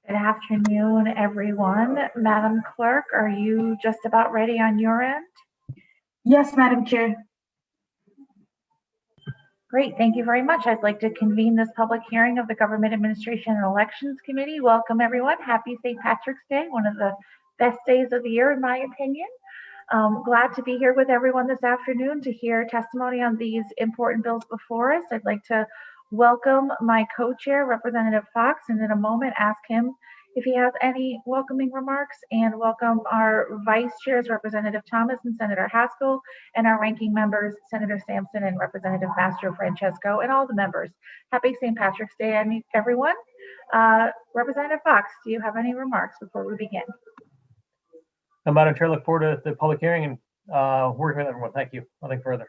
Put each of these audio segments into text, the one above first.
Good afternoon, everyone. Madam Clerk, are you just about ready on your end? Yes, Madam Chair. Great, thank you very much. I'd like to convene this public hearing of the Government Administration and Elections Committee. Welcome, everyone. Happy St. Patrick's Day, one of the best days of the year, in my opinion. Glad to be here with everyone this afternoon to hear testimony on these important bills before us. I'd like to welcome my co-chair, Representative Fox, and in a moment ask him if he has any welcoming remarks, and welcome our vice chairs, Representative Thomas and Senator Haskell, and our ranking members, Senator Sampson and Representative Mastrofrancesco, and all the members. Happy St. Patrick's Day, everyone. Representative Fox, do you have any remarks before we begin? Madam Chair, look forward to the public hearing and working with everyone. Thank you. Nothing further.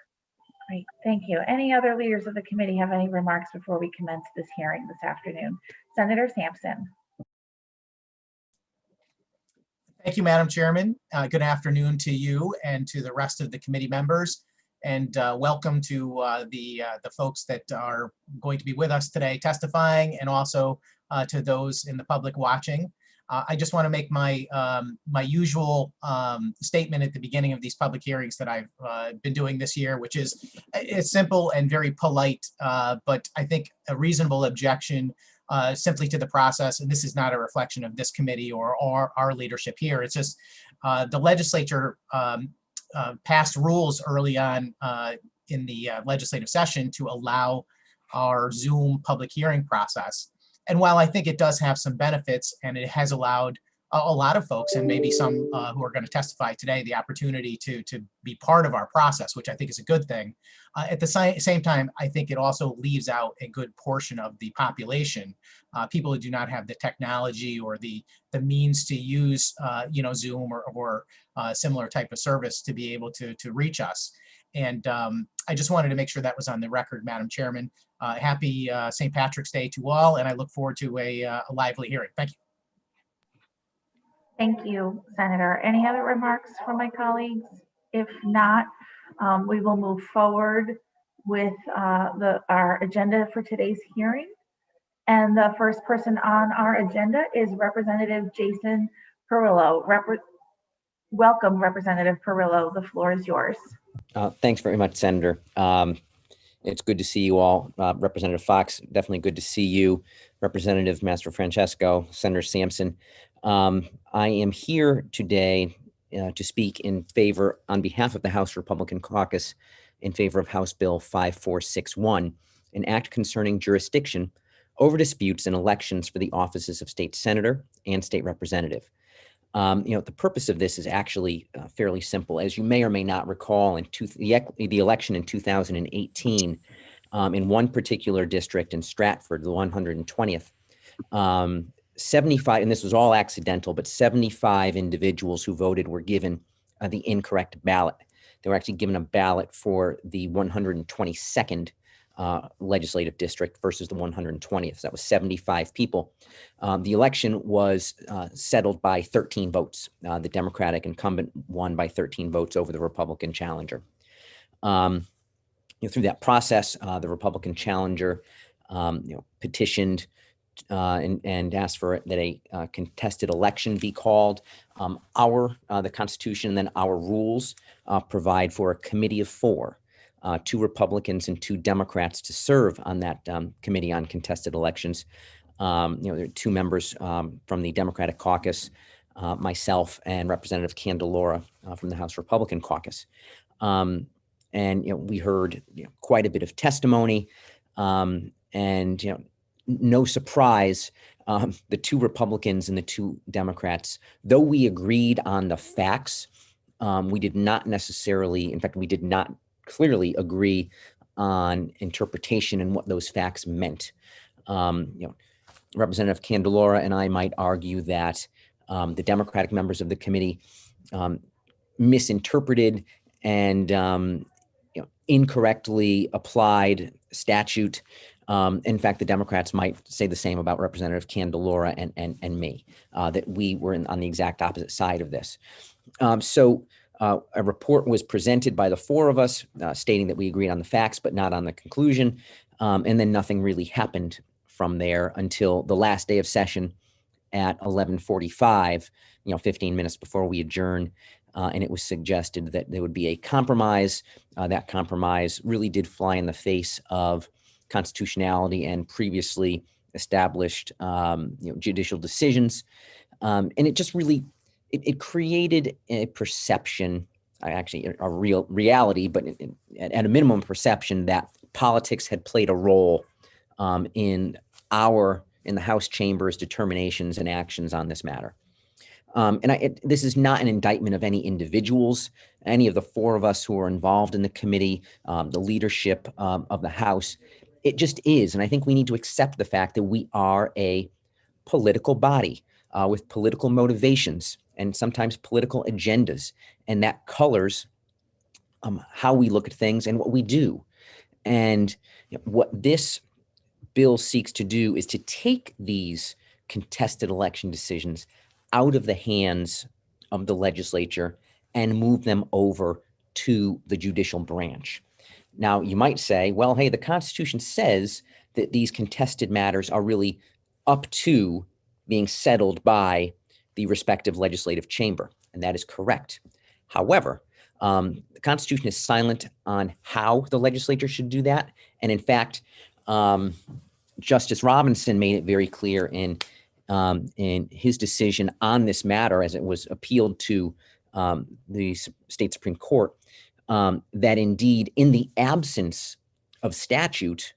Great, thank you. Any other leaders of the committee have any remarks before we commence this hearing this afternoon? Senator Sampson. Thank you, Madam Chairman. Good afternoon to you and to the rest of the committee members, and welcome to the folks that are going to be with us today testifying, and also to those in the public watching. I just want to make my my usual statement at the beginning of these public hearings that I've been doing this year, which is it's simple and very polite, but I think a reasonable objection simply to the process. And this is not a reflection of this committee or our leadership here. It's just the legislature passed rules early on in the legislative session to allow our Zoom public hearing process. And while I think it does have some benefits, and it has allowed a lot of folks, and maybe some who are going to testify today, the opportunity to be part of our process, which I think is a good thing. At the same time, I think it also leaves out a good portion of the population, people who do not have the technology or the means to use Zoom or similar type of service to be able to reach us. And I just wanted to make sure that was on the record, Madam Chairman. Happy St. Patrick's Day to all, and I look forward to a lively hearing. Thank you. Thank you, Senator. Any other remarks from my colleagues? If not, we will move forward with our agenda for today's hearing. And the first person on our agenda is Representative Jason Perillo. Welcome, Representative Perillo. The floor is yours. Thanks very much, Senator. It's good to see you all. Representative Fox, definitely good to see you. Representative Mastrofrancesco, Senator Sampson. I am here today to speak in favor, on behalf of the House Republican Caucus, in favor of House Bill 5461, an act concerning jurisdiction over disputes in elections for the offices of state senator and state representative. The purpose of this is actually fairly simple. As you may or may not recall, in the election in 2018, in one particular district in Stratford, the 120th, 75, and this was all accidental, but 75 individuals who voted were given the incorrect ballot. They were actually given a ballot for the 122nd legislative district versus the 120th. So that was 75 people. The election was settled by 13 votes. The Democratic incumbent won by 13 votes over the Republican challenger. Through that process, the Republican challenger petitioned and asked for that a contested election be called. The Constitution and then our rules provide for a committee of 4. 2 Republicans and 2 Democrats to serve on that committee on contested elections. There are 2 members from the Democratic caucus, myself and Representative Candelora from the House Republican caucus. We heard quite a bit of testimony, and no surprise, the 2 Republicans and the 2 Democrats, though we agreed on the facts, we did not necessarily, in fact, we did not clearly agree on interpretation and what those facts meant. Representative Candelora and I might argue that the Democratic members of the committee misinterpreted and incorrectly applied statute. In fact, the Democrats might say the same about Representative Candelora and me, that we were on the exact opposite side of this. A report was presented by the 4 of us stating that we agreed on the facts, but not on the conclusion. And then nothing really happened from there until the last day of session. at 11:45, 15 minutes before we adjourn. And it was suggested that there would be a compromise. That compromise really did fly in the face of constitutionality and previously established judicial decisions. And it just really, it created a perception, actually a real reality, but at a minimum perception that politics had played a role in the House chamber's determinations and actions on this matter. This is not an indictment of any individuals, any of the four of us who are involved in the committee, the leadership of the House. It just is. And I think we need to accept the fact that we are a political body with political motivations and sometimes political agendas. And that colors how we look at things and what we do. And what this bill seeks to do is to take these contested election decisions out of the hands of the legislature and move them over to the judicial branch. Now, you might say, well, hey, the Constitution says that these contested matters are really up to being settled by the respective legislative chamber, and that is correct. However, the Constitution is silent on how the legislature should do that. And in fact, Justice Robinson made it very clear in his decision on this matter, as it was appealed to the state Supreme Court, that indeed, in the absence of statute,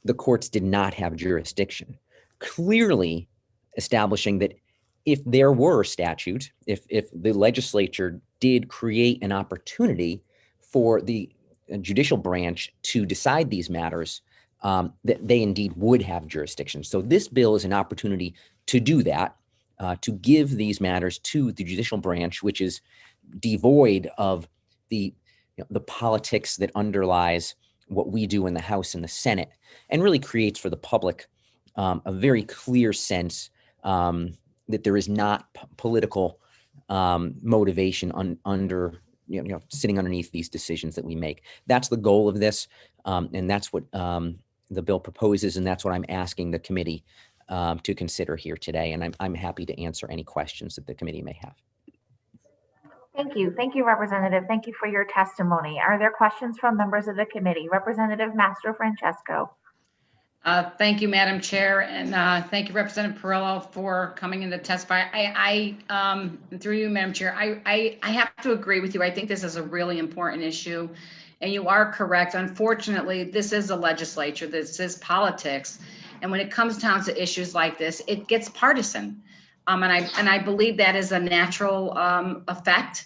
the courts did not have jurisdiction, clearly establishing that if there were statute, if the legislature did create an opportunity for the judicial branch to decide these matters, that they indeed would have jurisdiction. So this bill is an opportunity to do that, to give these matters to the judicial branch, which is devoid of the politics that underlies what we do in the House and the Senate, and really creates for the public a very clear sense that there is not political motivation under sitting underneath these decisions that we make. That's the goal of this, and that's what the bill proposes, and that's what I'm asking the committee to consider here today. And I'm happy to answer any questions that the committee may have. Thank you. Thank you, Representative. Thank you for your testimony. Are there questions from members of the committee? Representative Mastro Francesco. Thank you, Madam Chair, and thank you, Representative Perillo, for coming in to testify. Through you, Madam Chair, I have to agree with you. I think this is a really important issue, and you are correct. Unfortunately, this is a legislature. This is politics, and when it comes down to issues like this, it gets partisan. And I believe that is a natural effect,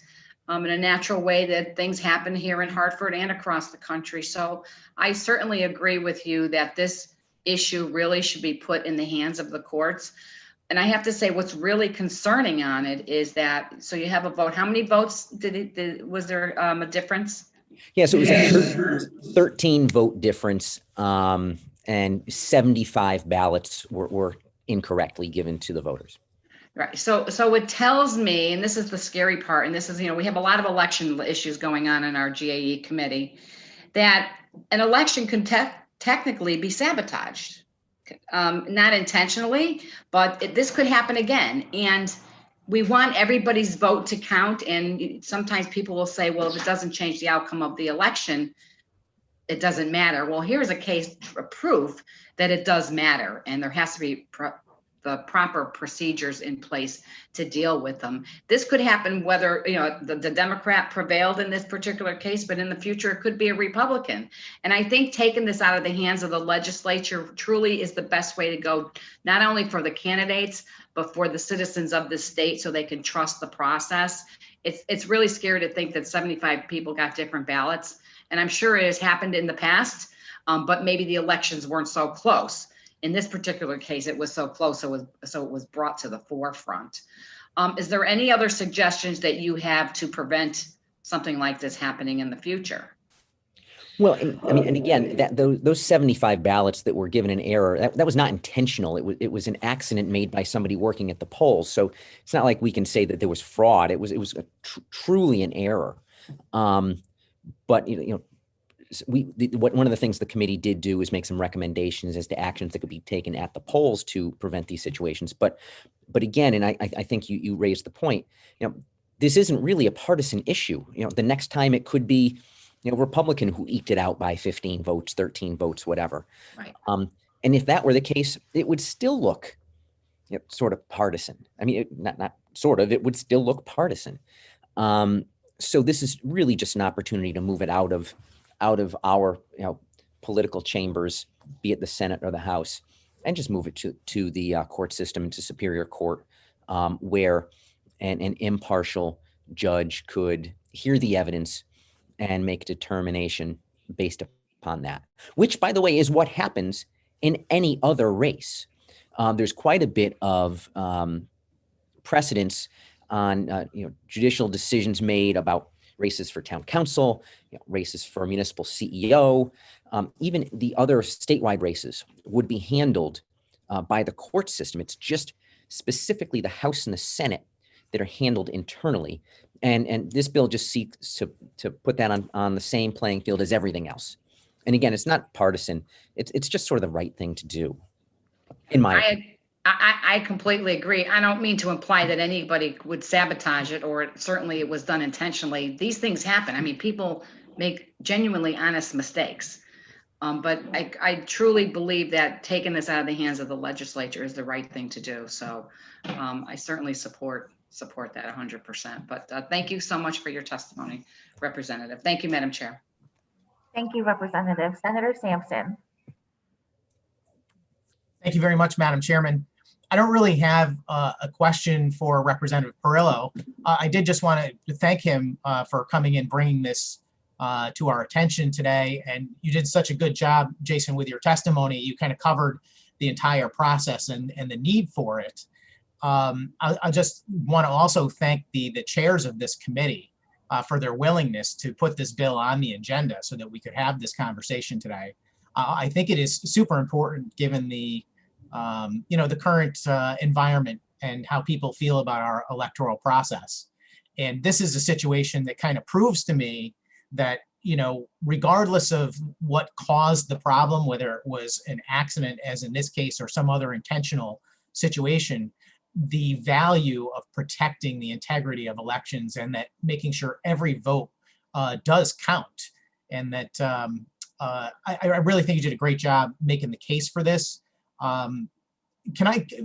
in a natural way that things happen here in Hartford and across the country. So I certainly agree with you that this issue really should be put in the hands of the courts. And I have to say, what's really concerning on it is that, so you have a vote. How many votes was there a difference? Yeah, so it was a 13 vote difference, and 75 ballots were incorrectly given to the voters. Right. So it tells me, and this is the scary part, and this is, we have a lot of election issues going on in our GAE committee, that an election can technically be sabotaged, not intentionally, but this could happen again. And we want everybody's vote to count. And sometimes people will say, well, if it doesn't change the outcome of the election, it doesn't matter. Well, here's a case, a proof that it does matter. And there has to be the proper procedures in place to deal with them. This could happen whether the Democrat prevailed in this particular case, but in the future it could be a Republican. And I think taking this out of the hands of the legislature truly is the best way to go, not only for the candidates, but for the citizens of the state, so they can trust the process. It's really scary to think that 75 people got different ballots, and I'm sure it has happened in the past, but maybe the elections weren't so close. In this particular case, it was so close, so it was brought to the forefront. Is there any other suggestions that you have to prevent something like this happening in the future? Well, and again, those 75 ballots that were given in error, that was not intentional. It was an accident made by somebody working at the polls. So it's not like we can say that there was fraud. It was truly an error. But one of the things the committee did do is make some recommendations as to actions that could be taken at the polls to prevent these situations. But again, and I think you raised the point, this isn't really a partisan issue. The next time it could be, Republican who eked it out by 15 votes, 13 votes, whatever. Right. And if that were the case, it would still look sort of partisan. I mean, not sort of, it would still look partisan. So this is really just an opportunity to move it out of our political chambers, be it the Senate or the House, and just move it to the court system, to Superior Court, where an impartial judge could hear the evidence and make a determination based upon that, which, by the way, is what happens in any other race. There's quite a bit of precedence on judicial decisions made about races for town council, races for municipal CEO, even the other statewide races would be handled by the court system. It's just specifically the House and the Senate that are handled internally. And this bill just seeks to put that on the same playing field as everything else. And again, it's not partisan. It's just sort of the right thing to do, in my opinion. I completely agree. I don't mean to imply that anybody would sabotage it, or certainly it was done intentionally. These things happen. I mean, people make genuinely honest mistakes. But I truly believe that taking this out of the hands of the legislature is the right thing to do. So I certainly support that 100%. But thank you so much for your testimony, Representative. Thank you, Madam Chair. Thank you, Representative. Senator Sampson. Thank you very much, Madam Chairman. I don't really have a question for Representative Perillo. I did just want to thank him for coming and bringing this to our attention today. And you did such a good job, Jason, with your testimony. You kind of covered the entire process and the need for it. I just want to also thank the chairs of this committee for their willingness to put this bill on the agenda so that we could have this conversation today. I think it is super important given the the current environment and how people feel about our electoral process. And this is a situation that kind of proves to me that, regardless of what caused the problem, whether it was an accident, as in this case, or some other intentional situation, the value of protecting the integrity of elections and that making sure every vote does count. And that I really think you did a great job making the case for this.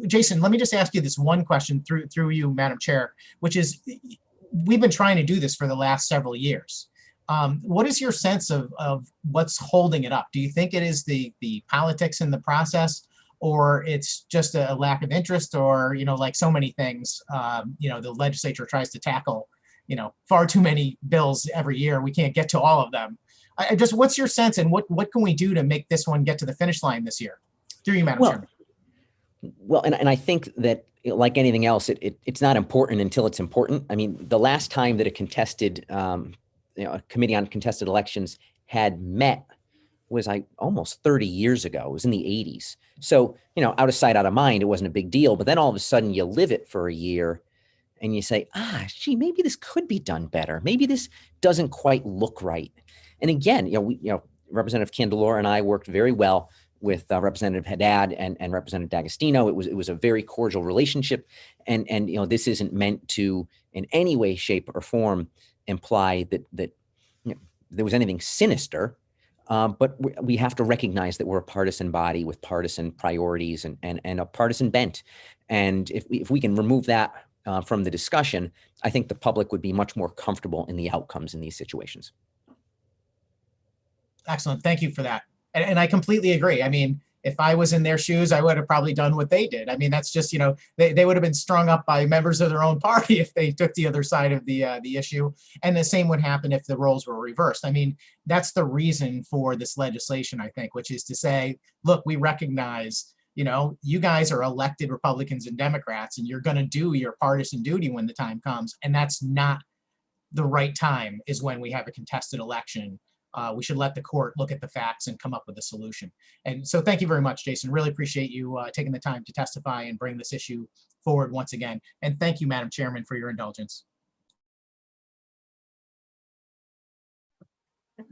Jason, let me just ask you this one question through you, Madam Chair, which is, we've been trying to do this for the last several years. What is your sense of what's holding it up? Do you think it is the politics in the process, or it's just a lack of interest, or, like so many things, the legislature tries to tackle, far too many bills every year. We can't get to all of them. What's your sense, and what can we do to make this one get to the finish line this year? Through you, Madam Chairman. Well, and I think that, like anything else, it's not important until it's important. I mean, the last time that a contested, a committee on contested elections had met was almost 30 years ago. It was in the 80s. So, out of sight, out of mind, it wasn't a big deal. But then all of a sudden you live it for a year and you say, gee, maybe this could be done better. Maybe this doesn't quite look right. And again, Representative Candelora and I worked very well with Representative Haddad and Representative D'Agostino. It was a very cordial relationship, and this isn't meant to in any way, shape, or form imply that there was anything sinister. But we have to recognize that we're a partisan body with partisan priorities and a partisan bent. And if we can remove that from the discussion, I think the public would be much more comfortable in the outcomes in these situations. Excellent. Thank you for that. And I completely agree. I mean, if I was in their shoes, I would have probably done what they did. I mean, that's just, they would have been strung up by members of their own party if they took the other side of the issue. And the same would happen if the roles were reversed. I mean, that's the reason for this legislation, I think, which is to say, look, we recognize, you guys are elected Republicans and Democrats, and you're going to do your partisan duty when the time comes. And that's not the right time, is when we have a contested election. We should let the court look at the facts and come up with a solution. And so thank you very much, Jason. Really appreciate you taking the time to testify and bring this issue forward once again. And thank you, Madam Chairman, for your indulgence.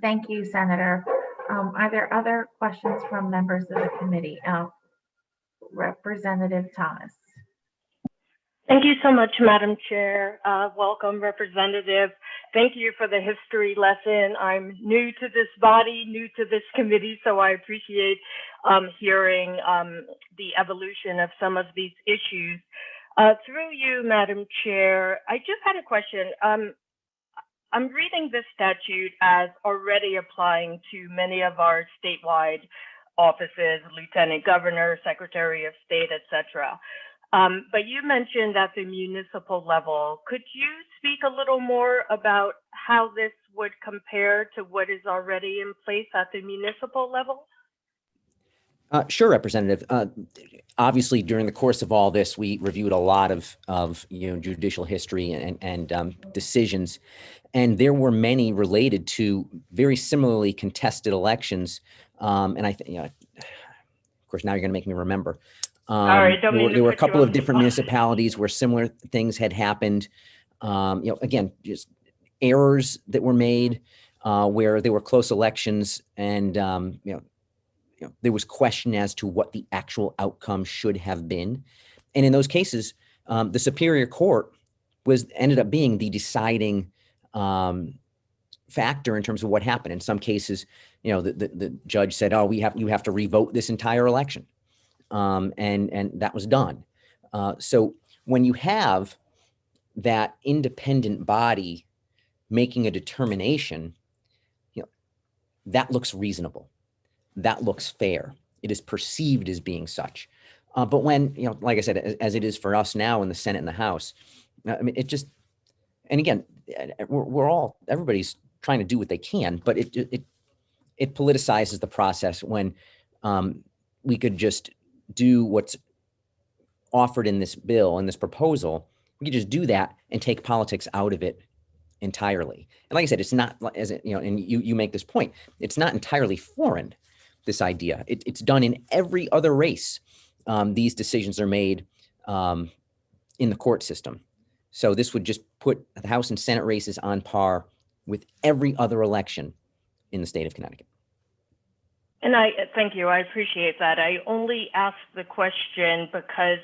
Thank you, Senator. Are there other questions from members of the committee? Representative Thomas. Thank you so much, Madam Chair. Welcome, Representative. Thank you for the history lesson. I'm new to this body, new to this committee, so I appreciate hearing the evolution of some of these issues. Through you, Madam Chair, I just had a question. I'm reading this statute as already applying to many of our statewide offices, Lieutenant Governor, Secretary of State, etc. But you mentioned at the municipal level. Could you speak a little more about how this would compare to what is already in place at the municipal level? Sure, Representative. Obviously, during the course of all this, we reviewed a lot of judicial history and decisions, and there were many related to very similarly contested elections. And I think, of course, now you're going to make me remember. There were a couple of different municipalities where similar things had happened. Again, just errors that were made where there were close elections, and there was question as to what the actual outcome should have been. And in those cases, the Superior Court ended up being the deciding factor in terms of what happened. In some cases, the judge said, "Oh, you have to revote this entire election," and that was done. So when you have that independent body making a determination, that looks reasonable. That looks fair. It is perceived as being such. But when, like I said, as it is for us now in the Senate and the House, I mean, it just, and again, everybody's trying to do what they can, but it politicizes the process when we could just do what's offered in this bill, in this proposal. We could just do that and take politics out of it entirely. And like I said, it's not, and you make this point, it's not entirely foreign, this idea. It's done in every other race. These decisions are made in the court system. So this would just put the House and Senate races on par with every other election in the state of Connecticut. And thank you. I appreciate that. I only asked the question because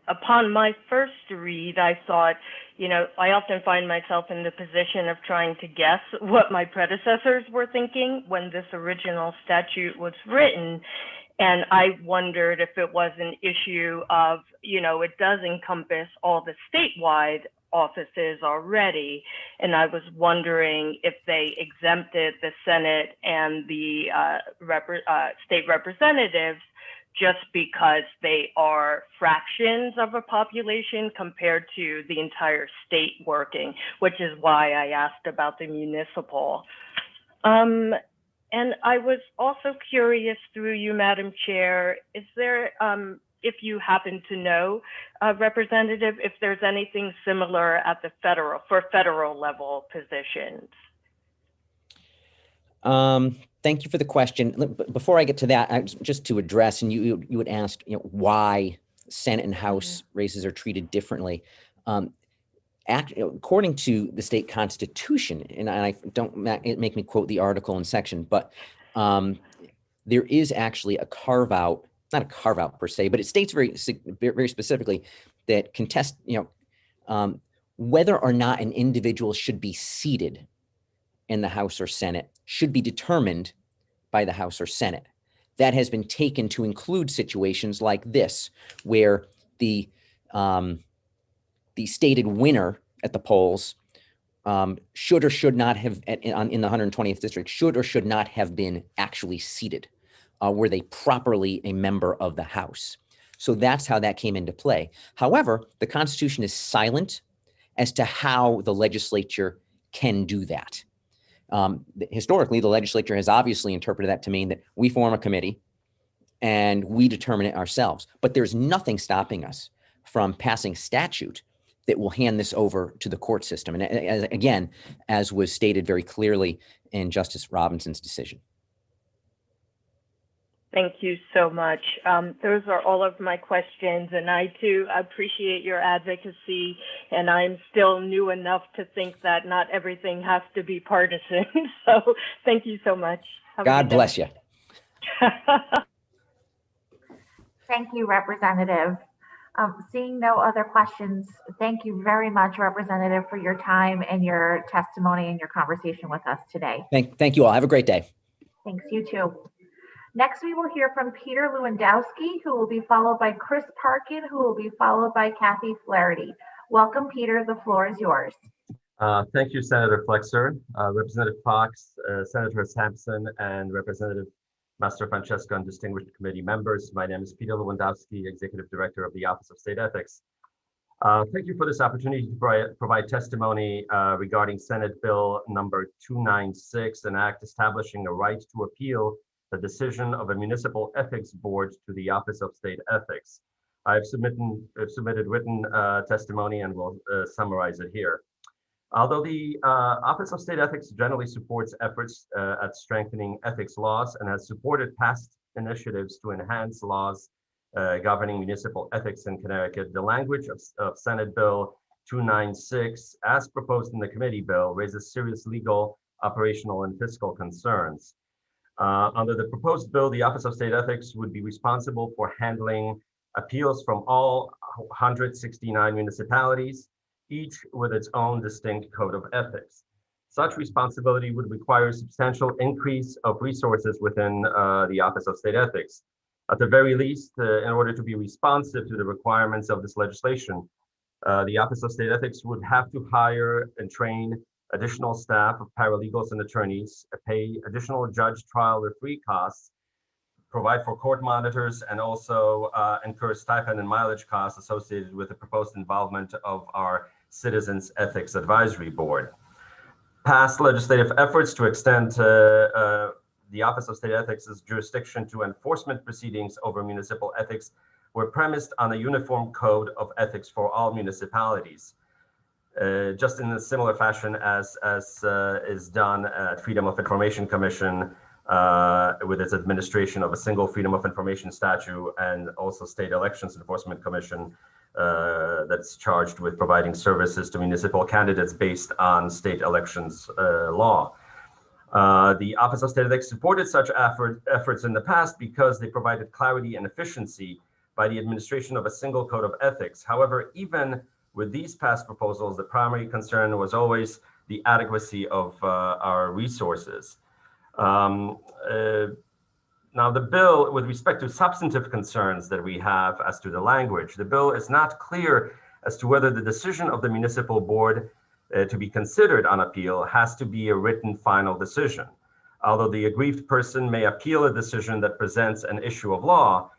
upon my first read, I thought, I often find myself in the position of trying to guess what my predecessors were thinking when this original statute was written. And I wondered if it was an issue of, it does encompass all the statewide offices already. And I was wondering if they exempted the Senate and the state representatives just because they are fractions of a population compared to the entire state working, which is why I asked about the municipal. And I was also curious through you, Madam Chair, is there, if you happen to know, Representative, if there's anything similar at the federal level positions? Thank you for the question. Before I get to that, just to address, and you had asked, why Senate and House races are treated differently. According to the state constitution, and I don't make me quote the article and section, but there is actually a carve out, not a carve out per se, but it states very specifically that whether or not an individual should be seated in the House or Senate should be determined by the House or Senate. That has been taken to include situations like this, where the stated winner at the polls should or should not have, in the 120th district, should or should not have been actually seated. Were they properly a member of the House? So that's how that came into play. However, the Constitution is silent as to how the legislature can do that. Historically, the legislature has obviously interpreted that to mean that we form a committee and we determine it ourselves. But there's nothing stopping us from passing statute that will hand this over to the court system. And again, as was stated very clearly in Justice Robinson's decision. Thank you so much. Those are all of my questions, and I too appreciate your advocacy, and I'm still new enough to think that not everything has to be partisan. So thank you so much. Have a God good day. bless you. Thank you, Representative. Seeing no other questions, thank you very much, Representative, for your time and your testimony and your conversation with us today. Thank you all. Have a great day. Thanks, you too. Next, we will hear from Peter Lewandowski, who will be followed by Chris Parkin, who will be followed by Kathy Flaherty. Welcome, Peter. The floor is yours. Thank you, Senator Flexer, Representative Fox, Senator Sampson, and Representative Master Francesco, and distinguished committee members. My name is Peter Lewandowski, Executive Director of the Office of State Ethics. Thank you for this opportunity to provide testimony regarding Senate Bill number 296, an act establishing a right to appeal the decision of a municipal ethics board to the Office of State Ethics. I've submitted written testimony and will summarize it here. Although the Office of State Ethics generally supports efforts at strengthening ethics laws and has supported past initiatives to enhance laws governing municipal ethics in Connecticut, the language of Senate Bill 296, as proposed in the committee bill, raises serious legal, operational, and fiscal concerns. Under the proposed bill, the Office of State Ethics would be responsible for handling appeals from all 169 municipalities, each with its own distinct code of ethics. Such responsibility would require a substantial increase of resources within the Office of State Ethics. At the very least, in order to be responsive to the requirements of this legislation, the Office of State Ethics would have to hire and train additional staff of paralegals and attorneys, pay additional judge trial or free costs, provide for court monitors, and also incur stipend and mileage costs associated with the proposed involvement of our Citizens Ethics Advisory Board. Past legislative efforts to extend the Office of State Ethics' jurisdiction to enforcement proceedings over municipal ethics were premised on a uniform code of ethics for all municipalities, just in a similar fashion as is done at Freedom of Information Commission with its administration of a single Freedom of Information statute, and also State Elections Enforcement Commission that's charged with providing services to municipal candidates based on state elections law. The Office of State Ethics supported such efforts in the past because they provided clarity and efficiency by the administration of a single code of ethics. However, even with these past proposals, the primary concern was always the adequacy of our resources. Now, the bill, with respect to substantive concerns that we have as to the language, the bill is not clear as to whether the decision of the municipal board to be considered on appeal has to be a written final decision. Although the aggrieved person may appeal a decision that presents an issue of law,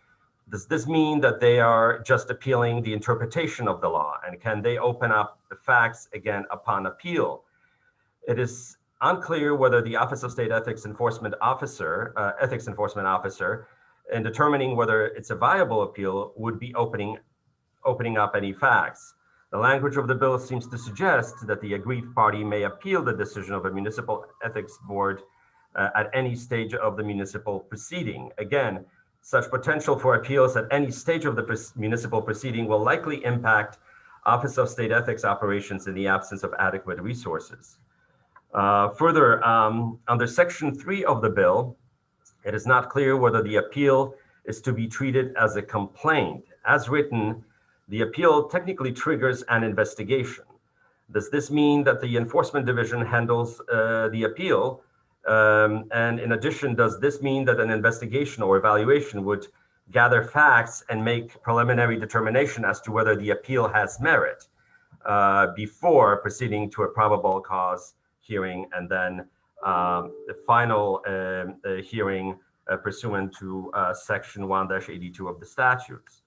does this mean that they are just appealing the interpretation of the law? And can they open up the facts again upon appeal? It is unclear whether the Office of State Ethics Enforcement Officer, in determining whether it's a viable appeal, would be opening up any facts. The language of the bill seems to suggest that the aggrieved party may appeal the decision of a municipal ethics board at any stage of the municipal proceeding. Again, such potential for appeals at any stage of the municipal proceeding will likely impact Office of State Ethics operations in the absence of adequate resources. Further, under Section 3 of the bill, it is not clear whether the appeal is to be treated as a complaint. As written, the appeal technically triggers an investigation. Does this mean that the Enforcement Division handles the appeal? And in addition, does this mean that an investigation or evaluation would gather facts and make preliminary determination as to whether the appeal has merit before proceeding to a probable cause hearing and then the final hearing pursuant to Section 1-82 of the statutes?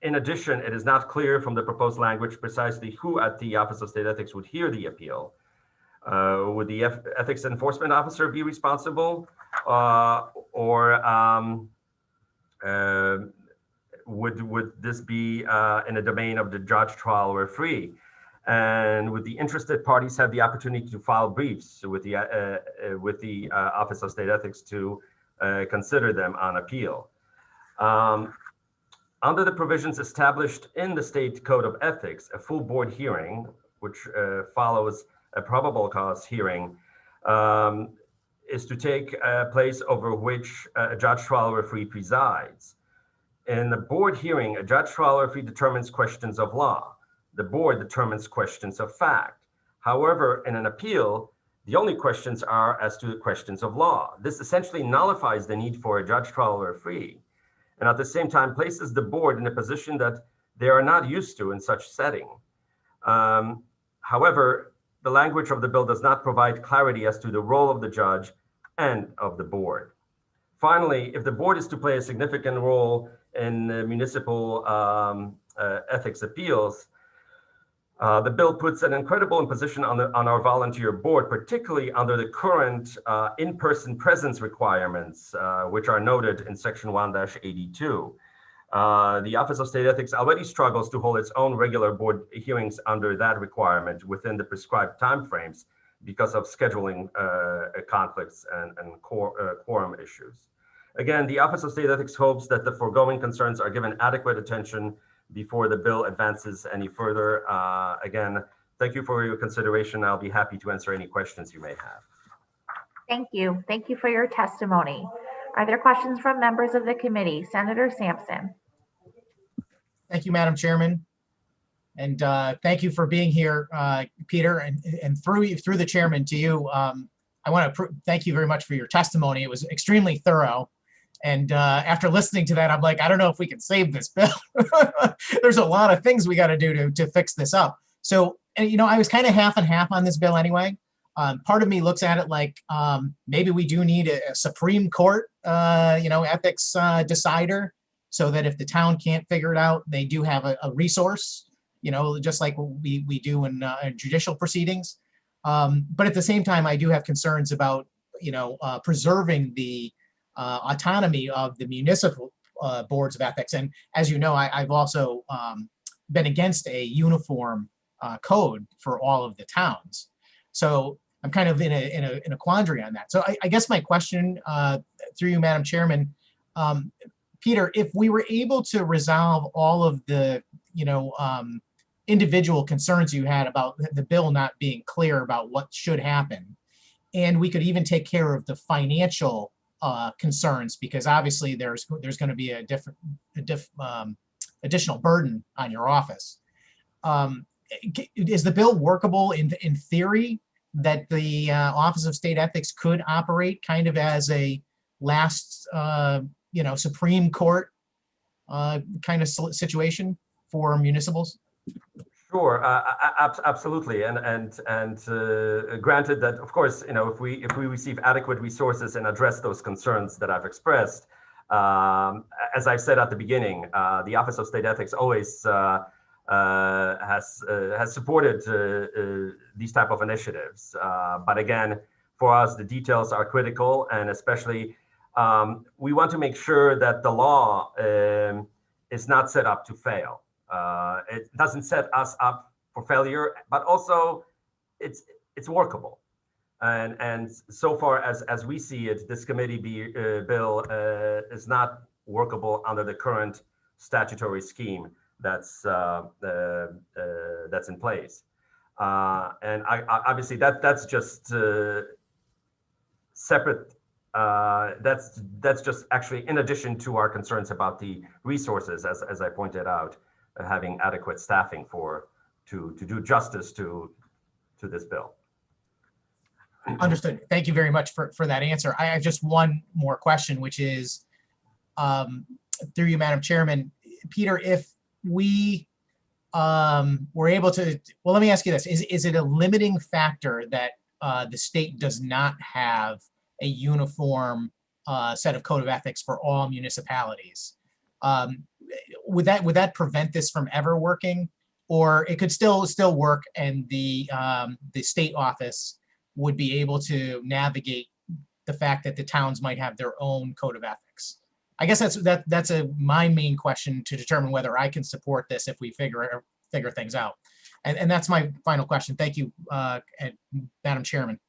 In addition, it is not clear from the proposed language precisely who at the Office of State Ethics would hear the appeal. Would the Ethics Enforcement Officer be responsible, or would this be in a domain of the judge, trial, or free? And would the interested parties have the opportunity to file briefs with the Office of State Ethics to consider them on appeal. Under the provisions established in the State Code of Ethics, a full board hearing, which follows a probable cause hearing, is to take place over which a judge, trial referee presides. In the board hearing, a judge, trial referee determines questions of law. The board determines questions of fact. However, in an appeal, the only questions are as to the questions of law. This essentially nullifies the need for a judge, trial referee, and at the same time places the board in a position that they are not used to in such setting. However, the language of the bill does not provide clarity as to the role of the judge and of the board. Finally, if the board is to play a significant role in municipal ethics appeals, the bill puts an incredible imposition on our volunteer board, particularly under the current in-person presence requirements, which are noted in Section 1-82. The Office of State Ethics already struggles to hold its own regular board hearings under that requirement within the prescribed timeframes because of scheduling conflicts and quorum issues. Again, the Office of State Ethics hopes that the foregoing concerns are given adequate attention before the bill advances any further. Again, thank you for your consideration. I'll be happy to answer any questions you may have. Thank you. Thank you for your testimony. Are there questions from members of the committee? Senator Sampson. Thank you, Madam Chairman. And thank you for being here, Peter, and through the chairman to you. I want to thank you very much for your testimony. It was extremely thorough. And after listening to that, I'm like, I don't know if we can save this bill. There's a lot of things we got to do to fix this up. So, and, you know, I was kind of half and half on this bill anyway. Part of me looks at it like maybe we do need a Supreme Court, ethics decider, so that if the town can't figure it out, they do have a resource, just like we do in judicial proceedings. But at the same time, I do have concerns about, preserving the autonomy of the municipal boards of ethics. And as you know, I've also been against a uniform code for all of the towns. So I'm kind of in a quandary on that. So I guess my question through you, Madam Chairman, Peter, if we were able to resolve all of the, individual concerns you had about the bill not being clear about what should happen, and we could even take care of the financial concerns, because obviously there's going to be additional burden on your office. Is the bill workable in theory, that the Office of State Ethics could operate kind of as a last, Supreme Court kind of situation for municipals? Sure, absolutely, and granted that, of course, if we receive adequate resources and address those concerns that I've expressed, as I've said at the beginning, the Office of State Ethics always has supported these type of initiatives. But again, for us, the details are critical, and especially we want to make sure that the law is not set up to fail. It doesn't set us up for failure, but also it's workable. And so far as we see it, this committee bill is not workable under the current statutory scheme that's in place. And obviously that's just separate. That's just actually in addition to our concerns about the resources, as I pointed out, having adequate staffing to do justice to this bill. Understood. Thank you very much for that answer. I have just one more question, which is through you, Madam Chairman. Peter, if we were able to, well, let me ask you this. Is it a limiting factor that the state does not have a uniform set of code of ethics for all municipalities? Would that prevent this from ever working, or it could still work, and the state office would be able to navigate the fact that the towns might have their own code of ethics? I guess that's my main question to determine whether I can support this if we figure things out. And that's my final question. Thank you, Madam Chairman.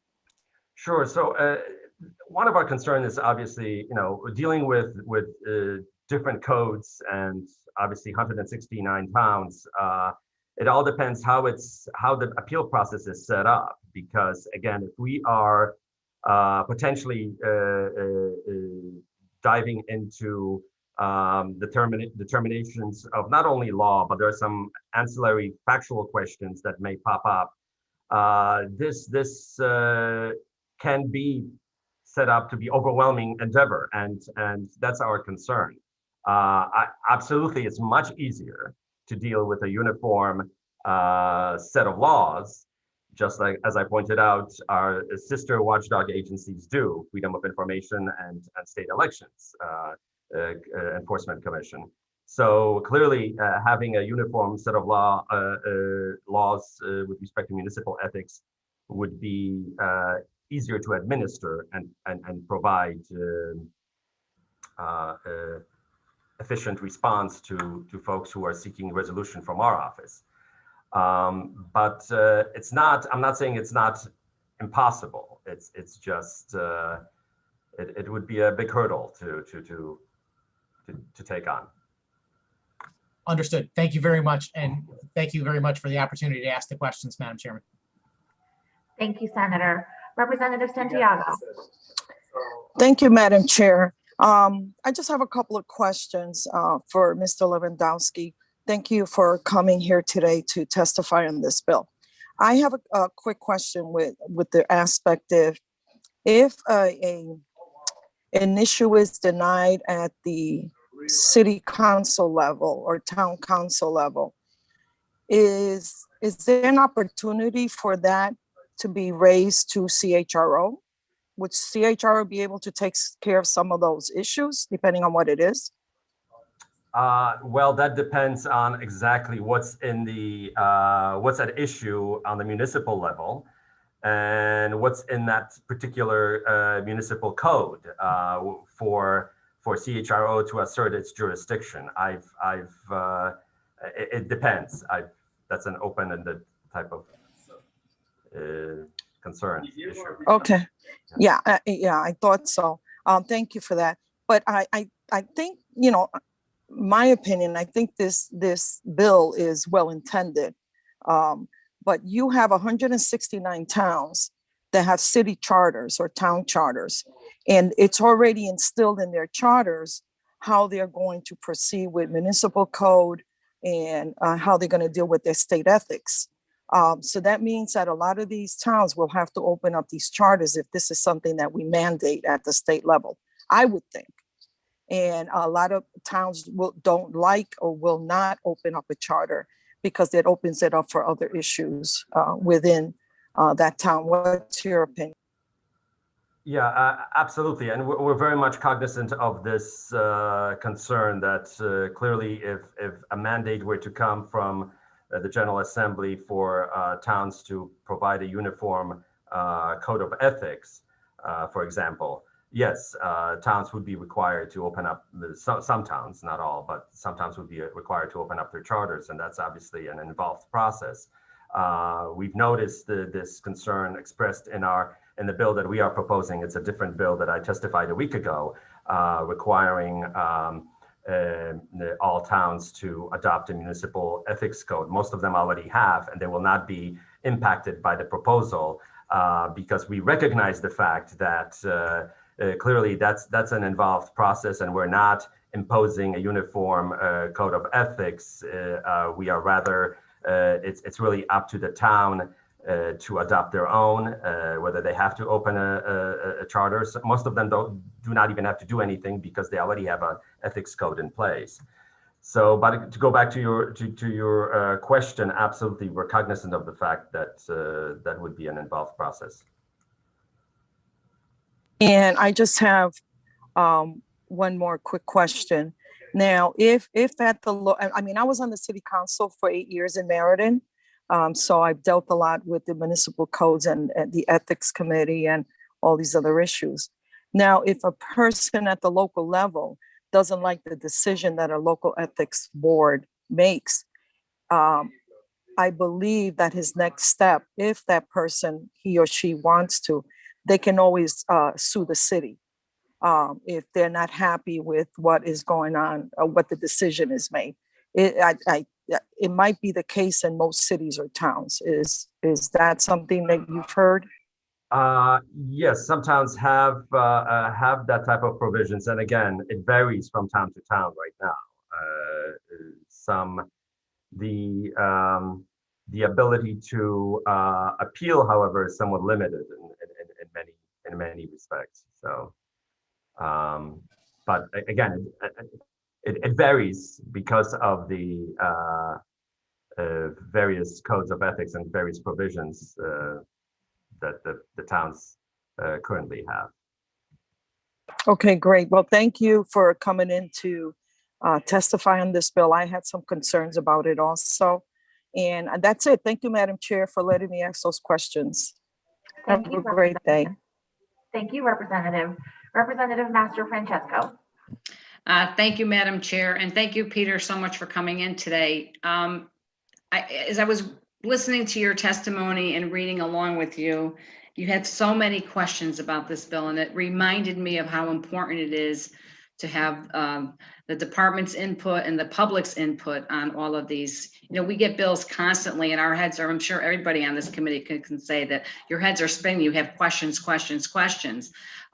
Sure. So one of our concerns is obviously, dealing with different codes and obviously 169 towns. It all depends how the appeal process is set up. Because again, if we are potentially diving into determinations of not only law, but there are some ancillary factual questions that may pop up. This can be set up to be overwhelming endeavor, and that's our concern. Absolutely, it's much easier to deal with a uniform set of laws, just like, as I pointed out, our sister watchdog agencies do, Freedom of Information and State Elections Enforcement Commission. So clearly, having a uniform set of laws with respect to municipal ethics would be easier to administer and provide efficient response to folks who are seeking resolution from our office. But it's not. I'm not saying it's not impossible. It's just it would be a big hurdle to take on. Understood. Thank you very much. And thank you very much for the opportunity to ask the questions, Madam Chairman. Thank you, Senator. Representative Santiago. Thank you, Madam Chair. I just have a couple of questions for Mr. Lewandowski. Thank you for coming here today to testify on this bill. I have a quick question with the aspect of if an issue is denied at the city council level or town council level, is there an opportunity for that to be raised to CHRO? Would CHRO be able to take care of some of those issues depending on what it is? Well, that depends on exactly what's in the what's at issue on the municipal level, and what's in that particular municipal code for CHRO to assert its jurisdiction. It depends. That's an open-ended type of concern issue. Okay. Yeah, I thought so. Thank you for that. But I think, my opinion, I think this bill is well intended. But you have 169 towns that have city charters or town charters, and it's already instilled in their charters how they're going to proceed with municipal code and how they're going to deal with their state ethics. So that means that a lot of these towns will have to open up these charters if this is something that we mandate at the state level, I would think. And a lot of towns don't like or will not open up a charter because it opens it up for other issues within that town. What's your opinion? Yeah, absolutely. And we're very much cognizant of this concern that clearly if a mandate were to come from the General Assembly for towns to provide a uniform code of ethics, for example, yes, towns would be required to open up, some towns, not all, but some towns would be required to open up their charters, and that's obviously an involved process. We've noticed this concern expressed in the bill that we are proposing. It's a different bill that I testified a week ago, requiring all towns to adopt a municipal ethics code. Most of them already have, and they will not be impacted by the proposal because we recognize the fact that clearly that's an involved process, and we're not imposing a uniform code of ethics. We are rather, it's really up to the town to adopt their own, whether they have to open a charter. So most of them do not even have to do anything because they already have an ethics code in place. So, but to go back to your question, absolutely, we're cognizant of the fact that that would be an involved process. And I just have one more quick question. Now, if at the I was on the city council for 8 years in Meriden. So I've dealt a lot with the municipal codes and the ethics committee and all these other issues. Now, if a person at the local level doesn't like the decision that a local ethics board makes, I believe that his next step, if that person, he or she wants to, they can always sue the city if they're not happy with what is going on or what the decision is made. It might be the case in most cities or towns. Is that something that you've heard? Yes, some towns have that type of provisions, and again, it varies from town to town right now. The ability to appeal, however, is somewhat limited in many respects. So, but again, it varies because of the various codes of ethics and various provisions that the towns currently have. Okay, great. Well, thank you for coming in to testify on this bill. I had some concerns about it also. And that's it. Thank you, Madam Chair, for letting me ask those questions. Have Thank you, a great day. Thank you, Representative. Representative Master Francesco. Thank you, Madam Chair, and thank you, Peter, so much for coming in today. As I was listening to your testimony and reading along with you, you had so many questions about this bill, and it reminded me of how important it is to have the department's input and the public's input on all of these. You know, we get bills constantly and our heads are, I'm sure everybody on this committee can say that your heads are spinning, you have questions.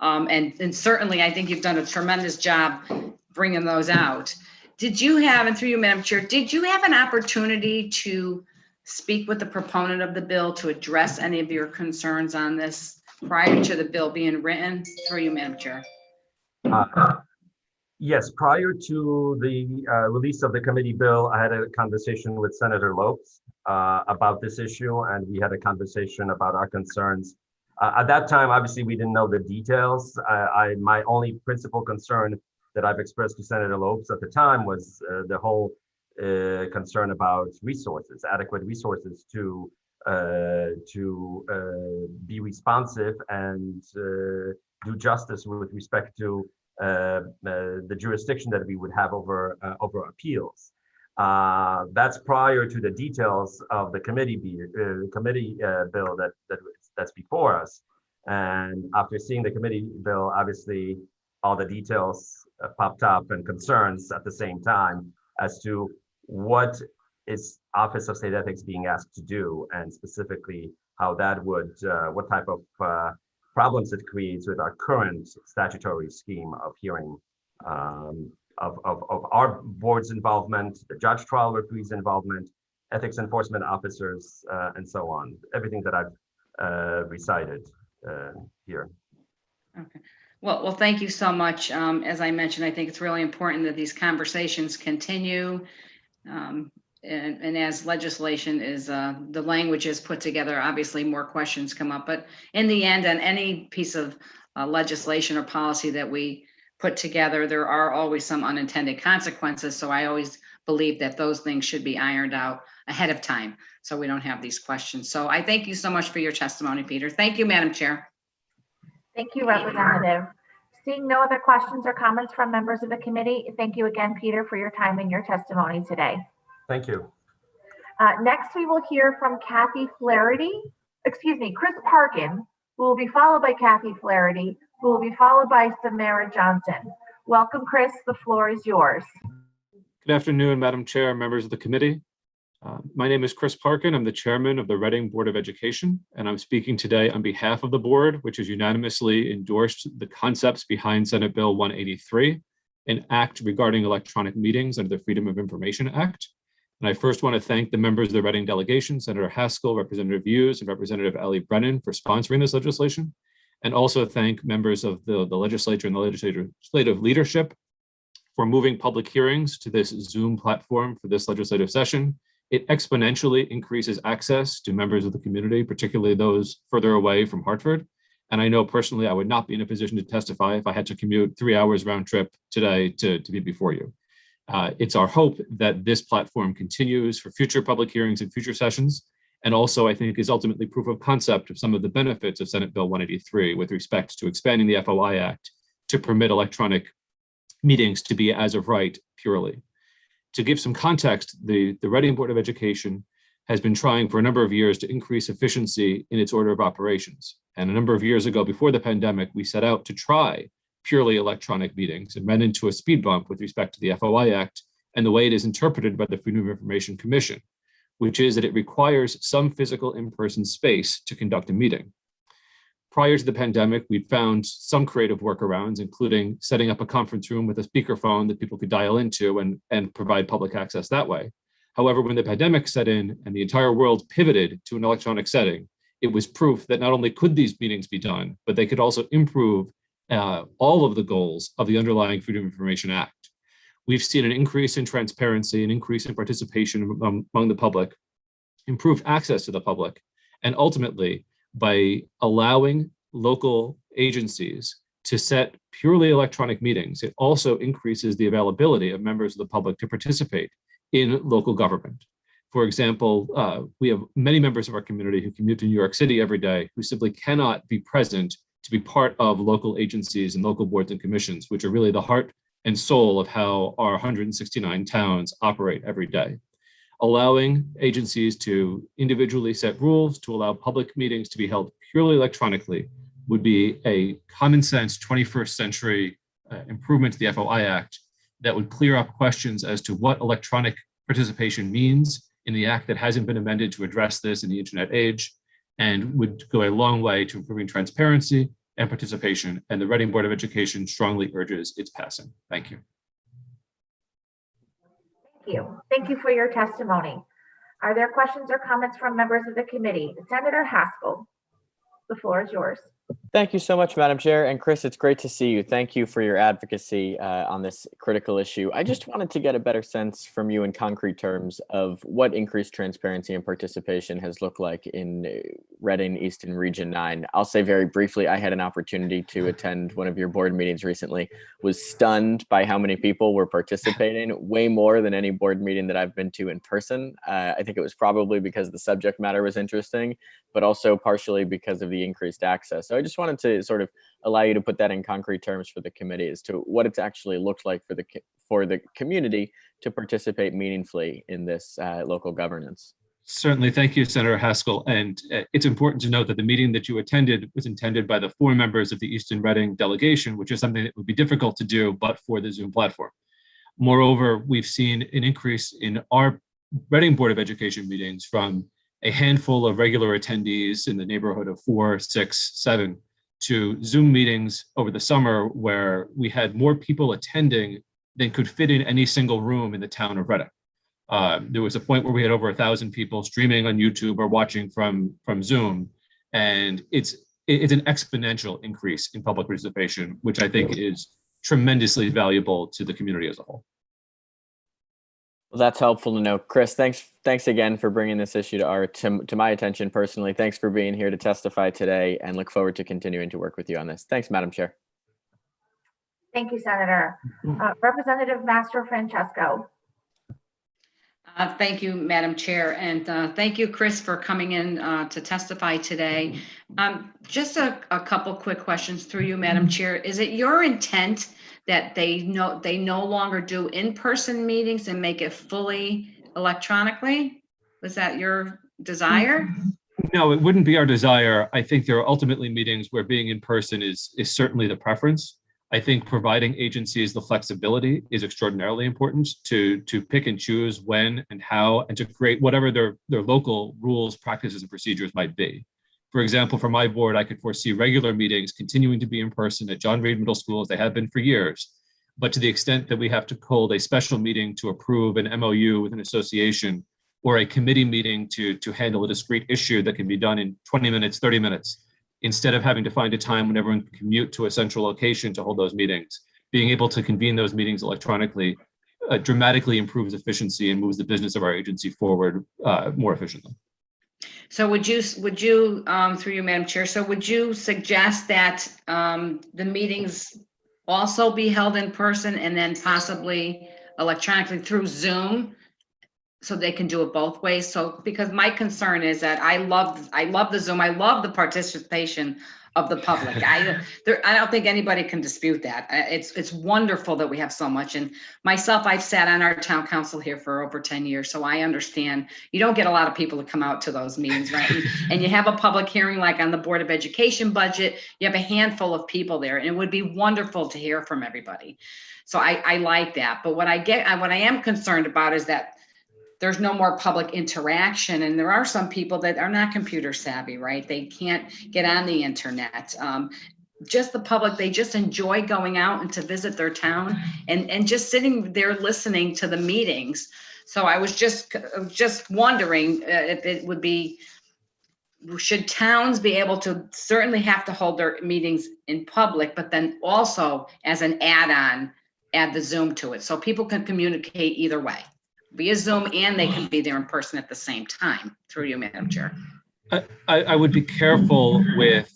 And certainly I think you've done a tremendous job bringing those out. Did you have, and through you, Madam Chair, did you have an opportunity to speak with the proponent of the bill to address any of your concerns on this prior to the bill being written? Through you, Madam Chair. Yes, prior to the release of the committee bill, I had a conversation with Senator Lopes about this issue, and we had a conversation about our concerns. At that time, obviously, we didn't know the details. My only principal concern that I've expressed to Senator Lopes at the time was the whole concern about resources, adequate resources to be responsive and do justice with respect to the jurisdiction that we would have over appeals. That's prior to the details of the committee bill that's before us. And after seeing the committee bill, obviously all the details popped up and concerns at the same time as to what is Office of State Ethics being asked to do, and specifically how that would, what type of problems it creates with our current statutory scheme of hearing of our board's involvement, the judge trial referee's involvement, ethics enforcement officers, and so on. Everything that I've recited here. Okay. Well, thank you so much. As I mentioned, I think it's really important that these conversations continue. And as legislation is, the language is put together, obviously more questions come up. But in the end, on any piece of legislation or policy that we put together, there are always some unintended consequences. So I always believe that those things should be ironed out ahead of time, so we don't have these questions. So I thank you so much for your testimony, Peter. Thank you, Madam Chair. Thank you, Representative. Seeing no other questions or comments from members of the committee, thank you again, Peter, for your time and your testimony today. Thank you. Next, we will hear from Chris Parkin, who will be followed by Kathy Flaherty, who will be followed by Samara Johnson. Welcome, Chris. The floor is yours. Good afternoon, Madam Chair, members of the committee. My name is Chris Parkin. I'm the chairman of the Reading Board of Education, and I'm speaking today on behalf of the board, which has unanimously endorsed the concepts behind Senate Bill 183, an act regarding electronic meetings under the Freedom of Information Act. And I first want to thank the members of the Reading delegation, Senator Haskell, Representative Hughes, and Representative Ellie Brennan for sponsoring this legislation, and also thank members of the legislature and the legislative leadership for moving public hearings to this Zoom platform for this legislative session. It exponentially increases access to members of the community, particularly those further away from Hartford. And I know personally I would not be in a position to testify if I had to commute 3 hours round trip today to be before you. It's our hope that this platform continues for future public hearings and future sessions, and also I think is ultimately proof of concept of some of the benefits of Senate Bill 183 with respect to expanding the FOI Act to permit electronic meetings to be as of right purely. To give some context, the Reading Board of Education has been trying for a number of years to increase efficiency in its order of operations. And a number of years ago, before the pandemic, we set out to try purely electronic meetings and ran into a speed bump with respect to the FOI Act and the way it is interpreted by the Freedom of Information Commission, which is that it requires some physical in-person space to conduct a meeting. Prior to the pandemic, we'd found some creative workarounds, including setting up a conference room with a speakerphone that people could dial into and provide public access that way. However, when the pandemic set in and the entire world pivoted to an electronic setting, it was proof that not only could these meetings be done, but they could also improve all of the goals of the underlying Freedom of Information Act. We've seen an increase in transparency, an increase in participation among the public, improved access to the public, and ultimately, by allowing local agencies to set purely electronic meetings, it also increases the availability of members of the public to participate in local government. For example, we have many members of our community who commute to New York City every day who simply cannot be present to be part of local agencies and local boards and commissions, which are really the heart and soul of how our 169 towns operate every day. Allowing agencies to individually set rules to allow public meetings to be held purely electronically would be a common sense 21st century improvement to the FOI Act that would clear up questions as to what electronic participation means in the act that hasn't been amended to address this in the internet age, and would go a long way to improving transparency and participation. And the Reading Board of Education strongly urges its passing. Thank you. Thank you. Thank you for your testimony. Are there questions or comments from members of the committee? Senator Haskell, the floor is yours. Thank you so much, Madam Chair. And Chris, it's great to see you. Thank you for your advocacy on this critical issue. I just wanted to get a better sense from you in concrete terms of what increased transparency and participation has looked like in Reading Easton Region 9. I'll say very briefly, I had an opportunity to attend one of your board meetings recently, was stunned by how many people were participating, way more than any board meeting that I've been to in person. I think it was probably because the subject matter was interesting, but also partially because of the increased access. So I just wanted to sort of allow you to put that in concrete terms for the committee as to what it's actually looked like for the community to participate meaningfully in this local governance. Certainly. Thank you, Senator Haskell. And it's important to note that the meeting that you attended was intended by the 4 members of the Easton Reading delegation, which is something that would be difficult to do, but for the Zoom platform. Moreover, we've seen an increase in our Reading Board of Education meetings from a handful of regular attendees in the neighborhood of 4, 6, 7 to Zoom meetings over the summer where we had more people attending than could fit in any single room in the town of Reading. There was a point where we had over 1,000 people streaming on YouTube or watching from Zoom, and it's an exponential increase in public participation, which I think is tremendously valuable to the community as a whole. Well, that's helpful to know. Chris, thanks again for bringing this issue to my attention personally. Thanks for being here to testify today, and look forward to continuing to work with you on this. Thanks, Madam Chair. Thank you, Senator. Representative Mastrofrancesco. Thank you, Madam Chair, and thank you, Chris, for coming in to testify today. Just a couple quick questions through you, Madam Chair. Is it your intent that they no longer do in-person meetings and make it fully electronically? Was that your desire? No, it wouldn't be our desire. I think there are ultimately meetings where being in person is certainly the preference. I think providing agencies the flexibility is extraordinarily important to pick and choose when and how, and to create whatever their local rules, practices, and procedures might be. For example, for my board, I could foresee regular meetings continuing to be in person at John Reed Middle School as they have been for years. But to the extent that we have to hold a special meeting to approve an MOU with an association, or a committee meeting to handle a discrete issue that can be done in 20 minutes, 30 minutes, instead of having to find a time when everyone can commute to a central location to hold those meetings, being able to convene those meetings electronically dramatically improves efficiency and moves the business of our agency forward more efficiently. So would you through you, Madam Chair, so would you suggest that the meetings also be held in person and then possibly electronically through Zoom, so they can do it both ways? So because my concern is that I love the Zoom, I love the participation of the public. I don't think anybody can dispute that. It's wonderful that we have so much. And myself, I've sat on our town council here for over 10 years, so I understand you don't get a lot of people to come out to those meetings, right? And you have a public hearing like on the Board of Education budget, you have a handful of people there, and it would be wonderful to hear from everybody. So I like that. But what I am concerned about is that there's no more public interaction. And there are some people that are not computer savvy, right? They can't get on the internet. Just the public, they just enjoy going out and to visit their town and just sitting there listening to the meetings. So I was just wondering if it would be, should towns be able to certainly have to hold their meetings in public, but then also as an add-on, add the Zoom to it so people can communicate either way, via Zoom, and they can be there in person at the same time. Through you, Madam Chair. I would be careful with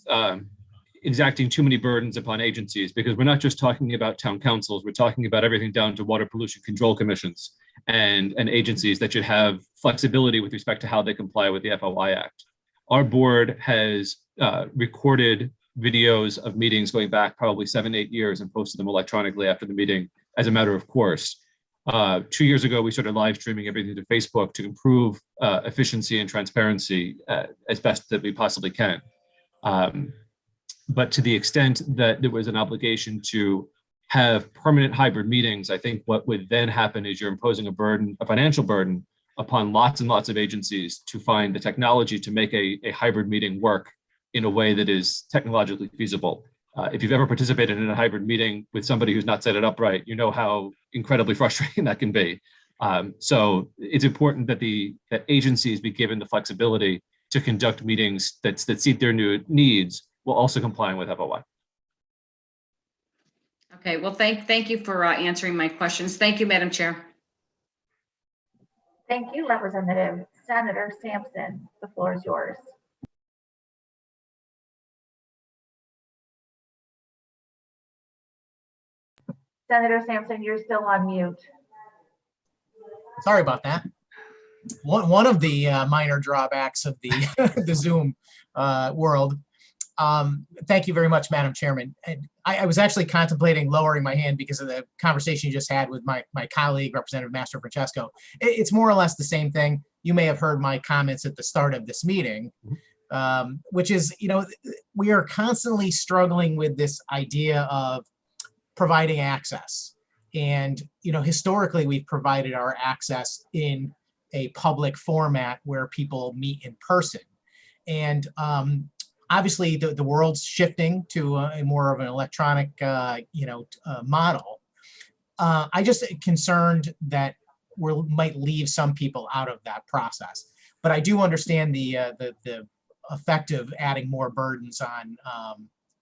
exacting too many burdens upon agencies, because we're not just talking about town councils, we're talking about everything down to water pollution control commissions and agencies that should have flexibility with respect to how they comply with the FOI Act. Our board has recorded videos of meetings going back probably 7-8 years and posted them electronically after the meeting as a matter of course. 2 years ago, we started live streaming everything to Facebook to improve efficiency and transparency as best that we possibly can. But to the extent that there was an obligation to have permanent hybrid meetings, I think what would then happen is you're imposing a financial burden upon lots and lots of agencies to find the technology to make a hybrid meeting work in a way that is technologically feasible. If you've ever participated in a hybrid meeting with somebody who's not set it up right, you know how incredibly frustrating that can be. So it's important that that agencies be given the flexibility to conduct meetings that suit their new needs while also complying with FOI. Okay, well, thank you for answering my questions. Thank you, Madam Chair. Thank you, Representative. Senator Sampson, the floor is yours. Senator Sampson, you're still on mute. Sorry about that. One of the minor drawbacks of the the Zoom world. Thank you very much, Madam Chairman. And I was actually contemplating lowering my hand because of the conversation you just had with my colleague, Representative Mastrofrancesco. It's more or less the same thing. You may have heard my comments at the start of this meeting, which is, we are constantly struggling with this idea of providing access. And, historically, we've provided our access in a public format where people meet in person. And obviously, the world's shifting to a more of an electronic, model. I just concerned that we might leave some people out of that process. But I do understand the effect of adding more burdens on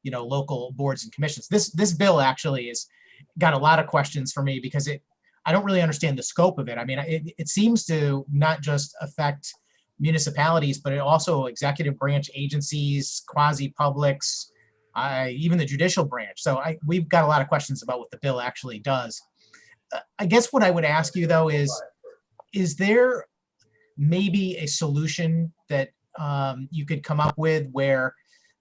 local boards and commissions. This bill actually has got a lot of questions for me because I don't really understand the scope of it. I mean, it seems to not just affect municipalities, but it also executive branch agencies, quasi-publics, even the judicial branch. So we've got a lot of questions about what the bill actually does. I guess what I would ask you though is there maybe a solution that you could come up with where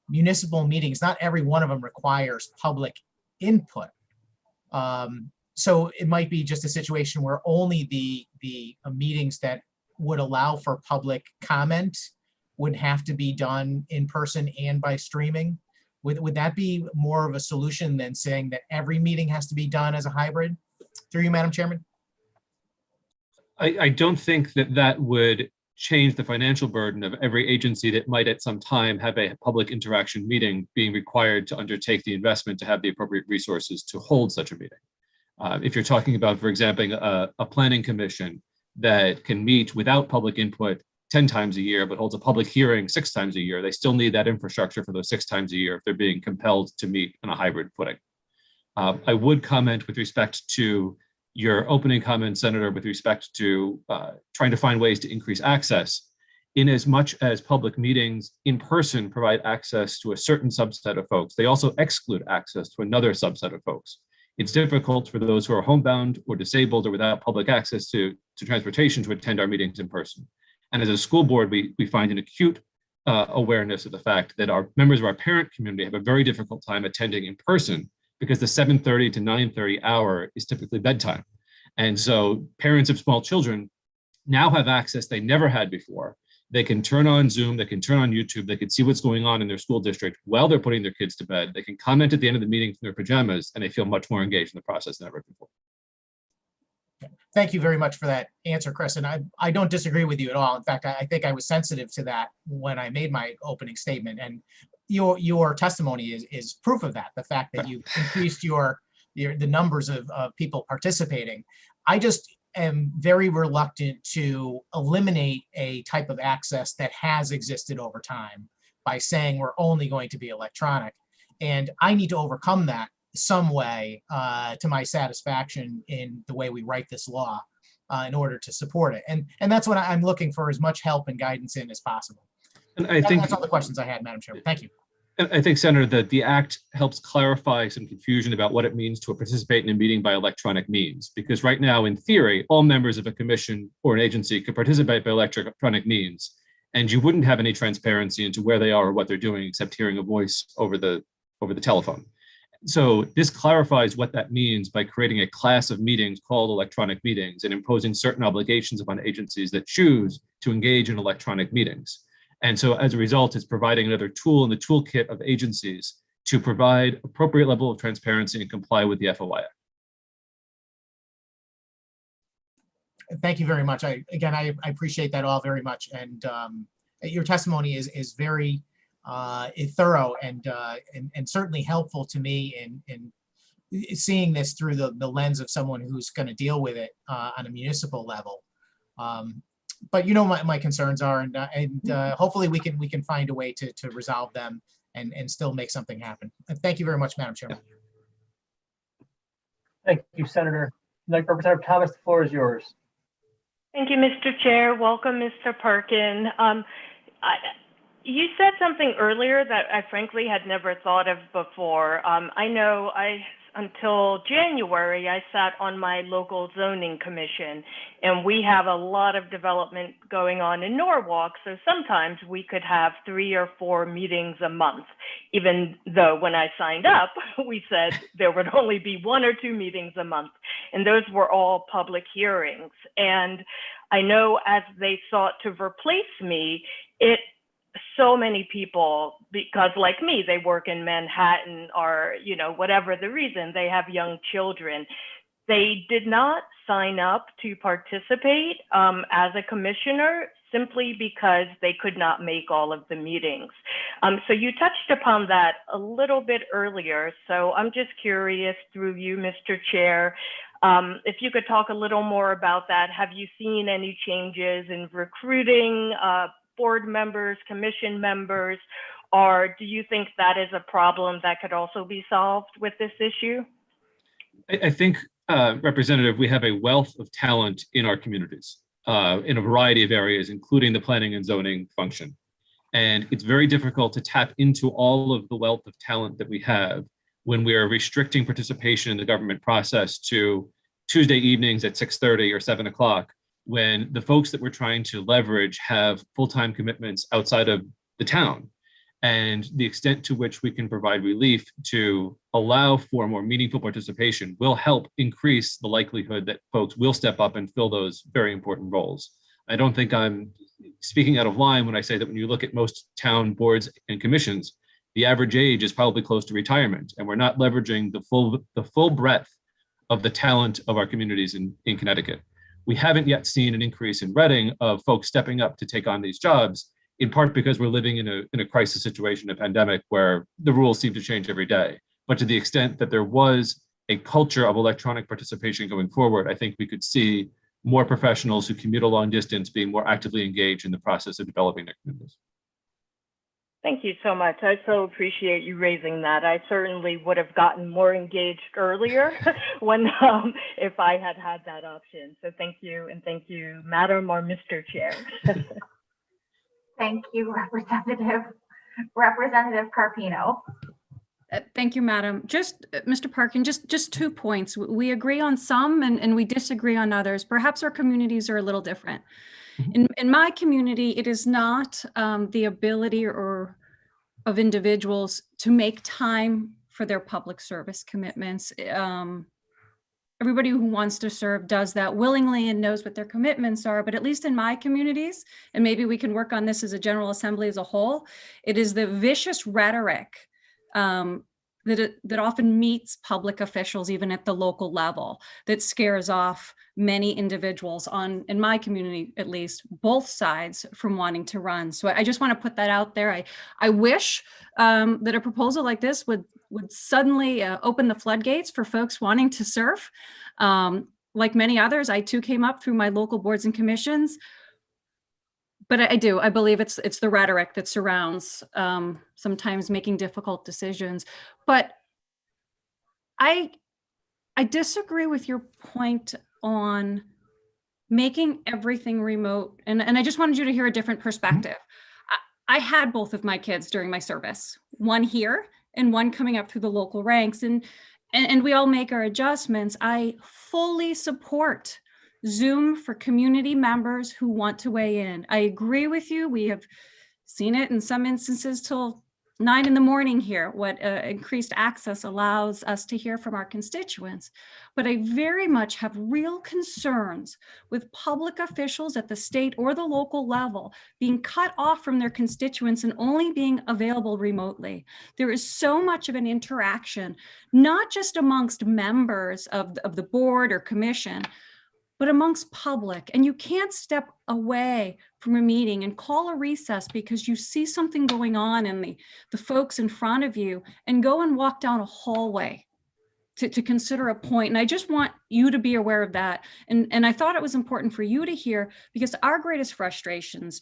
municipal meetings, not every one of them requires public input. So it might be just a situation where only the meetings that would allow for public comment would have to be done in person and by streaming. Would that be more of a solution than saying that every meeting has to be done as a hybrid? Through you, Madam Chairman. I don't think that would change the financial burden of every agency that might at some time have a public interaction meeting being required to undertake the investment to have the appropriate resources to hold such a meeting. If you're talking about, for example, a planning commission that can meet without public input 10 times a year, but holds a public hearing 6 times a year, they still need that infrastructure for those 6 times a year if they're being compelled to meet on a hybrid footing. I would comment with respect to your opening comment, Senator, with respect to trying to find ways to increase access. In as much as public meetings in person provide access to a certain subset of folks, they also exclude access to another subset of folks. It's difficult for those who are homebound or disabled or without public access to transportation to attend our meetings in person. And as a school board, we find an acute awareness of the fact that our members of our parent community have a very difficult time attending in person because the 7:30 to 9:30 hour is typically bedtime. And so parents of small children now have access they never had before. They can turn on Zoom, they can turn on YouTube, they can see what's going on in their school district while they're putting their kids to bed. They can comment at the end of the meeting from their pajamas, and they feel much more engaged in the process than ever before. Thank you very much for that answer, Chris. And I don't disagree with you at all. In fact, I think I was sensitive to that when I made my opening statement. And your testimony is proof of that. The fact that you've increased the numbers of people participating. I just am very reluctant to eliminate a type of access that has existed over time by saying we're only going to be electronic. And I need to overcome that some way to my satisfaction in the way we write this law in order to support it. And that's what I'm looking for as much help and guidance in as possible. And I think that's all the questions I had, Madam Chairman. Thank you. I think, Senator, that the act helps clarify some confusion about what it means to participate in a meeting by electronic means. Because right now, in theory, all members of a commission or an agency could participate by electronic means, and you wouldn't have any transparency into where they are or what they're doing except hearing a voice over the telephone. So this clarifies what that means by creating a class of meetings called electronic meetings and imposing certain obligations upon agencies that choose to engage in electronic meetings. And so as a result, it's providing another tool in the toolkit of agencies to provide appropriate level of transparency and comply with the FOIA. Thank you very much. I appreciate that all very much. And your testimony is very thorough and certainly helpful to me in seeing this through the lens of someone who's going to deal with it on a municipal level. But you know my concerns are, and hopefully we can find a way to resolve them and still make something happen. Thank you very much, Madam Chairman. Thank you, Senator. Representative Thomas, the floor is yours. Thank you, Mr. Chair. Welcome, Mr. Parkin. You said something earlier that I frankly had never thought of before. I know until January, I sat on my local zoning commission, and we have a lot of development going on in Norwalk. So sometimes we could have 3 or 4 meetings a month, even though when I signed up, we said there would only be 1 or 2 meetings a month. And those were all public hearings. And I know as they sought to replace me, so many people, because like me, they work in Manhattan or, whatever the reason, they have young children. They did not sign up to participate as a commissioner simply because they could not make all of the meetings. So you touched upon that a little bit earlier. So I'm just curious through you, Mr. Chair, if you could talk a little more about that. Have you seen any changes in recruiting board members, commission members, or do you think that is a problem that could also be solved with this issue? I think, Representative, we have a wealth of talent in our communities in a variety of areas, including the planning and zoning function. And it's very difficult to tap into all of the wealth of talent that we have when we are restricting participation in the government process to Tuesday evenings at 6:30 or 7 o'clock, when the folks that we're trying to leverage have full-time commitments outside of the town. And the extent to which we can provide relief to allow for more meaningful participation will help increase the likelihood that folks will step up and fill those very important roles. I don't think I'm speaking out of line when I say that when you look at most town boards and commissions, the average age is probably close to retirement, and we're not leveraging the full breadth of the talent of our communities in Connecticut. We haven't yet seen an increase in Reading of folks stepping up to take on these jobs, in part because we're living in a crisis situation, a pandemic, where the rules seem to change every day. But to the extent that there was a culture of electronic participation going forward, I think we could see more professionals who commute a long distance being more actively engaged in the process of developing their communities. Thank you so much. I so appreciate you raising that. I certainly would have gotten more engaged earlier when if I had had that option. So thank you, and thank you, Madam or Mr. Chair. Thank you, Representative Carpino. Thank you, Madam. Mr. Parkin, just 2 points. We agree on some and we disagree on others. Perhaps our communities are a little different. In my community, it is not the ability or of individuals to make time for their public service commitments. Everybody who wants to serve does that willingly and knows what their commitments are, but at least in my communities, and maybe we can work on this as a General Assembly as a whole, it is the vicious rhetoric that often meets public officials, even at the local level, that scares off many individuals in my community, at least, both sides from wanting to run. So I just want to put that out there. I wish that a proposal like this would suddenly open the floodgates for folks wanting to serve. Like many others, I too came up through my local boards and commissions. But I believe it's the rhetoric that surrounds sometimes making difficult decisions. But I disagree with your point on making everything remote. And I just wanted you to hear a different perspective. I had both of my kids during my service, one here and one coming up through the local ranks. And we all make our adjustments. I fully support Zoom for community members who want to weigh in. I agree with you. We have seen it in some instances till 9 a.m. here, what increased access allows us to hear from our constituents. But I very much have real concerns with public officials at the state or the local level being cut off from their constituents and only being available remotely. There is so much of an interaction, not just amongst members of the board or commission, but amongst public. And you can't step away from a meeting and call a recess because you see something going on in the folks in front of you and go and walk down a hallway to consider a point. And I just want you to be aware of that. And I thought it was important for you to hear, because our greatest frustrations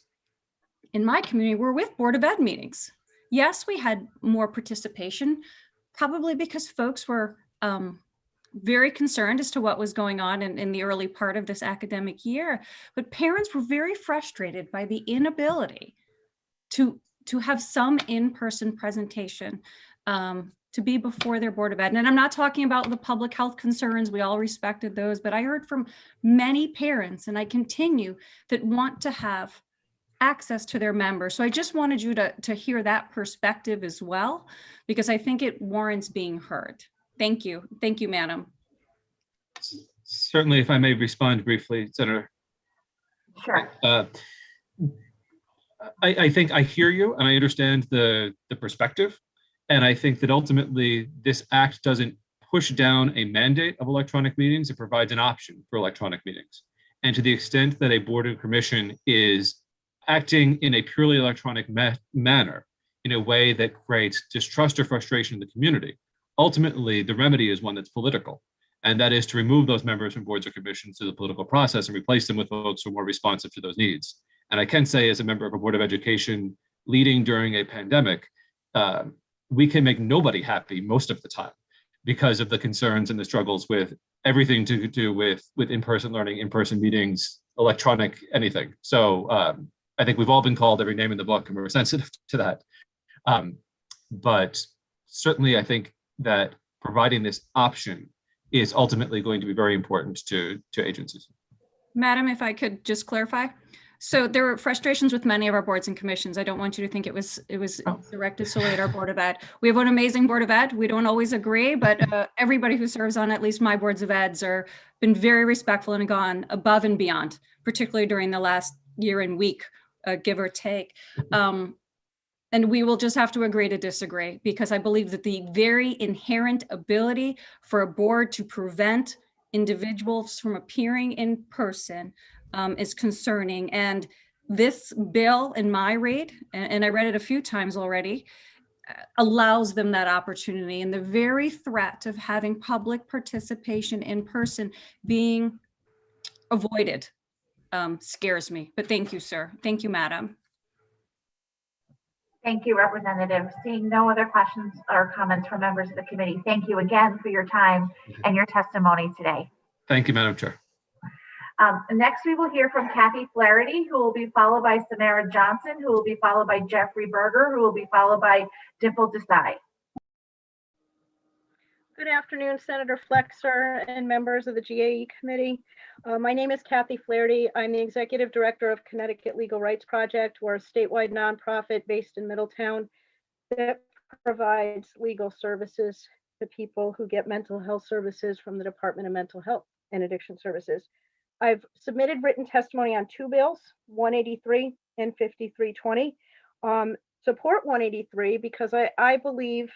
in my community were with Board of Ed meetings. Yes, we had more participation, probably because folks were very concerned as to what was going on in the early part of this academic year, but parents were very frustrated by the inability to have some in-person presentation to be before their Board of Ed. And I'm not talking about the public health concerns, we all respected those, but I heard from many parents, and I continue, that want to have access to their members. So I just wanted you to hear that perspective as well, because I think it warrants being heard. Thank you. Thank you, Madam. Certainly, if I may respond briefly, Senator. Sure. I think I hear you and I understand the perspective. And I think that ultimately this act doesn't push down a mandate of electronic meetings. It provides an option for electronic meetings. And to the extent that a board and commission is acting in a purely electronic manner, in a way that creates distrust or frustration in the community, ultimately, the remedy is one that's political, and that is to remove those members from boards or commissions to the political process and replace them with folks who are more responsive to those needs. And I can say, as a member of a Board of Education leading during a pandemic, we can make nobody happy most of the time because of the concerns and the struggles with everything to do with in-person learning, in-person meetings, electronic, anything. So I think we've all been called every name in the book, and we're sensitive to that. But certainly, I think that providing this option is ultimately going to be very important to agencies. Madam, if I could just clarify. So there were frustrations with many of our boards and commissions. I don't want you to think it was directed solely at our Board of Ed. We have an amazing Board of Ed. We don't always agree, but everybody who serves on at least my boards of eds are been very respectful and gone above and beyond, particularly during the last year and week, give or take. And we will just have to agree to disagree, because I believe that the very inherent ability for a board to prevent individuals from appearing in person is concerning. And this bill, in my read, and I read it a few times already, allows them that opportunity. And the very threat of having public participation in person being avoided scares me. But thank you, sir. Thank you, Madam. Thank you, Representative. Seeing no other questions or comments from members of the committee, thank you again for your time and your testimony today. Thank you, Madam Chair. Next, we will hear from Kathy Flaherty, who will be followed by Samara Johnson, who will be followed by Jeffrey Berger, who will be followed by Dimple Desai. Good afternoon, Senator Flexer and members of the GAE committee. My name is Kathy Flaherty. I'm the Executive Director of Connecticut Legal Rights Project. We're a statewide nonprofit based in Middletown that provides legal services to people who get mental health services from the Department of Mental Health and Addiction Services. I've submitted written testimony on 2 bills, 183 and 5320. Support 183 because I believe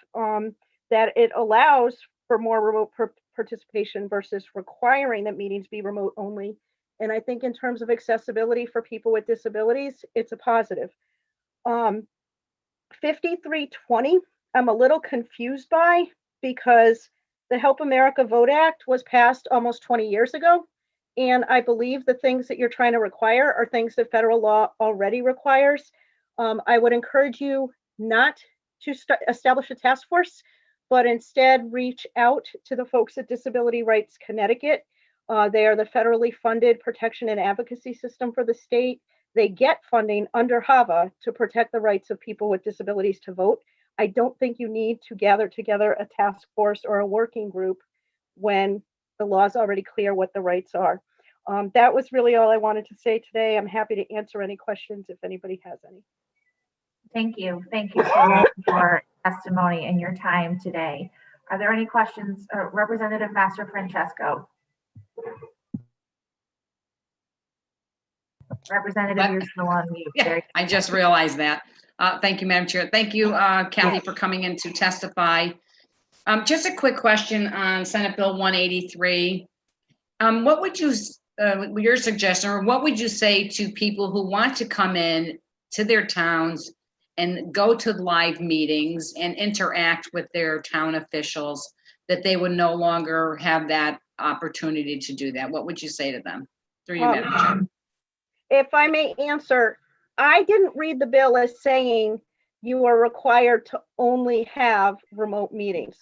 that it allows for more remote participation versus requiring that meetings be remote only. And I think in terms of accessibility for people with disabilities, it's a positive. 5320, I'm a little confused by because the Help America Vote Act was passed almost 20 years ago. And I believe the things that you're trying to require are things that federal law already requires. I would encourage you not to establish a task force, but instead reach out to the folks at Disability Rights Connecticut. They are the federally funded protection and advocacy system for the state. They get funding under HAVA to protect the rights of people with disabilities to vote. I don't think you need to gather together a task force or a working group when the law is already clear what the rights are. That was really all I wanted to say today. I'm happy to answer any questions if anybody has any. Thank you. Thank you so much for testimony and your time today. Are there any questions? Representative Mastrofrancesco. Representative, you're still on mute. Yeah, I just realized that. Thank you, Madam Chair. Thank you, Kathy, for coming in to testify. Just a quick question on Senate Bill 183. What would you, your suggestion, or what would you say to people who want to come in to their towns and go to live meetings and interact with their town officials, that they would no longer have that opportunity to do that? What would you say to them? Through you, Madam Chair. If I may answer, I didn't read the bill as saying you are required to only have remote meetings.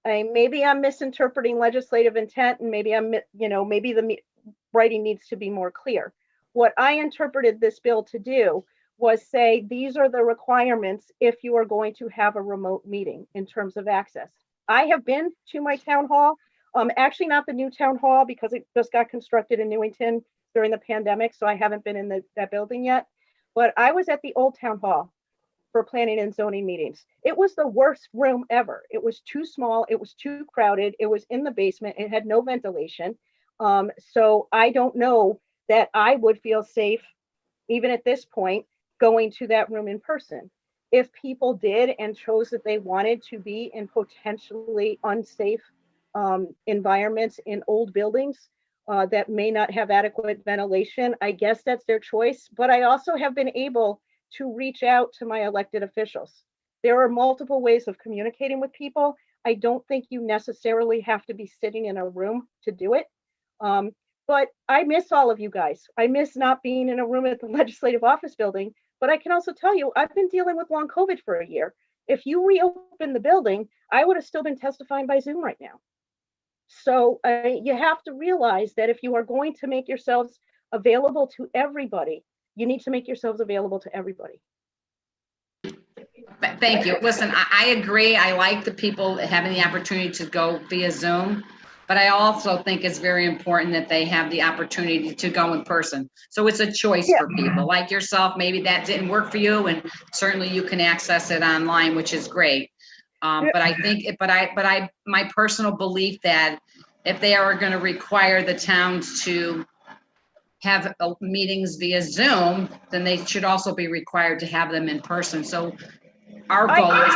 Maybe I'm misinterpreting legislative intent, and maybe maybe the writing needs to be more clear. What I interpreted this bill to do was say these are the requirements if you are going to have a remote meeting in terms of access. I have been to my town hall, actually not the new town hall because it just got constructed in Newington during the pandemic, so I haven't been in that building yet. But I was at the old town hall for planning and zoning meetings. It was the worst room ever. It was too small, it was too crowded, it was in the basement, it had no ventilation. So I don't know that I would feel safe, even at this point, going to that room in person. If people did and chose that they wanted to be in potentially unsafe environments in old buildings that may not have adequate ventilation, I guess that's their choice. But I also have been able to reach out to my elected officials. There are multiple ways of communicating with people. I don't think you necessarily have to be sitting in a room to do it. But I miss all of you guys. I miss not being in a room at the legislative office building. But I can also tell you, I've been dealing with long COVID for a year. If you reopen the building, I would have still been testifying by Zoom right now. So you have to realize that if you are going to make yourselves available to everybody, you need to make yourselves available to everybody. Thank you. Listen, I agree. I like the people having the opportunity to go via Zoom, but I also think it's very important that they have the opportunity to go in person. So it's a choice for people like yourself. Maybe that didn't work for you, and certainly you can access it online, which is great. But I think, my personal belief that if they are going to require the towns to have meetings via Zoom, then they should also be required to have them in person. So our goal is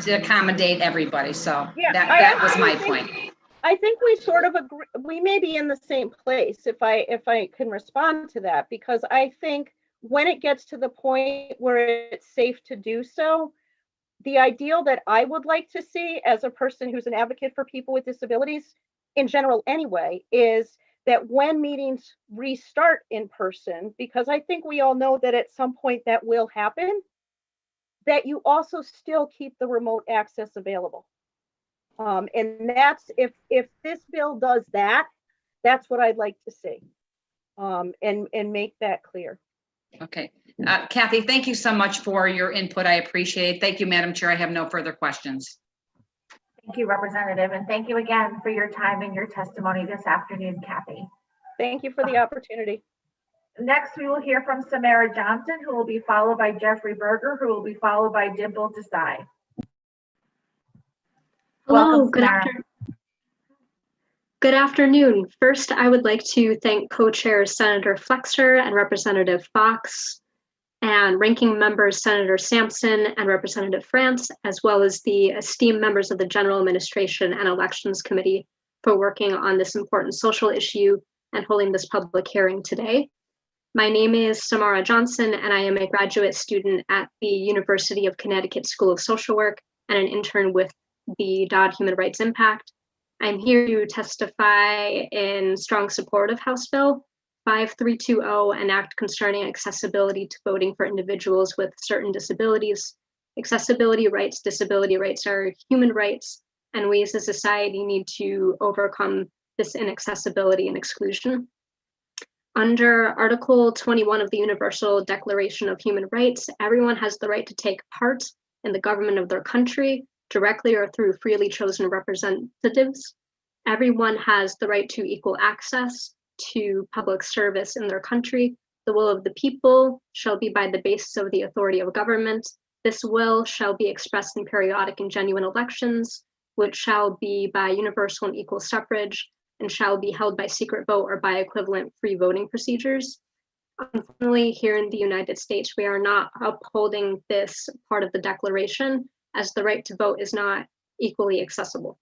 to accommodate everybody. So that was my point. I think we sort of agree. We may be in the same place if I can respond to that, because I think when it gets to the point where it's safe to do so, the ideal that I would like to see as a person who's an advocate for people with disabilities in general anyway, is that when meetings restart in person, because I think we all know that at some point that will happen, that you also still keep the remote access available. And that's, if this bill does that, that's what I'd like to see, and make that clear. Okay. Kathy, thank you so much for your input. I appreciate it. Thank you, Madam Chair. I have no further questions. Thank you, Representative, and thank you again for your time and your testimony this afternoon, Kathy. Thank you for the opportunity. Next, we will hear from Samara Johnson, who will be followed by Jeffrey Berger, who will be followed by Dimple Desai. Hello, Welcome, Samara. Good afternoon. First, I would like to thank co-chairs Senator Flexer and Representative Fox, and ranking members Senator Sampson and Representative France, as well as the esteemed members of the General Administration and Elections Committee for working on this important social issue and holding this public hearing today. My name is Samara Johnson, and I am a graduate student at the University of Connecticut School of Social Work and an intern with the Dodd Human Rights Impact. I'm here to testify in strong support of House Bill 5320, an act concerning accessibility to voting for individuals with certain disabilities. Accessibility rights, disability rights are human rights, and we as a society need to overcome this inaccessibility and exclusion. Under Article 21 of the Universal Declaration of Human Rights, everyone has the right to take part in the government of their country, directly or through freely chosen representatives. Everyone has the right to equal access to public service in their country. The will of the people shall be by the basis of the authority of government. This will shall be expressed in periodic and genuine elections, which shall be by universal and equal suffrage, and shall be held by secret vote or by equivalent free voting procedures. Unfortunately, here in the United States, we are not upholding this part of the declaration, as the right to vote is not equally accessible.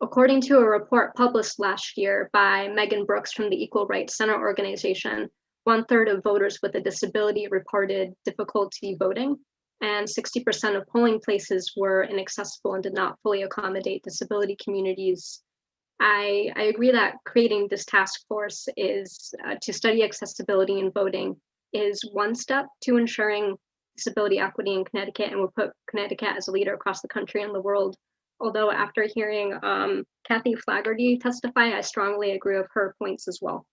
According to a report published last year by Megan Brooks from the Equal Rights Center organization, 1/3 of voters with a disability reported difficulty voting, and 60% of polling places were inaccessible and did not fully accommodate disability communities. I agree that creating this task force is to study accessibility in voting is one step to ensuring disability equity in Connecticut, and will put Connecticut as a leader across the country and the world. Although after hearing Kathy Flaherty testify, I strongly agree with her points as well.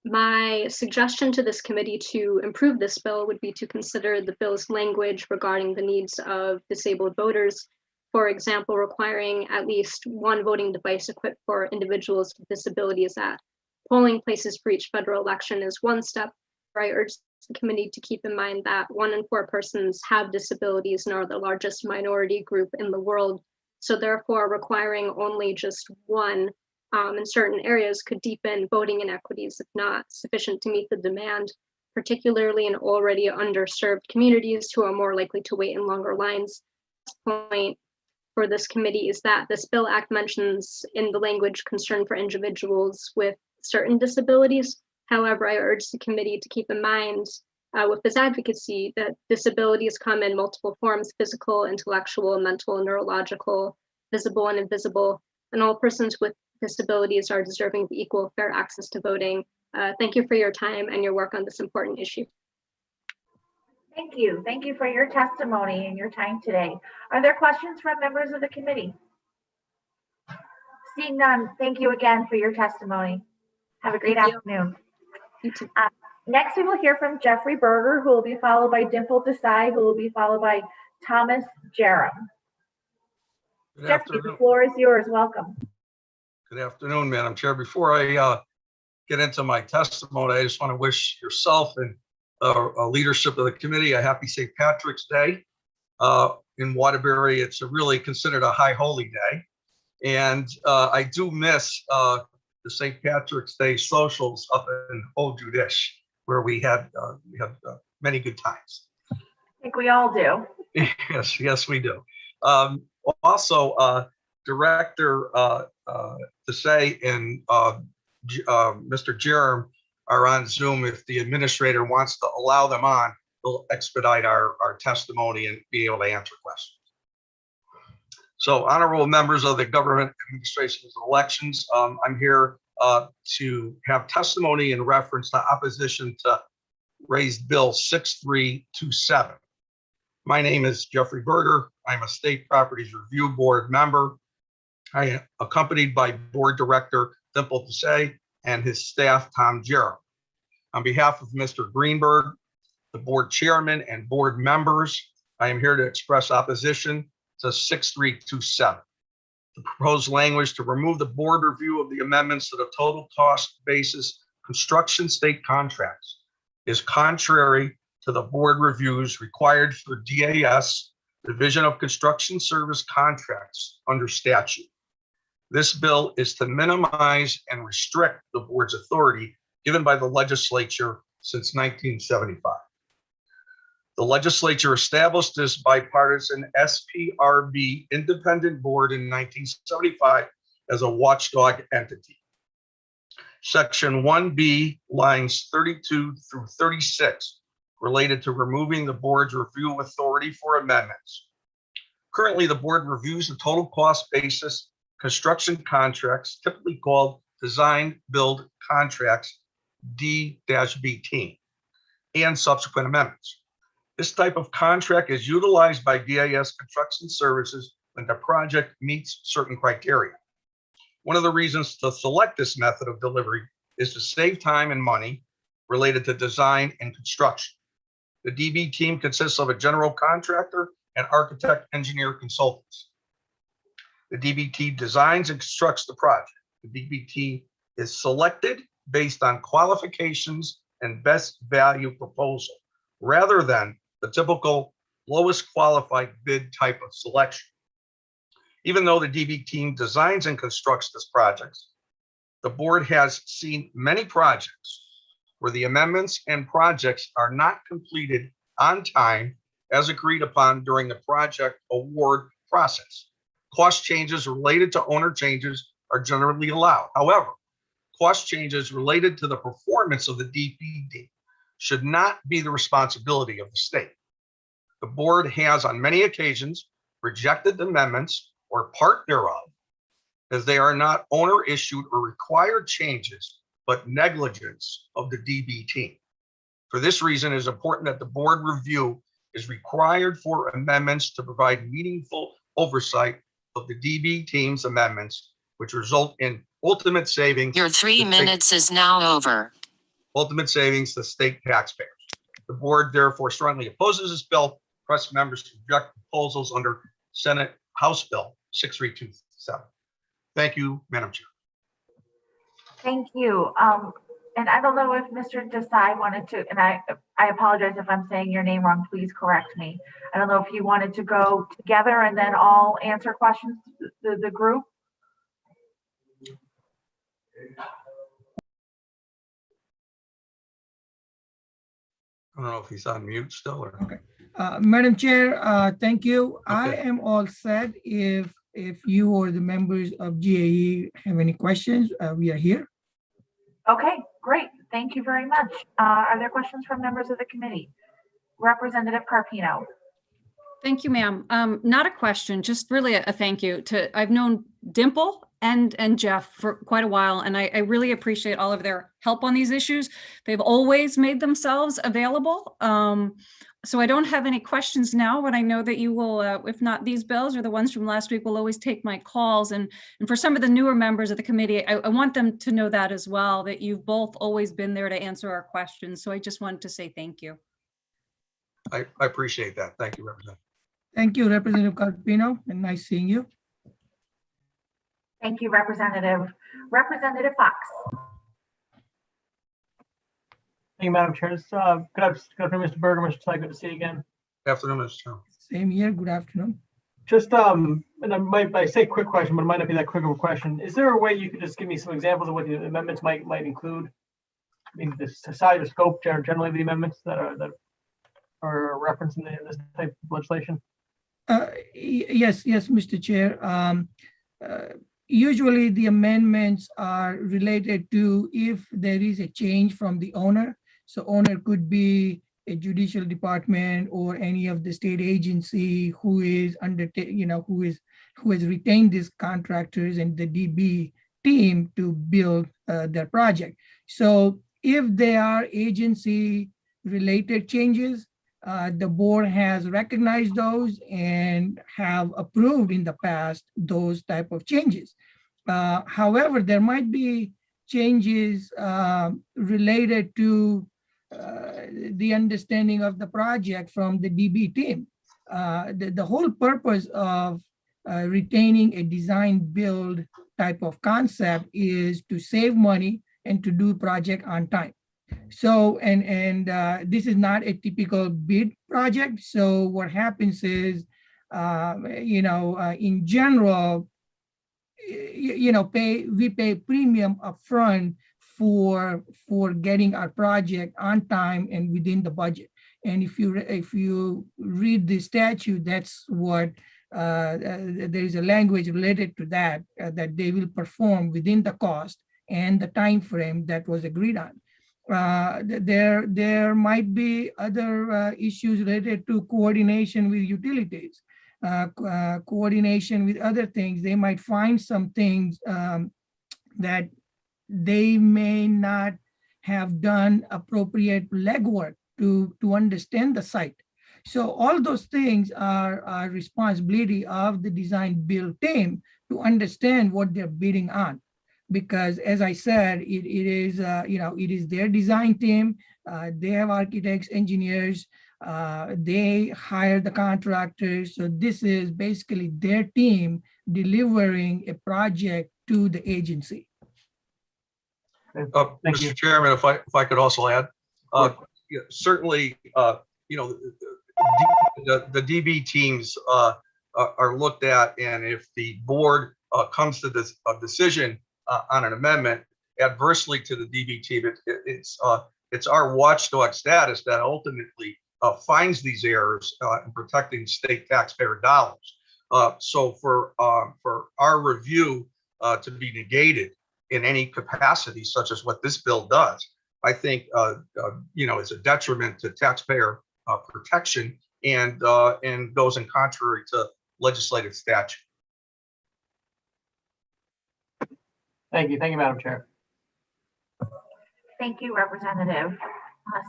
My suggestion to this committee to improve this bill would be to consider the bill's language regarding the needs of disabled voters. For example, requiring at least one voting device equipped for individuals with disabilities at polling places for each federal election is one step. I urge the committee to keep in mind that 1 in 4 persons have disabilities and are the largest minority group in the world. So therefore, requiring only just one in certain areas could deepen voting inequities if not sufficient to meet the demand, particularly in already underserved communities who are more likely to wait in longer lines. Point for this committee is that this bill act mentions in the language concern for individuals with certain disabilities. However, I urge the committee to keep in mind with this advocacy that disabilities come in multiple forms: physical, intellectual, mental, neurological, visible and invisible, and all persons with disabilities are deserving of equal fair access to voting. Thank you for your time and your work on this important issue. Thank you. Thank you for your testimony and your time today. Are there questions from members of the committee? Seeing none, thank you again for your testimony. Have a great afternoon. You too. Next, we will hear from Jeffrey Berger, who will be followed by Dimple Desai, who will be followed by Thomas Jerem. Jeffrey, the floor is yours. Welcome. Good afternoon, Madam Chair. Before I get into my testimony, I just want to wish yourself and leadership of the committee a happy St. Patrick's Day. In Waterbury, it's really considered a high holy day. And I do miss the St. Patrick's Day socials up in Old Judish, where we had many good times. I think we all do. Yes, we do. Also, Director Desai and Mr. Jerem are on Zoom. If the administrator wants to allow them on, we'll expedite our testimony and be able to answer questions. So, honorable members of the Government Administration's Elections, I'm here to have testimony in reference to opposition to raised Bill 6327. My name is Jeffrey Berger. I'm a State Properties Review Board member. I am accompanied by Board Director Dimple Desai and his staff, Tom Jerem. On behalf of Mr. Greenberg, the board chairman and board members, I am here to express opposition to 6327. The proposed language to remove the board review of the amendments to the total cost basis construction state contracts is contrary to the board reviews required for DAS, Division of Construction Service contracts under statute. This bill is to minimize and restrict the board's authority given by the legislature since 1975. The legislature established this bipartisan SPRB independent board in 1975 as a watchdog entity. Section 1B, lines 32 through 36, related to removing the board's review authority for amendments. Currently, the board reviews the total cost basis construction contracts, typically called design build contracts, D-B and subsequent amendments. This type of contract is utilized by DAS Construction Services when the project meets certain criteria. One of the reasons to select this method of delivery is to save time and money related to design and construction. The DB team consists of a general contractor and architect, engineer, consultants. The DB team designs and constructs the project. The DB team is selected based on qualifications and best value proposal, rather than the typical lowest qualified bid type of selection. Even though the DB team designs and constructs this project, the board has seen many projects where the amendments and projects are not completed on time as agreed upon during the project award process. Cost changes related to owner changes are generally allowed. However, cost changes related to the performance of the DPD should not be the responsibility of the state. The board has on many occasions rejected amendments or part thereof as they are not owner issued or required changes, but negligence of the DB team. For this reason, it is important that the board review is required for amendments to provide meaningful oversight of the DB team's amendments, which result in ultimate savings. Your 3 minutes is now over. Ultimate savings to state taxpayers. The board therefore strongly opposes this bill. Press members to reject proposals under Senate House Bill 6327. Thank you, Madam Chair. Thank you. And I don't know if Mr. Desai wanted to, and I apologize if I'm saying your name wrong, please correct me. I don't know if you wanted to go together and then all answer questions, the group. I don't know if he's on mute still or. Okay. Madam Chair, thank you. I am all set. If you or the members of GAE have any questions, we are here. Okay, great. Thank you very much. Are there questions from members of the committee? Representative Carpino. Thank you, ma'am. Not a question, just really a thank you to, I've known Dimple and Jeff for quite a while, and I really appreciate all of their help on these issues. They've always made themselves available. So I don't have any questions now, but I know that you will, if not these bills or the ones from last week, will always take my calls. And for some of the newer members of the committee, I want them to know that as well, that you've both always been there to answer our questions. So I just wanted to say thank you. I appreciate that. Thank you, Representative. Thank you, Representative Carpino, and nice seeing you. Thank you, Representative. Representative Fox. Thank you, Madam Chair. Good afternoon, Mr. Berger, Mr. Tsai, good to see you again. Good afternoon, Mr. Chair. Same here. Good afternoon. Just, and I say quick question, but it might not be that quick of a question. Is there a way you could just give me some examples of what the amendments might include? I mean, the size or scope generally of the amendments that are referenced in this type of legislation? Yes, Mr. Chair. Usually the amendments are related to if there is a change from the owner. So owner could be a judicial department or any of the state agency who is who has retained these contractors and the DB team to build their project. So if there are agency related changes, the board has recognized those and have approved in the past those type of changes. However, there might be changes related to the understanding of the project from the DB team. the whole purpose of retaining a design build type of concept is to save money and to do project on time. So, and this is not a typical bid project. So what happens is, in general, we pay premium upfront for getting our project on time and within the budget. And if you read the statute, that's what there is a language related to that, that they will perform within the cost and the time frame that was agreed on. There might be other issues related to coordination with utilities, coordination with other things. They might find some things that they may not have done appropriate legwork to understand the site. So all those things are responsibility of the design build team to understand what they're bidding on. Because as I said, it is their design team. They have architects, engineers, they hire the contractors. So this is basically their team delivering a project to the agency. Mr. Chairman, if I could also add, certainly, the DB teams are looked at, and if the board comes to this decision on an amendment adversely to the DB team, it's our watchdog status that ultimately finds these errors in protecting state taxpayer dollars. So for our review to be negated in any capacity, such as what this bill does, I think is a detriment to taxpayer protection and goes in contrary to legislative statute. Thank you, Madam Chair. Thank you, Representative.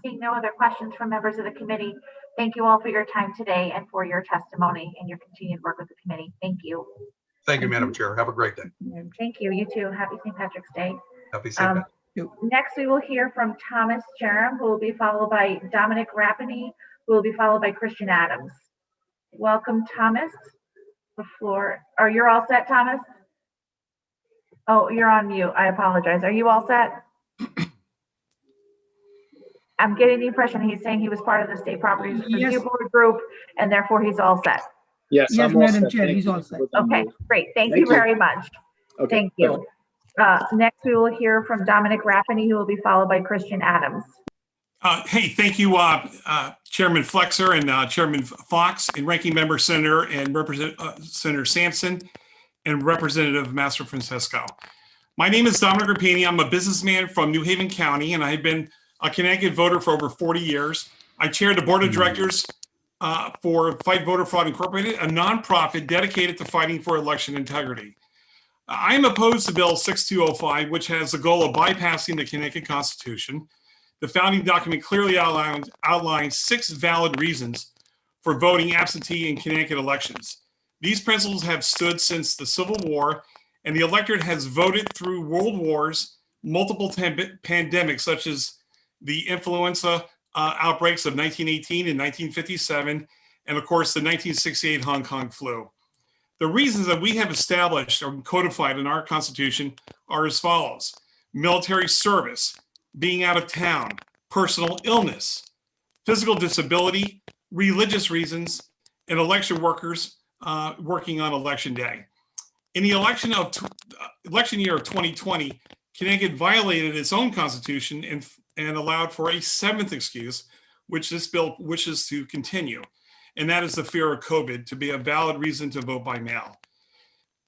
Seeing no other questions from members of the committee, thank you all for your time today and for your testimony and your continued work with the committee. Thank you. Thank you, Madam Chair. Have a great day. Thank you. You too. Happy St. Patrick's Day. Happy St. Patrick's. Next, we will hear from Thomas Jerem, who will be followed by Dominic Rapini, who will be followed by Christian Adams. Welcome, Thomas. The floor. Are you all set, Thomas? Oh, you're on mute. I apologize. Are you all set? I'm getting the impression he's saying he was part of the State Properties Review Board group, and therefore he's all set. Yes, Madam Chair, he's all set. Okay, great. Thank you very much. Okay. Thank you. Next, we will hear from Dominic Rapini, who will be followed by Christian Adams. Hey, thank you, Chairman Flexer and Chairman Fox and Ranking Member Senator and Senator Sampson and Representative Master Francesco. My name is Dominic Rapini. I'm a businessman from New Haven County, and I've been a Connecticut voter for over 40 years. I chair the board of directors for Fight Voter Fraud Incorporated, a nonprofit dedicated to fighting for election integrity. I am opposed to Bill 6205, which has the goal of bypassing the Connecticut Constitution. The founding document clearly outlines 6 valid reasons for voting absentee in Connecticut elections. These principles have stood since the Civil War, and the electorate has voted through world wars, multiple pandemics, such as the influenza outbreaks of 1918 and 1957, and of course, the 1968 Hong Kong flu. The reasons that we have established or codified in our Constitution are as follows: military service, being out of town, personal illness, physical disability, religious reasons, and election workers working on election day. In the election year of 2020, Connecticut violated its own Constitution and allowed for a 7th excuse, which this bill wishes to continue. And that is the fear of COVID to be a valid reason to vote by mail.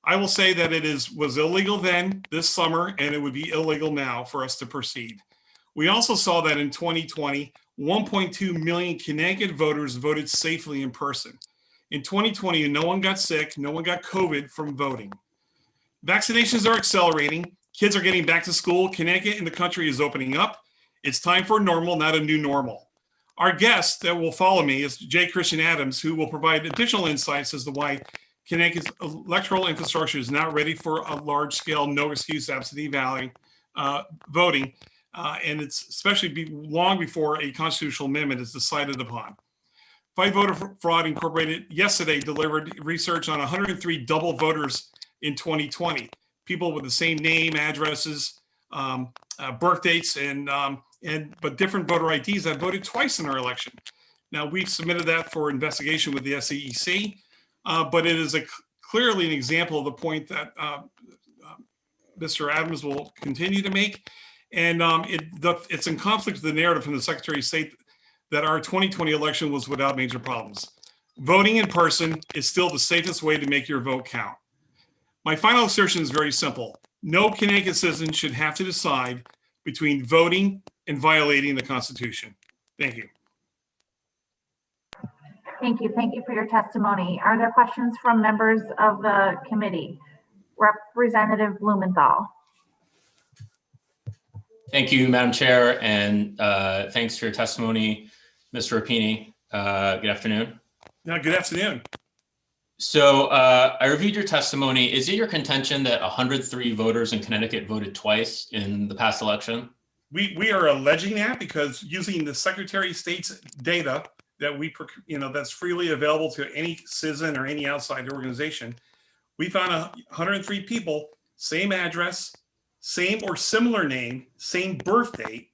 I will say that it was illegal then, this summer, and it would be illegal now for us to proceed. We also saw that in 2020, 1.2 million Connecticut voters voted safely in person. In 2020, no one got sick, no one got COVID from voting. Vaccinations are accelerating. Kids are getting back to school. Connecticut and the country is opening up. It's time for normal, not a new normal. Our guest that will follow me is J. Christian Adams, who will provide additional insights as to why Connecticut's electoral infrastructure is not ready for a large-scale, no-excuse absentee voting, and it's especially long before a constitutional amendment is decided upon. Fight Voter Fraud Incorporated yesterday delivered research on 103 double voters in 2020. People with the same name, addresses, birth dates, but different voter IDs that voted twice in our election. Now, we've submitted that for investigation with the SEC, but it is clearly an example of the point that Mr. Adams will continue to make. And it's in conflict with the narrative from the Secretary of State that our 2020 election was without major problems. Voting in person is still the safest way to make your vote count. My final assertion is very simple. No Connecticut citizen should have to decide between voting and violating the Constitution. Thank you. Thank you. Thank you for your testimony. Are there questions from members of the committee? Representative Blumenthal. Thank you, Madam Chair, and thanks for your testimony, Mr. Rapini. Good afternoon. No, good afternoon. So I reviewed your testimony. Is it your contention that 103 voters in Connecticut voted twice in the past election? We are alleging that because using the Secretary of State's data that that's freely available to any citizen or any outside organization, we found 103 people, same address, same or similar name, same birth date,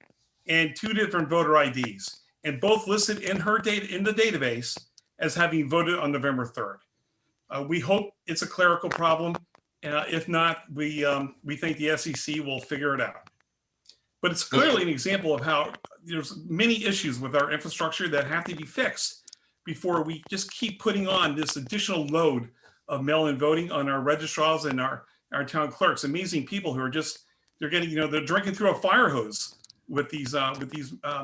and 2 different voter IDs, and both listed in her data in the database as having voted on November 3rd. We hope it's a clerical problem. If not, we think the SEC will figure it out. But it's clearly an example of how there's many issues with our infrastructure that have to be fixed before we just keep putting on this additional load of mail-in voting on our registrars and our town clerks. Amazing people who are they're getting, they're drinking through a fire hose with these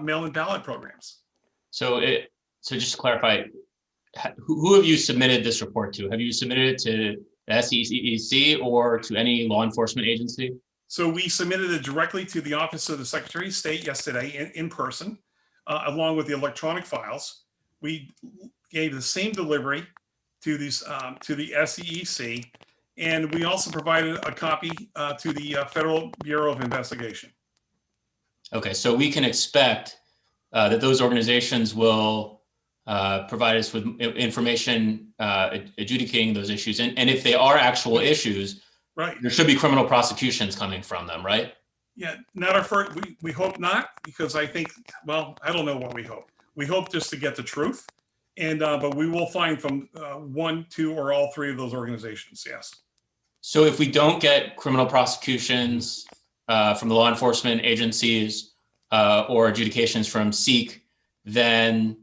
mail-in ballot programs. So just to clarify, who have you submitted this report to? Have you submitted it to the SEC or to any law enforcement agency? So we submitted it directly to the Office of the Secretary of State yesterday in person, along with the electronic files. We gave the same delivery to these to the SEC, and we also provided a copy to the Federal Bureau of Investigation. Okay, so we can expect that those organizations will provide us with information adjudicating those issues, and if they are actual issues, right, there should be criminal prosecutions coming from them, right? Yeah, not our first. We hope not, because I think, well, I don't know what we hope. We hope just to get the truth, and but we will find from 1, 2, or all 3 of those organizations. Yes. So if we don't get criminal prosecutions from the law enforcement agencies or adjudications from SEEK, then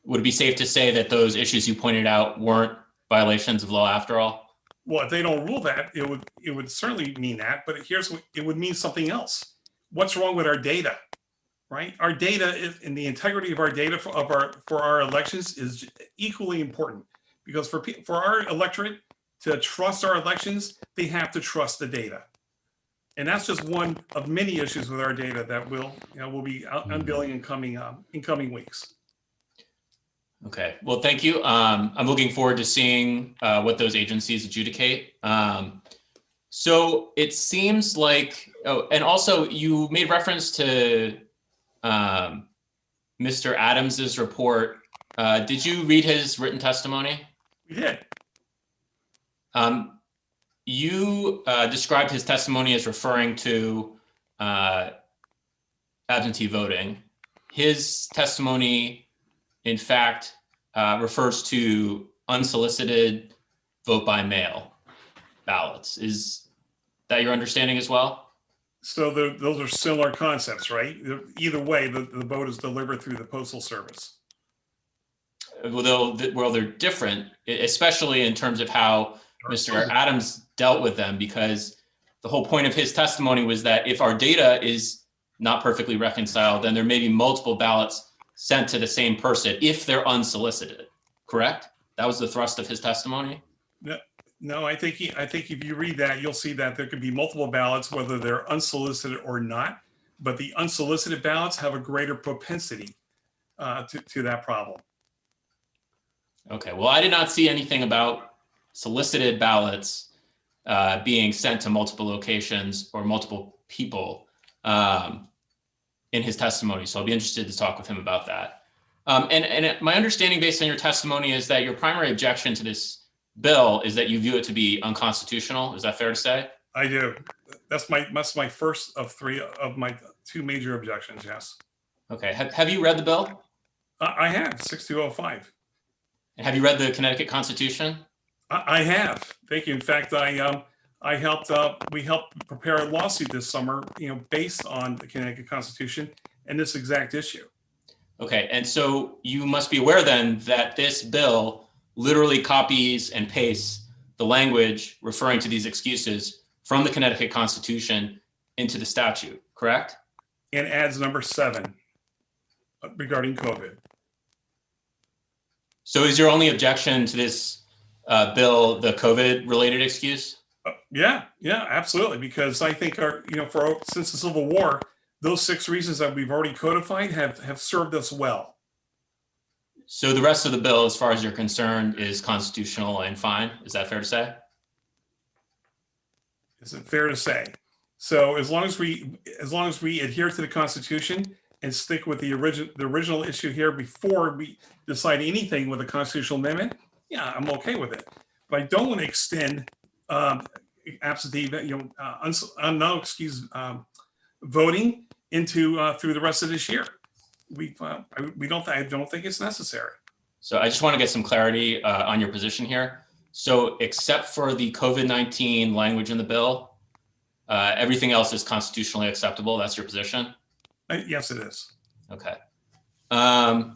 would it be safe to say that those issues you pointed out weren't violations of law after all? Well, if they don't rule that, it would certainly mean that. But here's what it would mean: something else. What's wrong with our data? Right? Our data is, and the integrity of our data for our elections is equally important, because for our electorate to trust our elections, they have to trust the data. And that's just one of many issues with our data that we'll be unveiling in coming weeks. Okay, well, thank you. I'm looking forward to seeing what those agencies adjudicate. So it seems like, oh, and also you made reference to Mr. Adams's report. Did you read his written testimony? We did. You described his testimony as referring to absentee voting. His testimony, in fact, refers to unsolicited vote by mail ballots. Is that your understanding as well? So those are similar concepts, right? Either way, the vote is delivered through the Postal Service. Well, they're different, especially in terms of how Mr. Adams dealt with them, because the whole point of his testimony was that if our data is not perfectly reconciled, then there may be multiple ballots sent to the same person if they're unsolicited, correct? That was the thrust of his testimony? No, I think if you read that, you'll see that there could be multiple ballots, whether they're unsolicited or not, but the unsolicited ballots have a greater propensity to that problem. Okay, well, I did not see anything about solicited ballots being sent to multiple locations or multiple people in his testimony. So I'll be interested to talk with him about that. And my understanding based on your testimony is that your primary objection to this bill is that you view it to be unconstitutional. Is that fair to say? I do. That's my first of three of my two major objections, yes. Okay. Have you read the bill? I have, 6205. And have you read the Connecticut Constitution? I have. Thank you. In fact, I helped, we helped prepare a lawsuit this summer, based on the Connecticut Constitution and this exact issue. Okay. And so you must be aware then that this bill literally copies and pastes the language referring to these excuses from the Connecticut Constitution into the statute, correct? And adds number 7 regarding COVID. So is your only objection to this bill the COVID related excuse? Yeah, absolutely. Because I think since the Civil War, those 6 reasons that we've already codified have served us well. So the rest of the bill, as far as you're concerned, is constitutional and fine. Is that fair to say? Is it fair to say? So as long as we adhere to the Constitution and stick with the original issue here before we decide anything with a constitutional amendment, yeah, I'm okay with it. But I don't want to extend absentee, voting into through the rest of this year. I don't think it's necessary. So I just want to get some clarity on your position here. So except for the COVID-19 language in the bill, everything else is constitutionally acceptable. That's your position? Yes, it is. Okay. All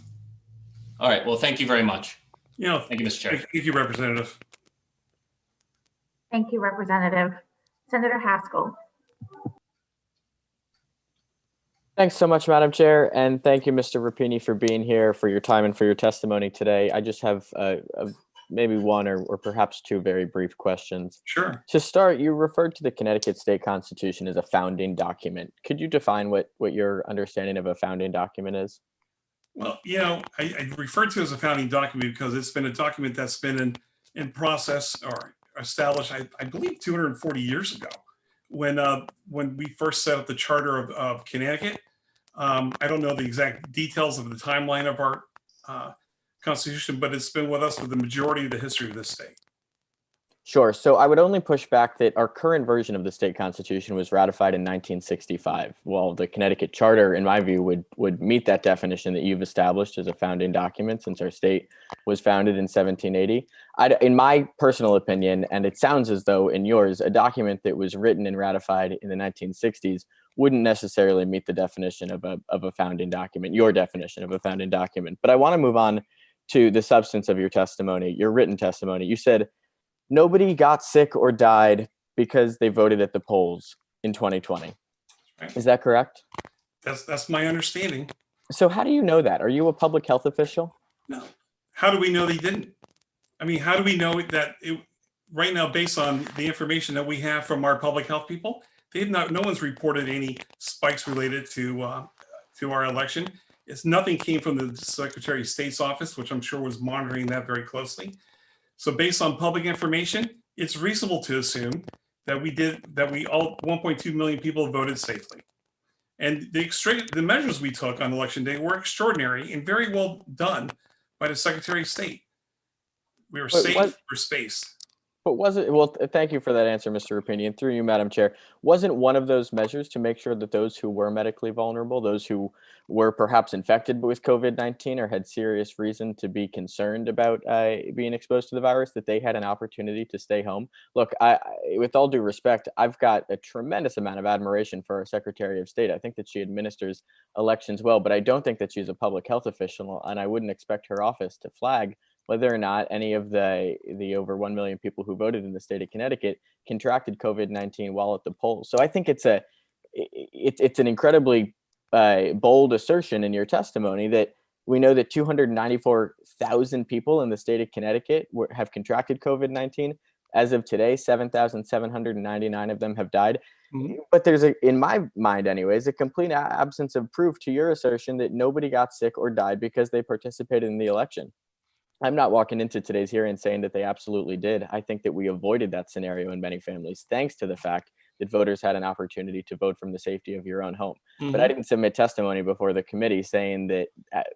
right. Well, thank you very much. Thank you, Mr. Chair. Thank you, Representative. Thank you, Representative. Senator Haskell. Thanks so much, Madam Chair, and thank you, Mr. Rapini, for being here, for your time and for your testimony today. I just have maybe one or perhaps 2 very brief questions. Sure. To start, you referred to the Connecticut State Constitution as a founding document. Could you define what your understanding of a founding document is? Well, I refer to it as a founding document because it's been a document that's been in process or established, I believe, 240 years ago, when we first set up the Charter of Connecticut. I don't know the exact details of the timeline of our Constitution, but it's been with us for the majority of the history of this state. Sure. So I would only push back that our current version of the state constitution was ratified in 1965. While the Connecticut Charter, in my view, would meet that definition that you've established as a founding document since our state was founded in 1780. In my personal opinion, and it sounds as though in yours, a document that was written and ratified in the 1960s wouldn't necessarily meet the definition of a founding document, your definition of a founding document. But I want to move on to the substance of your testimony, your written testimony. You said, nobody got sick or died because they voted at the polls in 2020. Right. Is that correct? That's my understanding. So how do you know that? Are you a public health official? No. How do we know they didn't? I mean, how do we know that right now, based on the information that we have from our public health people, no one's reported any spikes related to our election. Nothing came from the Secretary of State's office, which I'm sure was monitoring that very closely. So based on public information, it's reasonable to assume that we all 1.2 million people voted safely. And the measures we took on election day were extraordinary and very well done by the Secretary of State. We were safe for space. But was it, well, thank you for that answer, Mr. Rapini, and through you, Madam Chair. Wasn't one of those measures to make sure that those who were medically vulnerable, those who were perhaps infected with COVID-19 or had serious reason to be concerned about being exposed to the virus, that they had an opportunity to stay home? Look, with all due respect, I've got a tremendous amount of admiration for our Secretary of State. I think that she administers elections well, but I don't think that she's a public health official, and I wouldn't expect her office to flag whether or not any of the over 1 million people who voted in the state of Connecticut contracted COVID-19 while at the polls. So I think it's an incredibly bold assertion in your testimony that we know that 294,000 people in the state of Connecticut have contracted COVID-19. As of today, 7,799 of them have died. Mm-hmm. But there's, in my mind anyways, a complete absence of proof to your assertion that nobody got sick or died because they participated in the election. I'm not walking into today's hearing saying that they absolutely did. I think that we avoided that scenario in many families, thanks to the fact that voters had an opportunity to vote from the safety of your own home. But I Mhm. didn't submit testimony before the committee saying that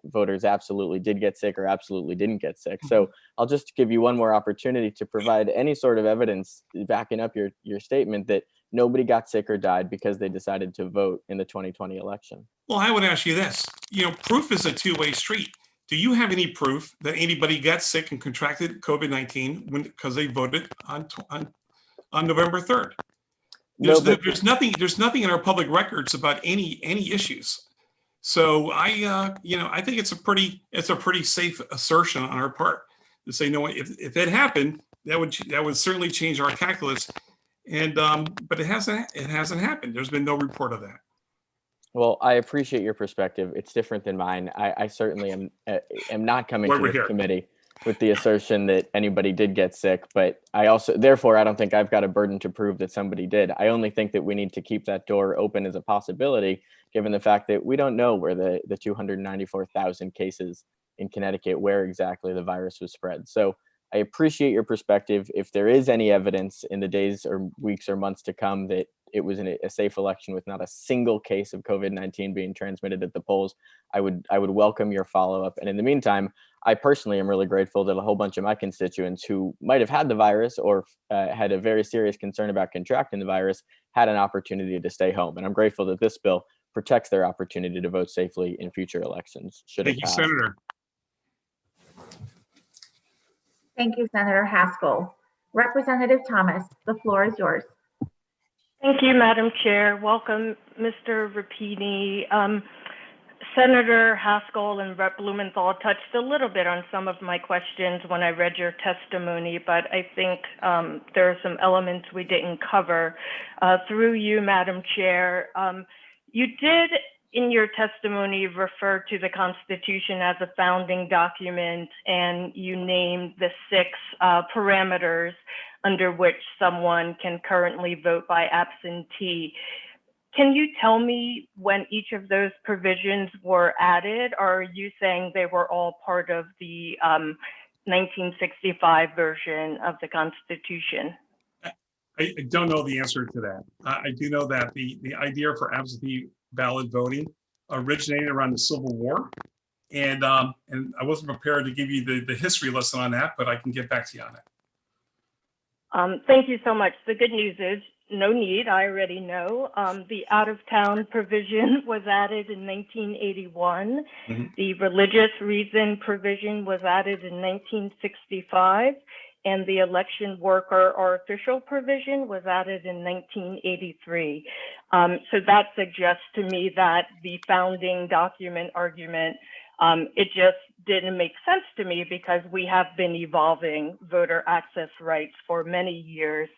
voters absolutely did get sick or absolutely didn't get sick. So I'll just give you one more opportunity to provide any sort of evidence backing up your statement that nobody got sick or died because they decided to vote in the 2020 election. Well, I would ask you this, proof is a two-way street. Do you have any proof that anybody got sick and contracted COVID-19 because they voted on November 3rd? No, There's nothing in our public records about any issues. So I think it's a pretty safe assertion on our part to say, no, if it happened, that would certainly change our calculus. And but it hasn't happened. There's been no report of that. Well, I appreciate your perspective. It's different than mine. I certainly am not coming Why to we're this here. committee with the assertion that anybody did get sick, but therefore, I don't think I've got a burden to prove that somebody did. I only think that we need to keep that door open as a possibility, given the fact that we don't know where the 294,000 cases in Connecticut, where exactly the virus was spread. So I appreciate your perspective. If there is any evidence in the days or weeks or months to come that it was a safe election with not a single case of COVID-19 being transmitted at the polls, I would welcome your follow-up. And in the meantime, I personally am really grateful that a whole bunch of my constituents who might have had the virus or had a very serious concern about contracting the virus had an opportunity to stay home. And I'm grateful that this bill protects their opportunity to vote safely in future elections. Should it Thank you, pass. Senator. Thank you, Senator Haskell. Representative Thomas, the floor is yours. Thank you, Madam Chair. Welcome, Mr. Rapini. Senator Haskell and Rep. Blumenthal touched a little bit on some of my questions when I read your testimony, but I think there are some elements we didn't cover. Through you, Madam Chair, you did in your testimony refer to the Constitution as a founding document, and you named the 6 parameters under which someone can currently vote by absentee. Can you tell me when each of those provisions were added, or are you saying they were all part of the 1965 version of the Constitution? I don't know the answer to that. I do know that the idea for absentee ballot voting originated around the Civil War. And I wasn't prepared to give you the history lesson on that, but I can get back to you on it. Thank you so much. The good news is no need, I already know. The out-of-town provision was added in 1981. The religious reason provision was added in 1965. And the election worker or official provision was added in 1983. So that suggests to me that the founding document argument, it just didn't make sense to me because we have been evolving voter access rights for many years.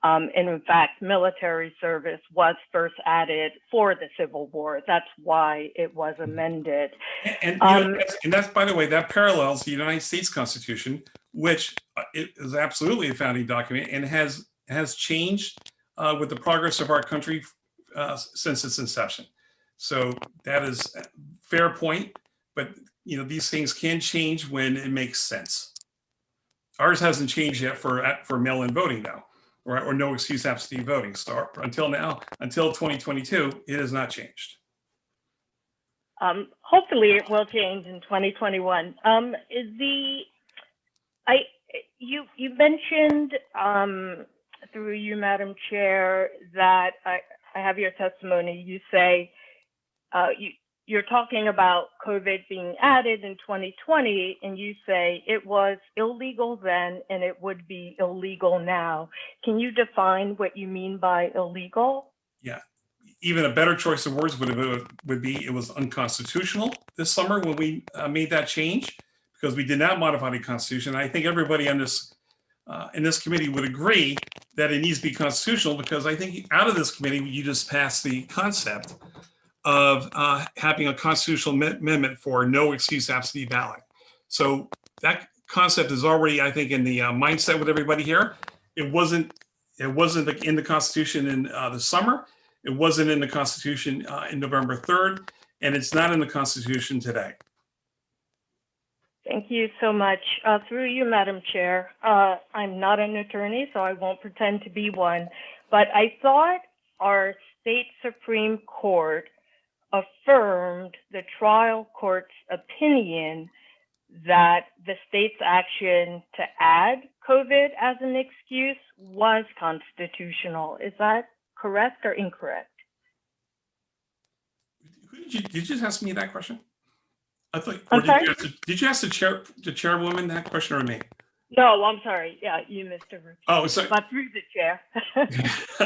And in fact, military service was first added for the Civil War. That's why it was amended. And that's, by the way, that parallels the United States Constitution, which is absolutely a founding document and has changed with the progress of our country since its inception. So that is a fair point, but these things can change when it makes sense. Ours hasn't changed yet for mail-in voting though, or no excuse absentee voting. So until now, until 2022, it has not changed. Hopefully it will change in 2021. You mentioned through you, Madam Chair, that I have your testimony. You say you're talking about COVID being added in 2020, and you say it was illegal then and it would be illegal now. Can you define what you mean by illegal? Yeah, even a better choice of words would be it was unconstitutional this summer when we made that change, because we did not modify the Constitution. I think everybody on this in this committee would agree that it needs to be constitutional, because I think out of this committee, you just passed the concept of having a constitutional amendment for no excuse absentee ballot. So that concept is already, I think, in the mindset with everybody here. It wasn't in the Constitution in the summer. It wasn't in the Constitution in November 3rd, and it's not in the Constitution today. Thank you so much. Through you, Madam Chair, I'm not an attorney, so I won't pretend to be one, but I thought our state Supreme Court affirmed the trial court's opinion that the state's action to add COVID as an excuse was constitutional. Is that correct or incorrect? Did you just ask me that question? I thought. I'm sorry? Did you ask the chairwoman that question or me? No, I'm sorry. Yeah, you missed a repeat. Oh, sorry. But through the chair.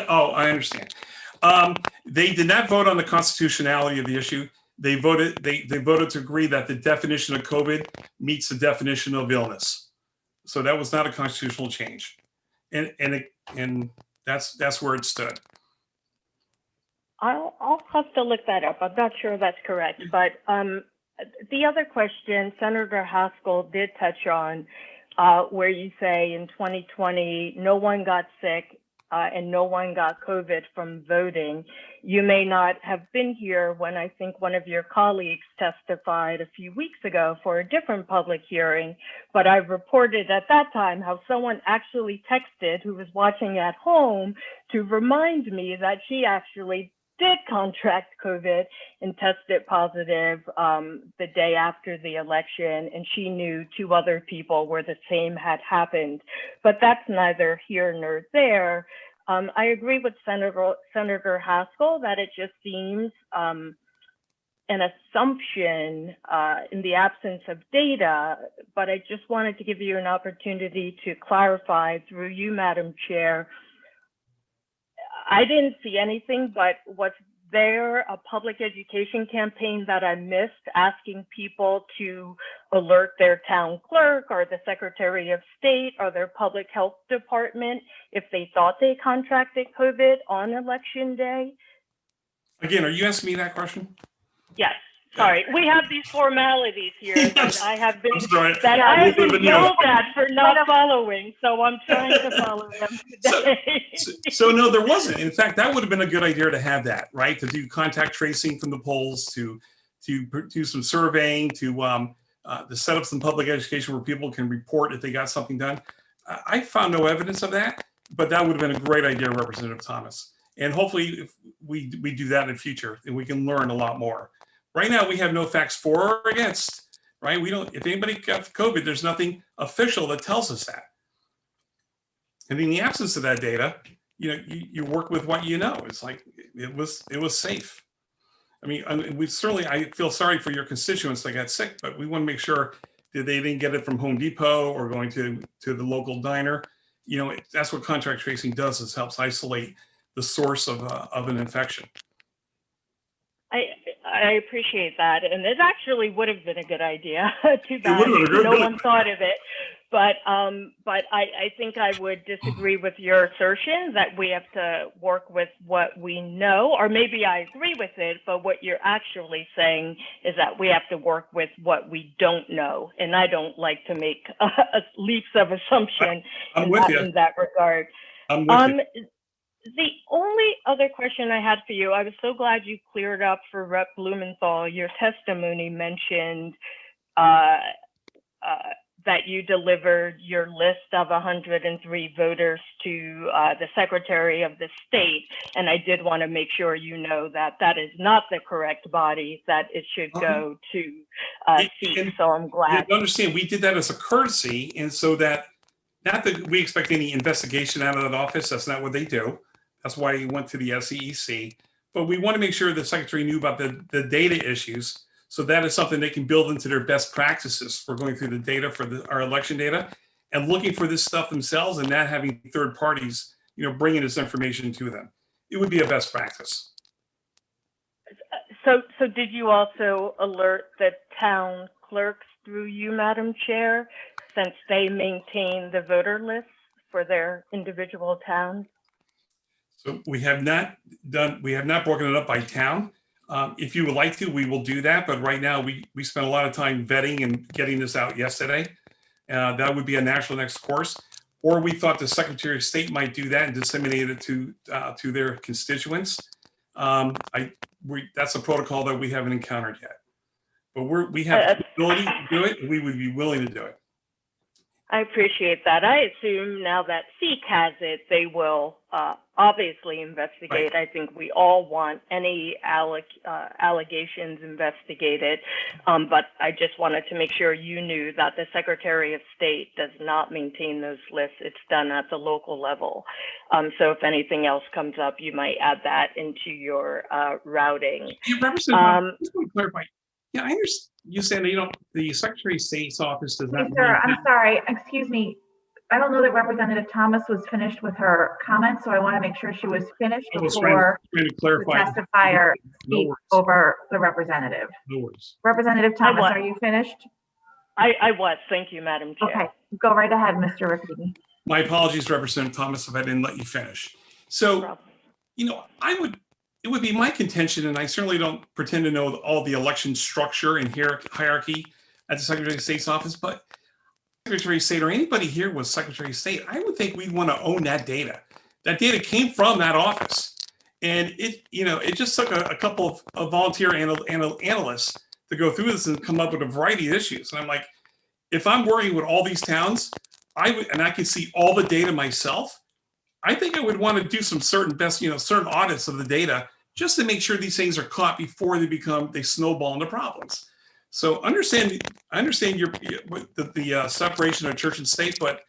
Oh, I understand. They did not vote on the constitutionality of the issue. They voted to agree that the definition of COVID meets the definition of illness. So that was not a constitutional change, and that's where it stood. I'll have to look that up. I'm not sure that's correct. But the other question Senator Haskell did touch on, where you say in 2020, no one got sick and no one got COVID from voting. You may not have been here when I think one of your colleagues testified a few weeks ago for a different public hearing, but I reported at that time how someone actually texted who was watching at home to remind me that she actually did contract COVID and tested positive the day after the election, and she knew 2 other people where the same had happened. But that's neither here nor there. I agree with Senator Haskell that it just seems an assumption in the absence of data, but I just wanted to give you an opportunity to clarify through you, Madam Chair. I didn't see anything, but was there a public education campaign that I missed asking people to alert their town clerk or the Secretary of State or their public health department if they thought they contracted COVID on election day? Again, are you asking me that question? Yes. Sorry, we have these formalities here that I have been sorry. I have been yelled at for not following, so I'm trying to follow them today. So no, there wasn't. In fact, that would have been a good idea to have that, right? To do contact tracing from the polls, to do some surveying, to set up some public education where people can report if they got something done. I found no evidence of that, but that would have been a great idea, Representative Thomas. And hopefully, if we do that in the future, and we can learn a lot more. Right now, we have no facts for or against, right? We don't, if anybody got COVID, there's nothing official that tells us that. And in the absence of that data, you work with what you know. It's like, it was safe. I mean, I feel sorry for your constituents that got sick, but we want to make sure that they didn't get it from Home Depot or going to the local diner. That's what contact tracing does, is helps isolate the source of an infection. I appreciate that, and it actually would have been a good idea. Too bad no one thought of it. But I think I would disagree with your assertion that we have to work with what we know, or maybe I agree with it, but what you're actually saying is that we have to work with what we don't know, and I don't like to make leaps of assumption in that regard. I'm with you. The only other question I had for you, I was so glad you cleared up for Rep. Blumenthal. Your testimony mentioned that you delivered your list of 103 voters to the Secretary of the State. And I did want to make sure you know that that is not the correct body, that it should go to seats. So I'm glad. You understand, we did that as a courtesy, and so that, not that we expect any investigation out of that office, that's not what they do. That's why he went to the SEC. But we want to make sure the Secretary knew about the data issues. So that is something they can build into their best practices for going through the data for our election data and looking for this stuff themselves, and not having third parties, bringing this information to them. It would be a best practice. So did you also alert the town clerks through you, Madam Chair, since they maintain the voter lists for their individual towns? So we have not broken it up by town. If you would like to, we will do that. But right now, we spent a lot of time vetting and getting this out yesterday. That would be a natural next course. Or we thought the Secretary of State might do that and disseminate it to their constituents. That's a protocol that we haven't encountered yet. But we have the ability to do it, and we would be willing to do it. I appreciate that. I assume now that SEEK has it, they will obviously investigate. I think we all want any allegations investigated. But I just wanted to make sure you knew that the Secretary of State does not maintain those lists. It's done at the local level. So if anything else comes up, you might add that into your routing. You Representative, just want to clarify. Yeah, I understand you saying that the Secretary of State's office does not. Sir, I'm sorry, excuse me. I don't know that Representative Thomas was finished with her comments, so I want to make sure she was finished I was before trying to clarify. the testifier No speaks worries. over the representative. No worries. Representative Thomas, was. are you finished? I was. Thank you, Madam Chair. Okay, go right ahead, Mr. Rapidi. My apologies, Representative Thomas, if I didn't let you finish. So, it would be my contention, and I certainly don't pretend to know all the election structure and hierarchy at the Secretary of State's office, but Secretary of State or anybody here with Secretary of State, I would think we'd want to own that data. That data came from that office. And it just took a couple of volunteer analysts to go through this and come up with a variety of issues. And I'm like, if I'm working with all these towns, and I can see all the data myself, I think I would want to do some certain audits of the data just to make sure these things are caught before they snowball into problems. So I understand the separation of church and state, but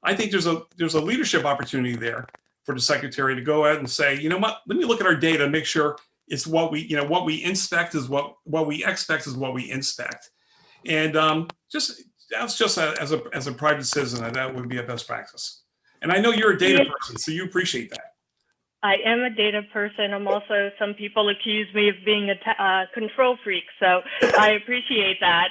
I think there's a leadership opportunity there for the secretary to go out and say, you know what, let me look at our data and make sure it's what we inspect is what we expect is what we inspect. And that's just as a private citizen, that would be a best practice. And I know you're a data person, so you appreciate that. I am a data person. I'm also, some people accuse me of being a control freak, so I appreciate that.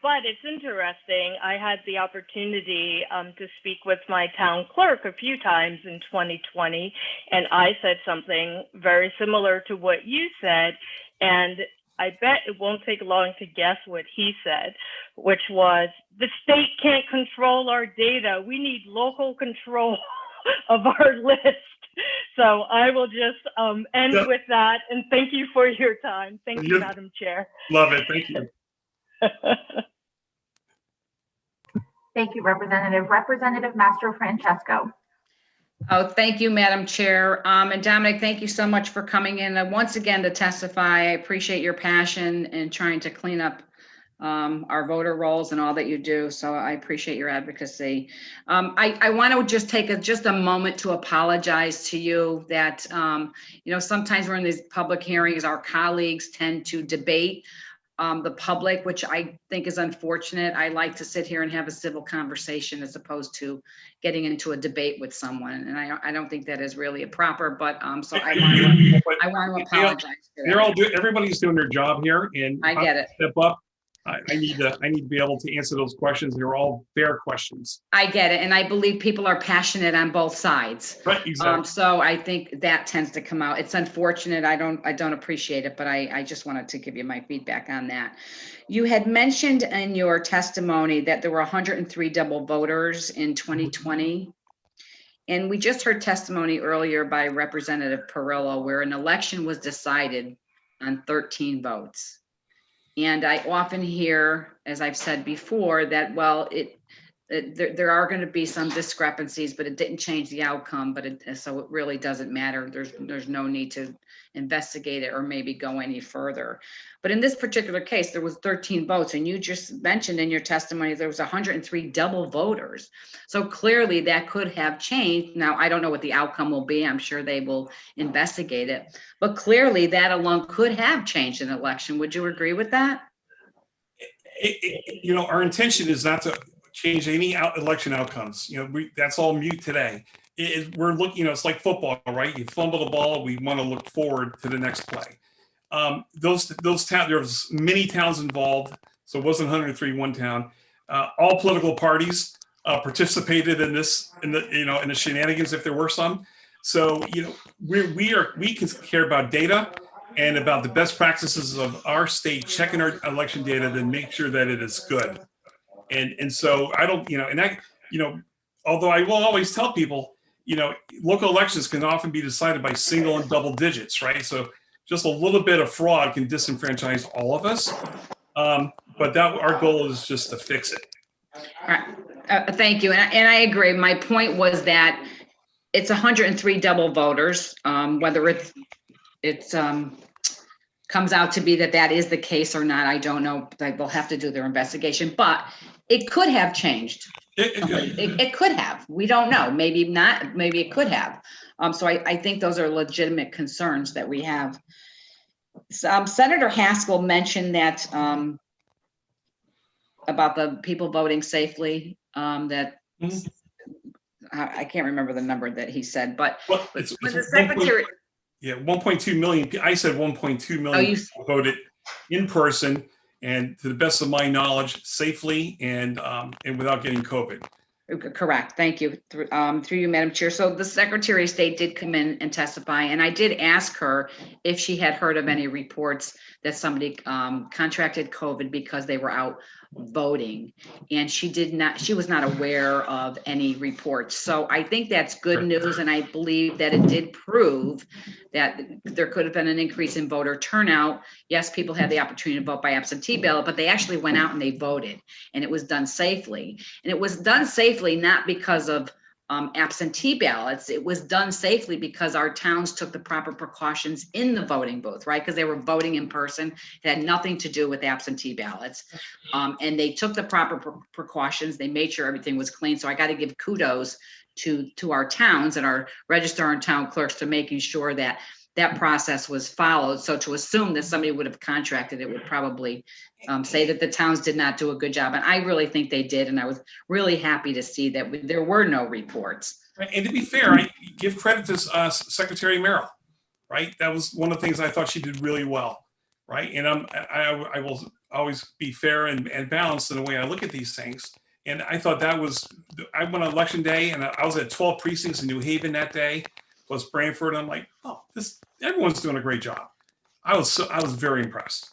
But it's interesting. I had the opportunity to speak with my town clerk a few times in 2020, and I said something very similar to what you said. And I bet it won't take long to guess what he said, which was, the state can't control our data. We need local control of our list. So I will just end with that. And thank you for your time. Thank you, Madam Chair. Love it. Thank you. Thank you, Representative. Representative Mastro Francesco. Oh, thank you, Madam Chair. And Dominic, thank you so much for coming in once again to testify. I appreciate your passion in trying to clean up our voter rolls and all that you do. So I appreciate your advocacy. I want to just take just a moment to apologize to you that, sometimes we're in these public hearings, our colleagues tend to debate the public, which I think is unfortunate. I like to sit here and have a civil conversation as opposed to getting into a debate with someone. And I don't think that is really a proper, but so I want to apologize. Everybody's doing their job here, and I get it. Step up. I need to be able to answer those questions. They're all fair questions. I get it. And I believe people are passionate on both sides. Right, exactly. So I think that tends to come out. It's unfortunate. I don't appreciate it, but I just wanted to give you my feedback on that. You had mentioned in your testimony that there were 103 double voters in 2020. And we just heard testimony earlier by Representative Perillo where an election was decided on 13 votes. And I often hear, as I've said before, that, well, there are going to be some discrepancies, but it didn't change the outcome. So it really doesn't matter. There's no need to investigate it or maybe go any further. But in this particular case, there was 13 votes, and you just mentioned in your testimony there was 103 double voters. So clearly that could have changed. Now, I don't know what the outcome will be. I'm sure they will investigate it. But clearly that alone could have changed an election. Would you agree with that? Our intention is not to change any election outcomes. That's all mute today. We're looking, it's like football, right? You fumble the ball, we want to look forward to the next play. Those towns, there was many towns involved, so it wasn't 103 one town. All political parties participated in this, in the shenanigans, if there were some. So we can care about data and about the best practices of our state, checking our election data, then make sure that it is good. And so I don't, although I will always tell people, local elections can often be decided by single and double digits, right? So just a little bit of fraud can disenfranchise all of us. But our goal is just to fix it. All right. Thank you. And I agree. My point was that it's 103 double voters, whether it's comes out to be that is the case or not, I don't know. They'll have to do their investigation, but it could have changed. It could have. We don't know. Maybe not. Maybe it could have. So I think those are legitimate concerns that we have. Senator Haskell mentioned that about the people voting safely. That I can't remember the number that he said, but it's the secretary. Yeah, 1.2 million. I said 1.2 million voted in person, and to the best of my knowledge, safely and without getting COVID. Correct. Thank you. Through you, Madam Chair. So the Secretary of State did come in and testify, and I did ask her if she had heard of any reports that somebody contracted COVID because they were out voting, and she did not. She was not aware of any reports. So I think that's good news, and I believe that it did prove that there could have been an increase in voter turnout. Yes, people had the opportunity to vote by absentee ballot, but they actually went out and they voted, and it was done safely. And it was done safely not because of absentee ballots. It was done safely because our towns took the proper precautions in the voting booth, right? Because they were voting in person. It had nothing to do with absentee ballots. And they took the proper precautions. They made sure everything was clean. So I got to give kudos to our towns and our registrar and town clerks to making sure that that process was followed. So to assume that somebody would have contracted it would probably say that the towns did not do a good job. And I really think they did. And I was really happy to see that there were no reports. Right. And to be fair, I give credit to Secretary Merrill, right? That was one of the things I thought she did really well, right? And I will always be fair and balanced in the way I look at these things. And I thought I went on election day, and I was at 12 precincts in New Haven that day, plus Branford. And I'm like, oh, everyone's doing a great job. I was very impressed.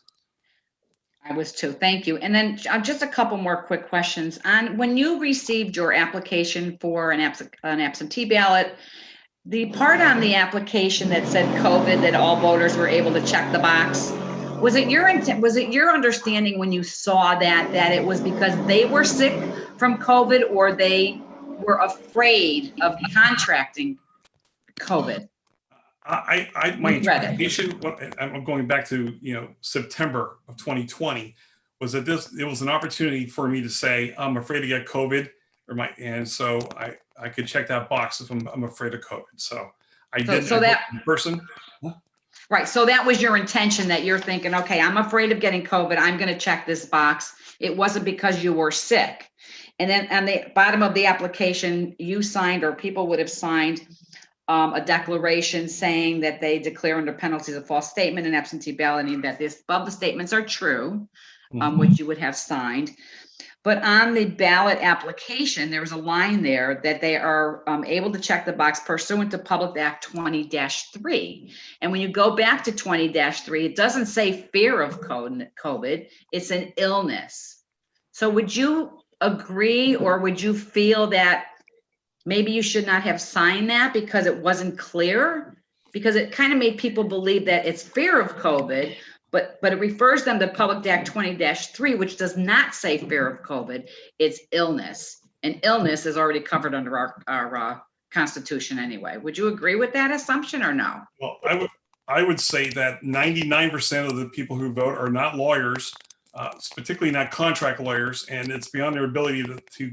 I was too. Thank you. And then just a couple more quick questions. On when you received your application for an absentee ballot, the part on the application that said COVID, that all voters were able to check the box, was it your understanding when you saw that it was because they were sick from COVID or they were afraid of contracting COVID? My interpretation, I'm going back to September of 2020, was that it was an opportunity for me to say I'm afraid to get COVID, and so I could check that box if I'm afraid of COVID. So I did that in person. Right. So that was your intention, that you're thinking, okay, I'm afraid of getting COVID. I'm going to check this box. It wasn't because you were sick. And then on the bottom of the application, you signed, or people would have signed, a declaration saying that they declare under penalties of false statement and absentee balloting that above the statements are true, which you would have signed. But on the ballot application, there was a line there that they are able to check the box pursuant to Public Act 20-3. And when you go back to 20-3, it doesn't say fear of COVID, it's an illness. So would you agree, or would you feel that maybe you should not have signed that because it wasn't clear? Because it kind of made people believe that it's fear of COVID, but it refers them to Public Act 20-3, which does not say fear of COVID, it's illness. And illness is already covered under our Constitution anyway. Would you agree with that assumption or no? Well, I would say that 99% of the people who vote are not lawyers, particularly not contract lawyers, and it's beyond their ability to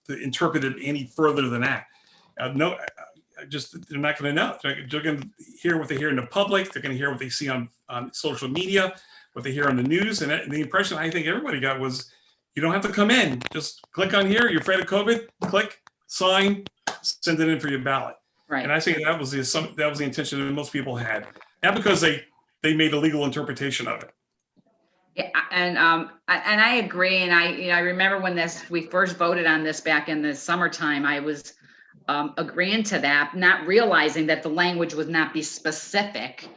interpret it any further than that. They're not going to know. They're going to hear what they hear in the public. They're going to hear what they see on social media, what they hear on the news. And the impression I think everybody got was, you don't have to come in. Just click on here. You're afraid of COVID. Click, sign, send it in for your ballot. Right. And I think that was the intention that most people had, not because they made a legal interpretation of it. Yeah, and I agree. And I remember when we first voted on this back in the summertime, I was agreeing to that, not realizing that the language would not be specific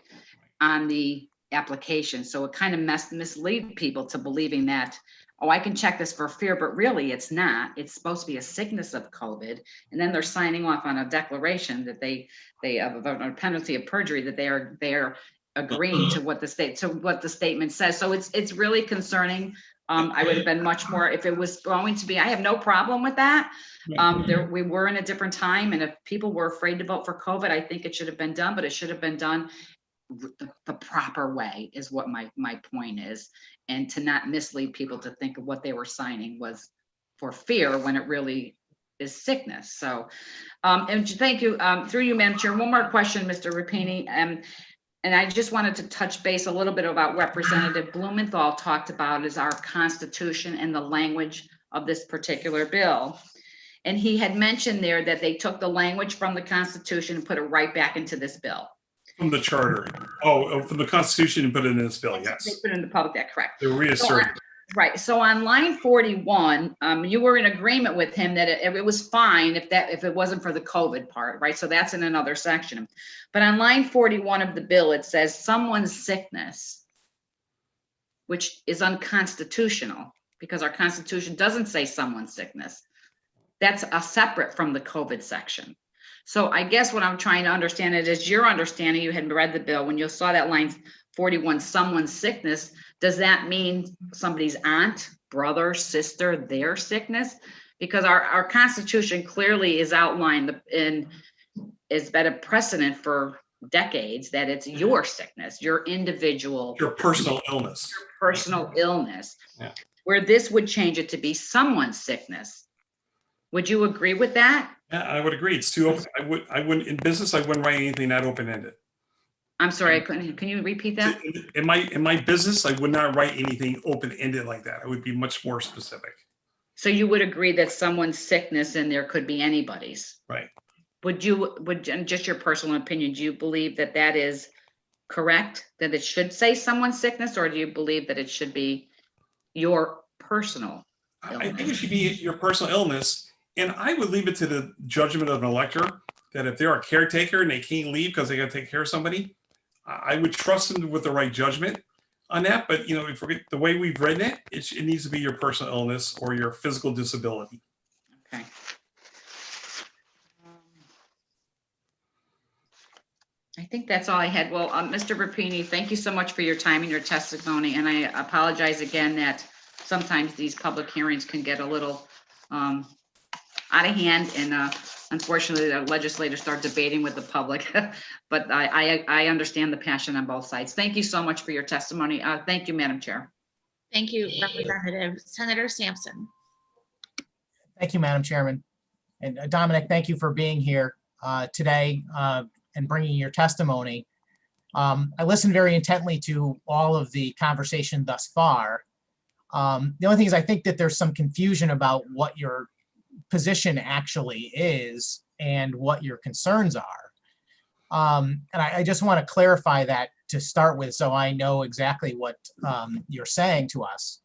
on the application. So it kind of mislead people to believing that, oh, I can check this for fear, but really it's not. It's supposed to be a sickness of COVID. And then they're signing off on a declaration that they have a penalty of perjury, that they are agreeing to what the statement says. So it's really concerning. I would have been much more, if it was going to be, I have no problem with that. We were in a different time, and if people were afraid to vote for COVID, I think it should have been done, but it should have been done the proper way is what my point is, and to not mislead people to think of what they were signing was for fear when it really is sickness. So, and thank you, through you, Madam Chair. One more question, Mr. Rapini. And I just wanted to touch base a little bit about Representative Blumenthal talked about is our Constitution and the language of this particular bill. And he had mentioned there that they took the language from the Constitution and put it right back into this bill. From the charter. Oh, from the Constitution and put it in this bill, yes. They put it in the public debt, correct. They reasserted. Right. So on line 41, you were in agreement with him that it was fine if it wasn't for the COVID part, right? So that's in another section. But on line 41 of the bill, it says someone's sickness, which is unconstitutional because our Constitution doesn't say someone's sickness. That's separate from the COVID section. So I guess what I'm trying to understand it is your understanding, you had read the bill, when you saw that line 41, someone's sickness, does that mean somebody's aunt, brother, sister, their sickness? Because our Constitution clearly is outlined and has been a precedent for decades that it's your sickness, your individual. Your personal illness. Your personal illness. Yeah. Where this would change it to be someone's sickness. Would you agree with that? Yeah, I would agree. It's too open. I wouldn't, in business, I wouldn't write anything that open-ended. I'm sorry, I couldn't. Can you repeat that? In my business, I would not write anything open-ended like that. I would be much more specific. So you would agree that someone's sickness in there could be anybody's? Right. Would just your personal opinion, do you believe that that is correct? That it should say someone's sickness, or do you believe that it should be your personal illness? I think it should be your personal illness. And I would leave it to the judgment of an elector that if they're a caretaker and they can't leave because they got to take care of somebody, I would trust them with the right judgment on that. But, you know, if we, the way we've written it, it needs to be your personal illness or your physical disability. Okay. I think that's all I had. Well, Mr. Rapini, thank you so much for your time and your testimony. And I apologize again that sometimes these public hearings can get a little out of hand, and unfortunately the legislators start debating with the public. But I understand the passion on both sides. Thank you so much for your testimony. Thank you, Madam Chair. Thank you, Representative. Senator Sampson. Thank you, Madam Chairman. And Dominic, thank you for being here today and bringing your testimony. I listened very intently to all of the conversation thus far. The only thing is I think that there's some confusion about what your position actually is and what your concerns are. And I just want to clarify that to start with, so I know exactly what you're saying to us.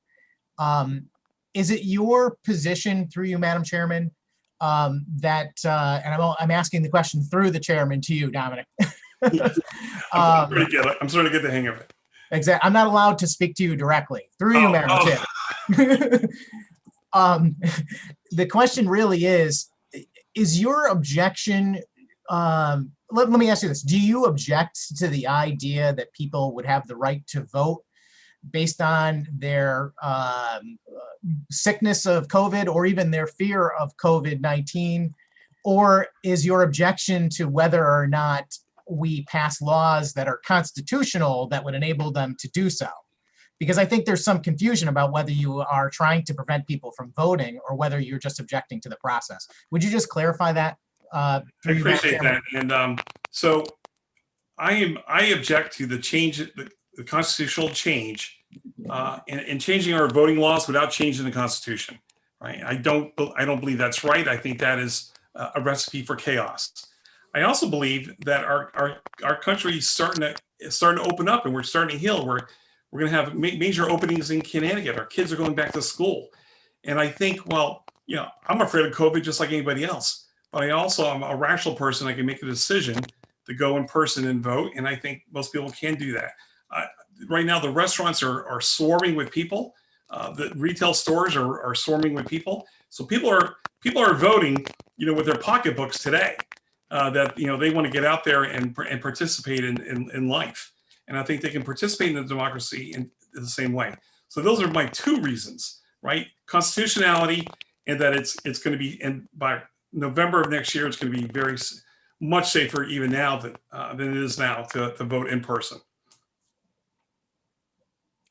Is it your position, through you, Madam Chairman, that, and I'm asking the question through the chairman to you, Dominic. I'm starting to get the hang of it. Exactly. I'm not allowed to speak to you directly. Through you, Madam Chair. The question really is your objection, let me ask you this. Do you object to the idea that people would have the right to vote based on their sickness of COVID or even their fear of COVID-19? Or is your objection to whether or not we pass laws that are constitutional that would enable them to do so? Because I think there's some confusion about whether you are trying to prevent people from voting or whether you're just objecting to the process. Would you just clarify that? I appreciate that. And so I object to the change, the constitutional change in changing our voting laws without changing the Constitution. Right? I don't believe that's right. I think that is a recipe for chaos. I also believe that our country is starting to open up, and we're starting to heal. We're going to have major openings in Connecticut. Our kids are going back to school. And I think, well, you know, I'm afraid of COVID just like anybody else, but I also am a rational person. I can make a decision to go in person and vote. And I think most people can do that. Right now, the restaurants are swarming with people. The retail stores are swarming with people. So people are voting, you know, with their pocketbooks today that, you know, they want to get out there and participate in life. And I think they can participate in the democracy in the same way. So those are my two reasons, right? Constitutionality, and that it's going to be, and by November of next year, it's going to be much safer even now than it is now to vote in person.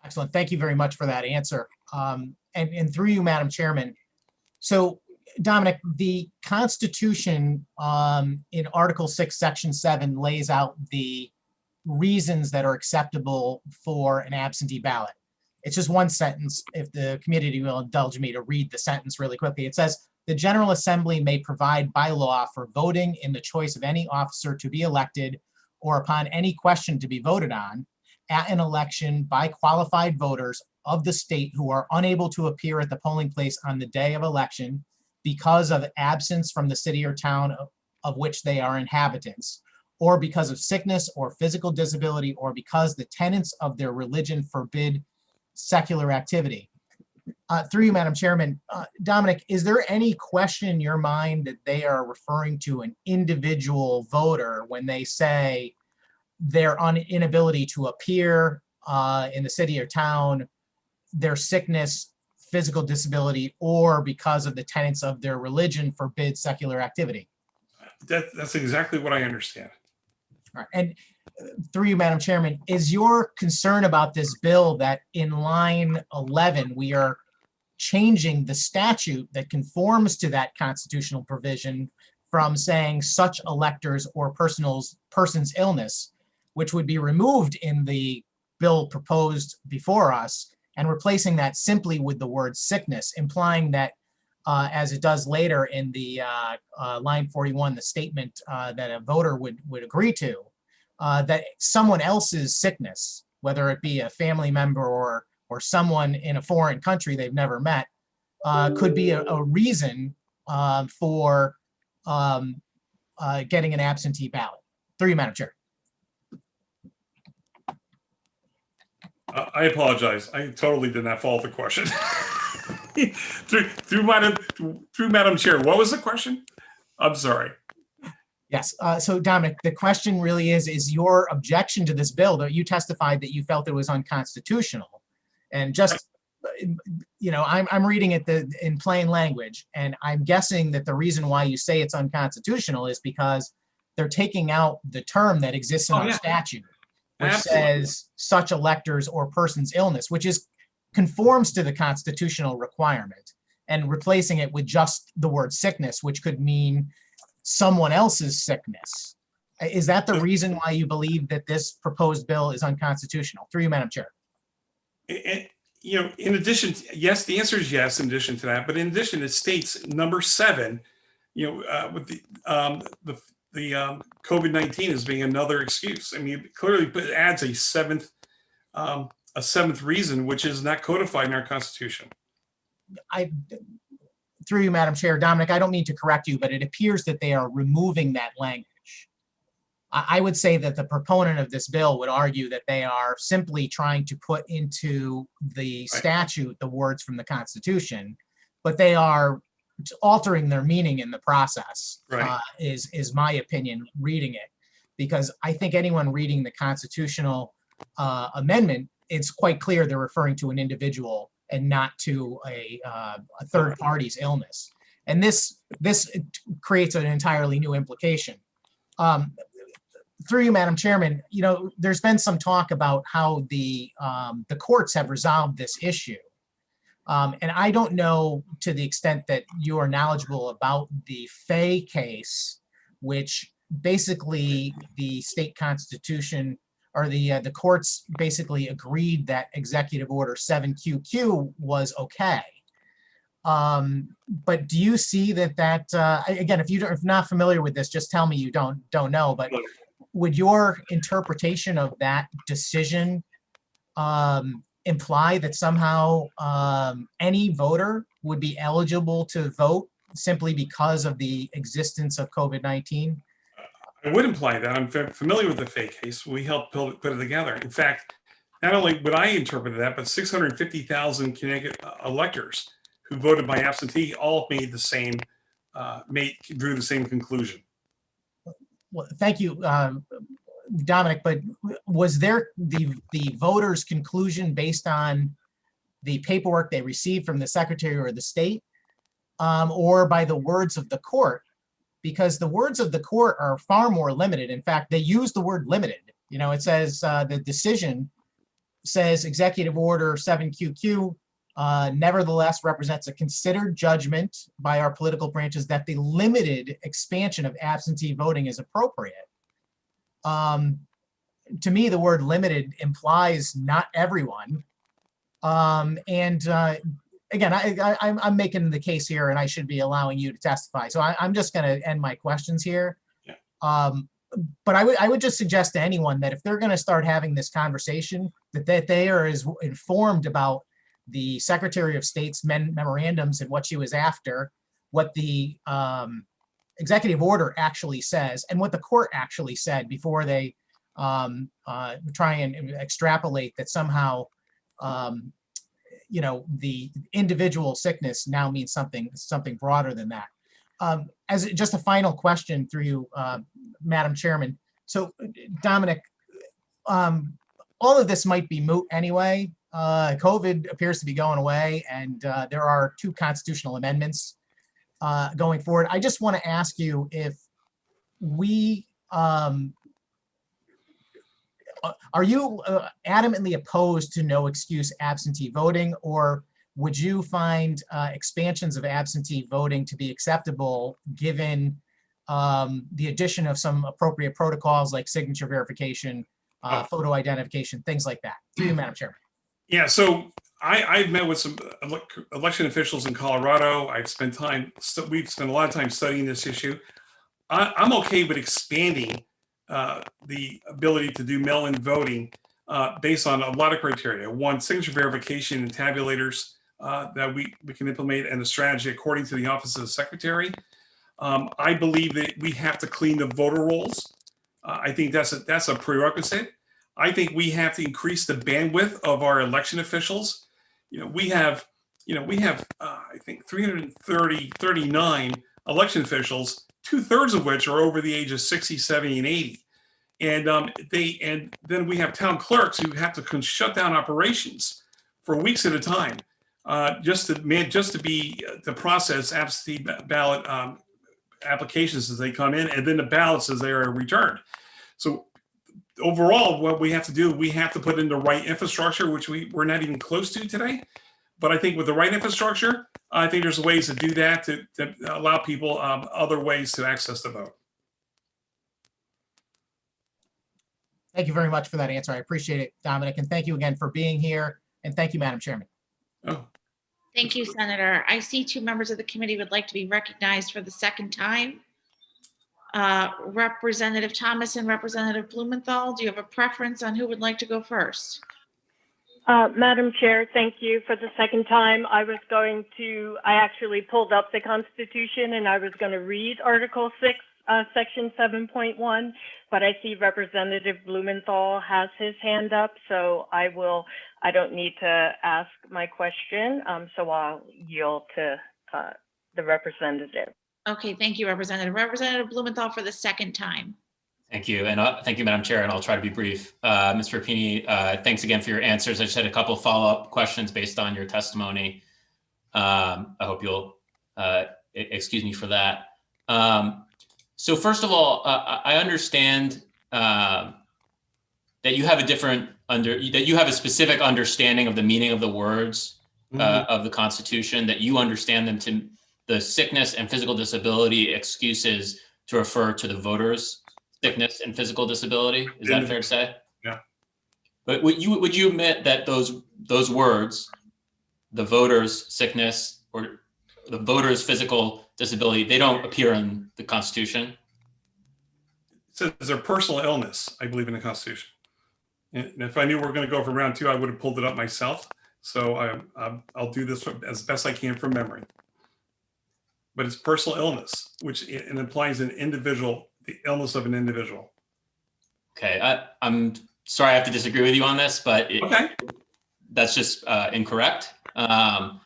Excellent. Thank you very much for that answer. And through you, Madam Chairman. So Dominic, the Constitution in Article 6, Section 7 lays out the reasons that are acceptable for an absentee ballot. It's just one sentence. If the community will indulge me to read the sentence really quickly, it says, the General Assembly may provide by law for voting in the choice of any officer to be elected or upon any question to be voted on at an election by qualified voters of the state who are unable to appear at the polling place on the day of election because of absence from the city or town of which they are inhabitants, or because of sickness or physical disability, or because the tenets of their religion forbid secular activity. Through you, Madam Chairman, Dominic, is there any question in your mind that they are referring to an individual voter when they say their inability to appear in the city or town, their sickness, physical disability, or because of the tenets of their religion forbid secular activity? That's exactly what I understand. All right. And through you, Madam Chairman, is your concern about this bill that in line 11, we are changing the statute that conforms to that constitutional provision from saying such electors or person's illness, which would be removed in the bill proposed before us, and replacing that simply with the word sickness, implying that as it does later in the line 41, the statement that a voter would agree to, that someone else's sickness, whether it be a family member or someone in a foreign country they've never met, could be a reason for getting an absentee ballot. Through you, Madam Chair. I apologize. I totally did not follow the question. through Madam Chair, what was the question? I'm sorry. Yes. So Dominic, the question really is your objection to this bill that you testified that you felt it was unconstitutional, and just, you know, I'm reading it in plain language, and I'm guessing that the reason why you say it's unconstitutional is because they're taking out the term that exists in our statute, which says such electors or person's illness, which conforms to the constitutional requirement, and replacing it with just the word sickness, which could mean someone else's sickness. Is that the reason why you believe that this proposed bill is unconstitutional? Through you, Madam Chair. You know, in addition, yes, the answer is yes, in addition to that, but in addition, it states number 7, you know, with the COVID-19 as being another excuse. I mean, it clearly adds a seventh reason, which is not codified in our Constitution. Through you, Madam Chair, Dominic, I don't mean to correct you, but it appears that they are removing that language. I would say that the proponent of this bill would argue that they are simply trying to put into the statute the words from the Constitution, but they are altering their meaning in the process, is my opinion reading it. Because I think anyone reading the constitutional amendment, it's quite clear they're referring to an individual and not to a third party's illness. And this creates an entirely new implication. Through you, Madam Chairman, you know, there's been some talk about how the courts have resolved this issue. And I don't know to the extent that you are knowledgeable about the Fay case, which basically the state constitution or the courts basically agreed that Executive Order 7QQ was okay. But do you see that again, if you're not familiar with this, just tell me you don't know, but would your interpretation of that decision imply that somehow any voter would be eligible to vote simply because of the existence of COVID-19? I would imply that. I'm familiar with the Fay case. We helped put it together. In fact, not only would I interpret that, but 650,000 Connecticut electors who voted by absentee all made the same, drew the same conclusion. Well, thank you, Dominic, but was there the voters' conclusion based on the paperwork they received from the secretary or the state, or by the words of the court, because the words of the court are far more limited. In fact, they use the word limited. You know, it says the decision says Executive Order 7QQ nevertheless represents a considered judgment by our political branches that the limited expansion of absentee voting is appropriate. To me, the word limited implies not everyone. Again, I'm making the case here, and I should be allowing you to testify. So I'm just going to end my questions here. Yeah. But I would just suggest to anyone that if they're going to start having this conversation, that they are as informed about the Secretary of State's memorandums and what she was after, what the executive order actually says, and what the court actually said before they try and extrapolate that somehow you know, the individual sickness now means something broader than that. As just a final question through you, Madam Chairman. So Dominic, all of this might be moot anyway. COVID appears to be going away, and there are 2 constitutional amendments going forward. I just want to ask you if we, are you adamantly opposed to no excuse absentee voting, or would you find expansions of absentee voting to be acceptable given the addition of some appropriate protocols like signature verification, photo identification, things like that? Through you, Madam Chairman. Yeah, so I've met with some election officials in Colorado. We've spent a lot of time studying this issue. I'm okay with expanding the ability to do mail-in voting based on a lot of criteria. One, signature verification and tabulators that we can implement, and a strategy according to the Office of the Secretary. I believe that we have to clean the voter rolls. I think that's a prerequisite. I think we have to increase the bandwidth of our election officials. We have I think 39 election officials, 2/3 of which are over the age of 60, 70, and 80. And then we have town clerks who have to shut down operations for weeks at a time just to process absentee ballot applications as they come in, and then the ballots as they are returned. So overall, what we have to do, we have to put in the right infrastructure, which we're not even close to today. But I think with the right infrastructure, I think there's ways to do that to allow people other ways to access the vote. Thank you very much for that answer. I appreciate it, Dominic, and thank you again for being here. And thank you, Madam Chairman. Oh. Thank you, Senator. I see 2 members of the committee would like to be recognized for the second time. Representative Thomas and Representative Blumenthal, do you have a preference on who would like to go first? Madam Chair, thank you for the second time. I actually pulled up the Constitution and I was going to read Article 6, Section 7.1, but I see Representative Blumenthal has his hand up, so I don't need to ask my question, so I'll yield to the representative. Okay, thank you, Representative. Representative Blumenthal for the second time. Thank you. And thank you, Madam Chair, and I'll try to be brief. Mr. Rapini, thanks again for your answers. I just had a couple of follow-up questions based on your testimony. I hope you'll excuse me for that. So first of all, I understand that you have a specific understanding of the meaning of the words of the Constitution, that you understand them to the sickness and physical disability excuses to refer to the voters' sickness and physical disability. Is that fair to say? Yeah. But would you admit that those words, the voters' sickness or the voters' physical disability, they don't appear in the Constitution? It says their personal illness, I believe, in the Constitution. And if I knew we were going to go for round 2, I would have pulled it up myself. So I'll do this as best I can from memory. But it's personal illness, which it implies an individual, the illness of an individual. Okay, I'm sorry I have to disagree with you on this, but that's just incorrect. And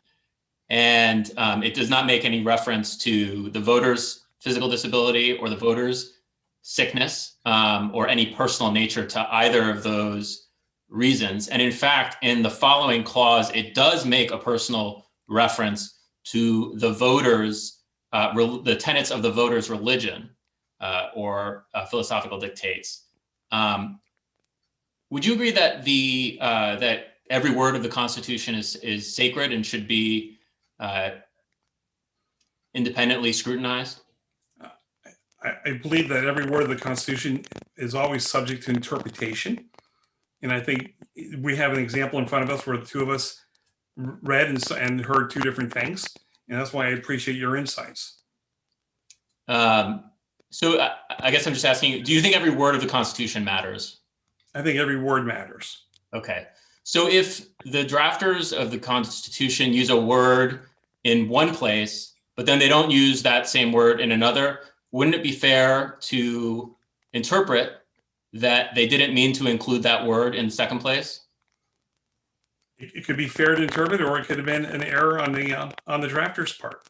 it does not make any reference to the voter's physical disability or the voter's sickness or any personal nature to either of those reasons. And in fact, in the following clause, it does make a personal reference to the voters, the tenets of the voters' religion or philosophical dictates. Would you agree that that every word of the Constitution is sacred and should be independently scrutinized? I believe that every word of the Constitution is always subject to interpretation. And I think we have an example in front of us where the two of us read and heard two different things. And that's why I appreciate your insights. So I guess I'm just asking you, do you think every word of the Constitution matters? I think every word matters. Okay. So if the drafters of the Constitution use a word in one place, but then they don't use that same word in another, wouldn't it be fair to interpret that they didn't mean to include that word in the second place? It could be fair to interpret, or it could have been an error on the drafter's part.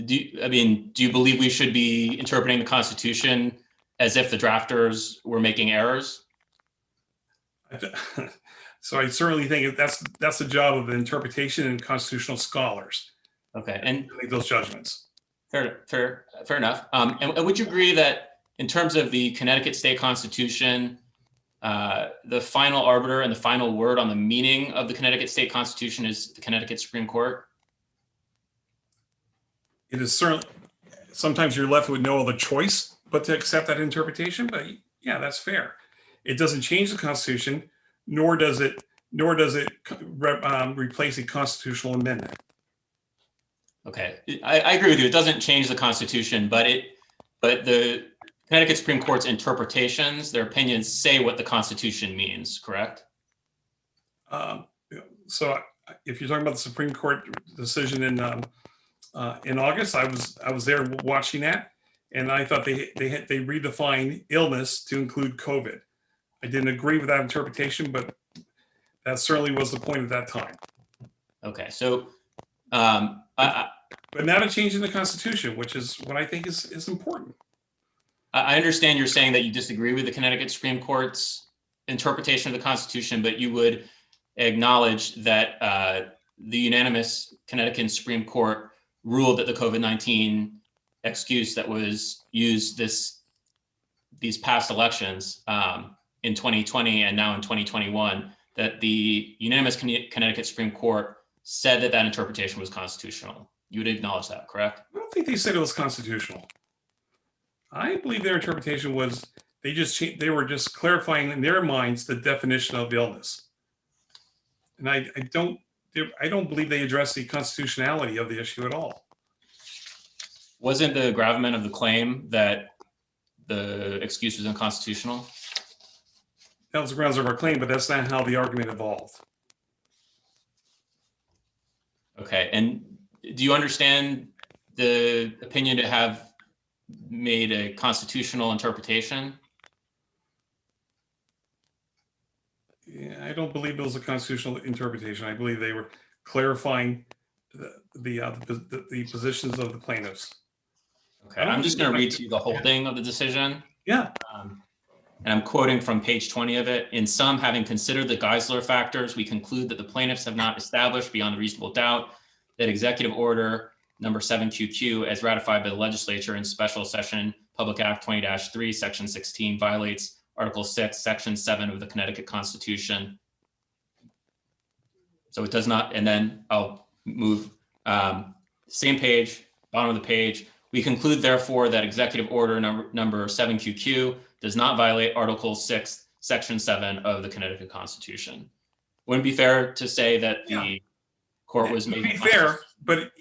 Do you believe we should be interpreting the Constitution as if the drafters were making errors? So I certainly think that's the job of interpretation and constitutional scholars. Okay, and to make those judgments. Fair enough. And would you agree that in terms of the Connecticut State Constitution, the final arbiter and the final word on the meaning of the Connecticut State Constitution is the Connecticut Supreme Court? It is certainly, sometimes you're left with no other choice but to accept that interpretation, but yeah, that's fair. It doesn't change the Constitution, nor does it replace a constitutional amendment. Okay, I agree with you. It doesn't change the Constitution, but the Connecticut Supreme Court's interpretations, their opinions say what the Constitution means, correct? So if you're talking about the Supreme Court decision in August, I was there watching that, and I thought they redefined illness to include COVID. I didn't agree with that interpretation, but that certainly was the point at that time. Okay, so but not a change in the Constitution, which is what I think is important. I understand you're saying that you disagree with the Connecticut Supreme Court's interpretation of the Constitution, but you would acknowledge that the unanimous Connecticut Supreme Court ruled that the COVID-19 excuse that was used these past elections in 2020 and now in 2021, that the unanimous Connecticut Supreme Court said that interpretation was constitutional. You would acknowledge that, correct? I don't think they said it was constitutional. I believe their interpretation was they were just clarifying in their minds the definition of illness. And I don't believe they addressed the constitutionality of the issue at all. Wasn't the gravamen of the claim that the excuse was unconstitutional? That was the grounds of our claim, but that's not how the argument evolved. Okay, and do you understand the opinion to have made a constitutional interpretation? Yeah, I don't believe it was a constitutional interpretation. I believe they were clarifying the positions of the plaintiffs. Okay, I'm just going to read to you the whole thing of the decision. Yeah. And I'm quoting from page 20 of it. In sum, having considered the Geisler factors, we conclude that the plaintiffs have not established beyond a reasonable doubt that Executive Order number 7QQ, as ratified by the legislature in special session, Public Act 20-3, Section 16, violates Article 6, Section 7 of the Connecticut Constitution. So it does not, and then I'll move, same page, bottom of the page. We conclude, therefore, that Executive Order number 7QQ does not violate Article 6, Section 7 of the Connecticut Constitution. Wouldn't it be fair to say that the court was making fair, but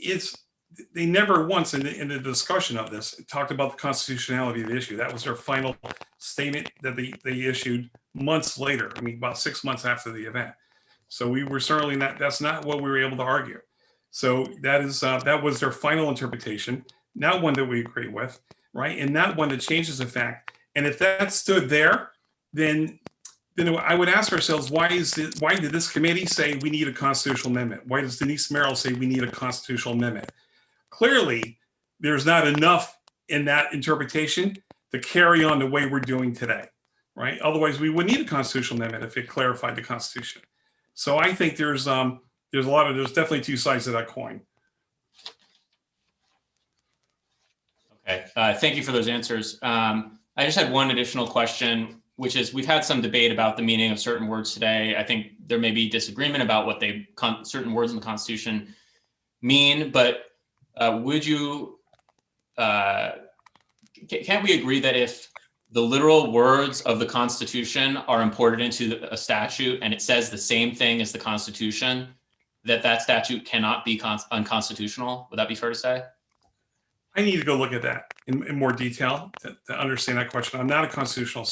they never once in the discussion of this talked about the constitutionality of the issue. That was their final statement that they issued months later. I mean, about 6 months after the event. So we were certainly not. That's not what we were able to argue. So that was their final interpretation, not one that we agree with, right? And not one that changes the fact. And if that stood there, then I would ask ourselves, why did this committee say we need a constitutional amendment? Why does Denise Merrill say we need a constitutional amendment? Clearly, there's not enough in that interpretation to carry on the way we're doing today, right? Otherwise, we wouldn't need a constitutional amendment if it clarified the Constitution. So I think there's definitely two sides to that coin. Okay, thank you for those answers. I just had one additional question, which is we've had some debate about the meaning of certain words today. I think there may be disagreement about what certain words in the Constitution mean, but would you, can't we agree that if the literal words of the Constitution are imported into a statute and it says the same thing as the Constitution, that statute cannot be unconstitutional? Would that be fair to say? I need to go look at that in more detail to understand that question. I'm not a constitutional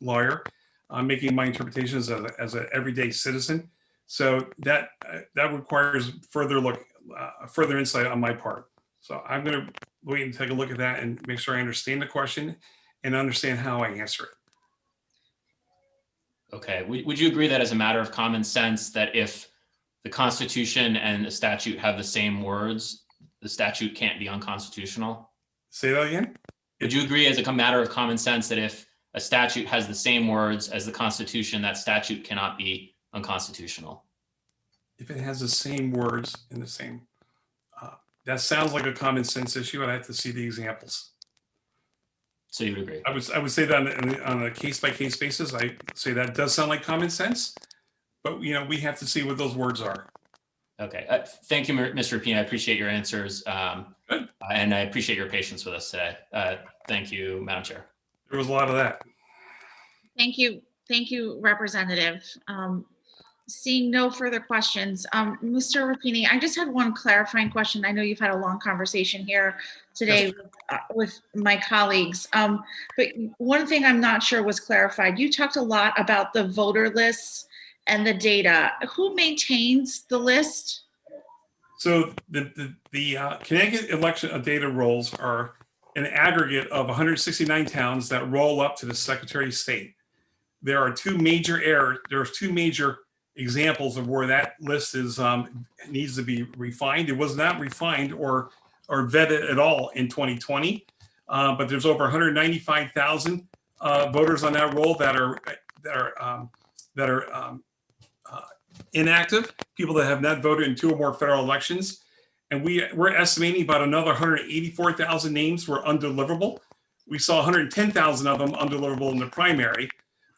lawyer. I'm making my interpretations as an everyday citizen. So that requires further insight on my part. So I'm going to wait and take a look at that and make sure I understand the question and understand how I answer it. Okay. Would you agree that as a matter of common sense, that if the Constitution and the statute have the same words, the statute can't be unconstitutional? Say that again? Would you agree as a matter of common sense that if a statute has the same words as the Constitution, that statute cannot be unconstitutional? If it has the same words and the same, that sounds like a common sense issue, and I have to see the examples. So you would agree? I would say that on a case-by-case basis, I say that does sound like common sense, but we have to see what those words are. Okay. Thank you, Mr. Rapini. I appreciate your answers. And I appreciate your patience with us today. Thank you, Madam Chair. There was a lot of that. Thank you. Thank you, Representative. Seeing no further questions, Mr. Rapini, I just had one clarifying question. I know you've had a long conversation here today with my colleagues, but one thing I'm not sure was clarified. You talked a lot about the voter lists and the data. Who maintains the list? So the Connecticut election data rolls are an aggregate of 169 towns that roll up to the Secretary of State. There are two major examples of where that list is needs to be refined. It was not refined or vetted at all in 2020, but there's over 195,000 voters on that roll that are inactive, people that have not voted in 2 or more federal elections. And we're estimating about another 184,000 names were undeliverable. We saw 110,000 of them undeliverable in the primary.